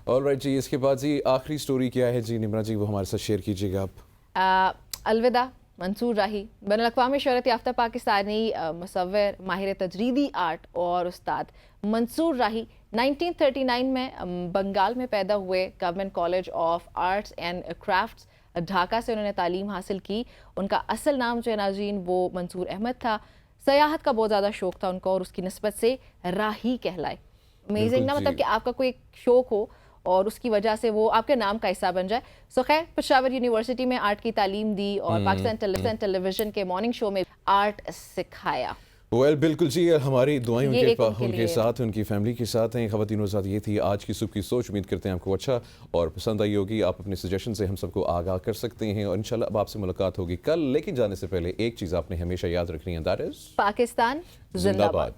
ऑलराइट जी, इसके बाद जी आखिरी स्टोरी क्या है जी निम्रा जी, वो हमारे साथ शेयर कीजिएगा आप। अलविदा मंसूर राही, बैनुल-अक़वामी शोहरत याफ्ता पाकिस्तानी मुसव्विर, माहिर तजरीदी आर्ट और उस्ताद मंसूर राही 1939 में बंगाल में पैदा हुए। Government college of arts and crafts Dhaka से उन्होंने तालीम हासिल की। उनका असल नाम जो है नाज़रीन वो मंसूर अहमद था। सयाहत का बहुत ज़्यादा शौक़ था उनको, और उसकी निस्बत से राही कहलाए। अमेजिंग ना, मतलब कि आपका कोई शौक़ हो और उसकी वजह से वो आपके नाम का हिस्सा बन जाए। सो खैर, पेशावर यूनिवर्सिटी में आर्ट की तालीम दी और पाकिस्तान टेलीविजन के मॉर्निंग शो में आर्ट सिखाया। बिल्कुल जी, हमारी दुआएं उनके साथ, उनकी फैमिली के साथ हैं। ख़वातीनों के साथ ये थी आज की सुबह की सोच। उम्मीद करते हैं आपको अच्छा और पसंद आई होगी। आप अपने सजेशन से हम सबको आगाह कर सकते हैं, और इंशाल्लाह अब आपसे मुलाकात होगी कल। लेकिन जाने से पहले एक चीज़ आपने हमेशा याद रखनी है, दैट इज़ पाकिस्तान जिंदाबाद।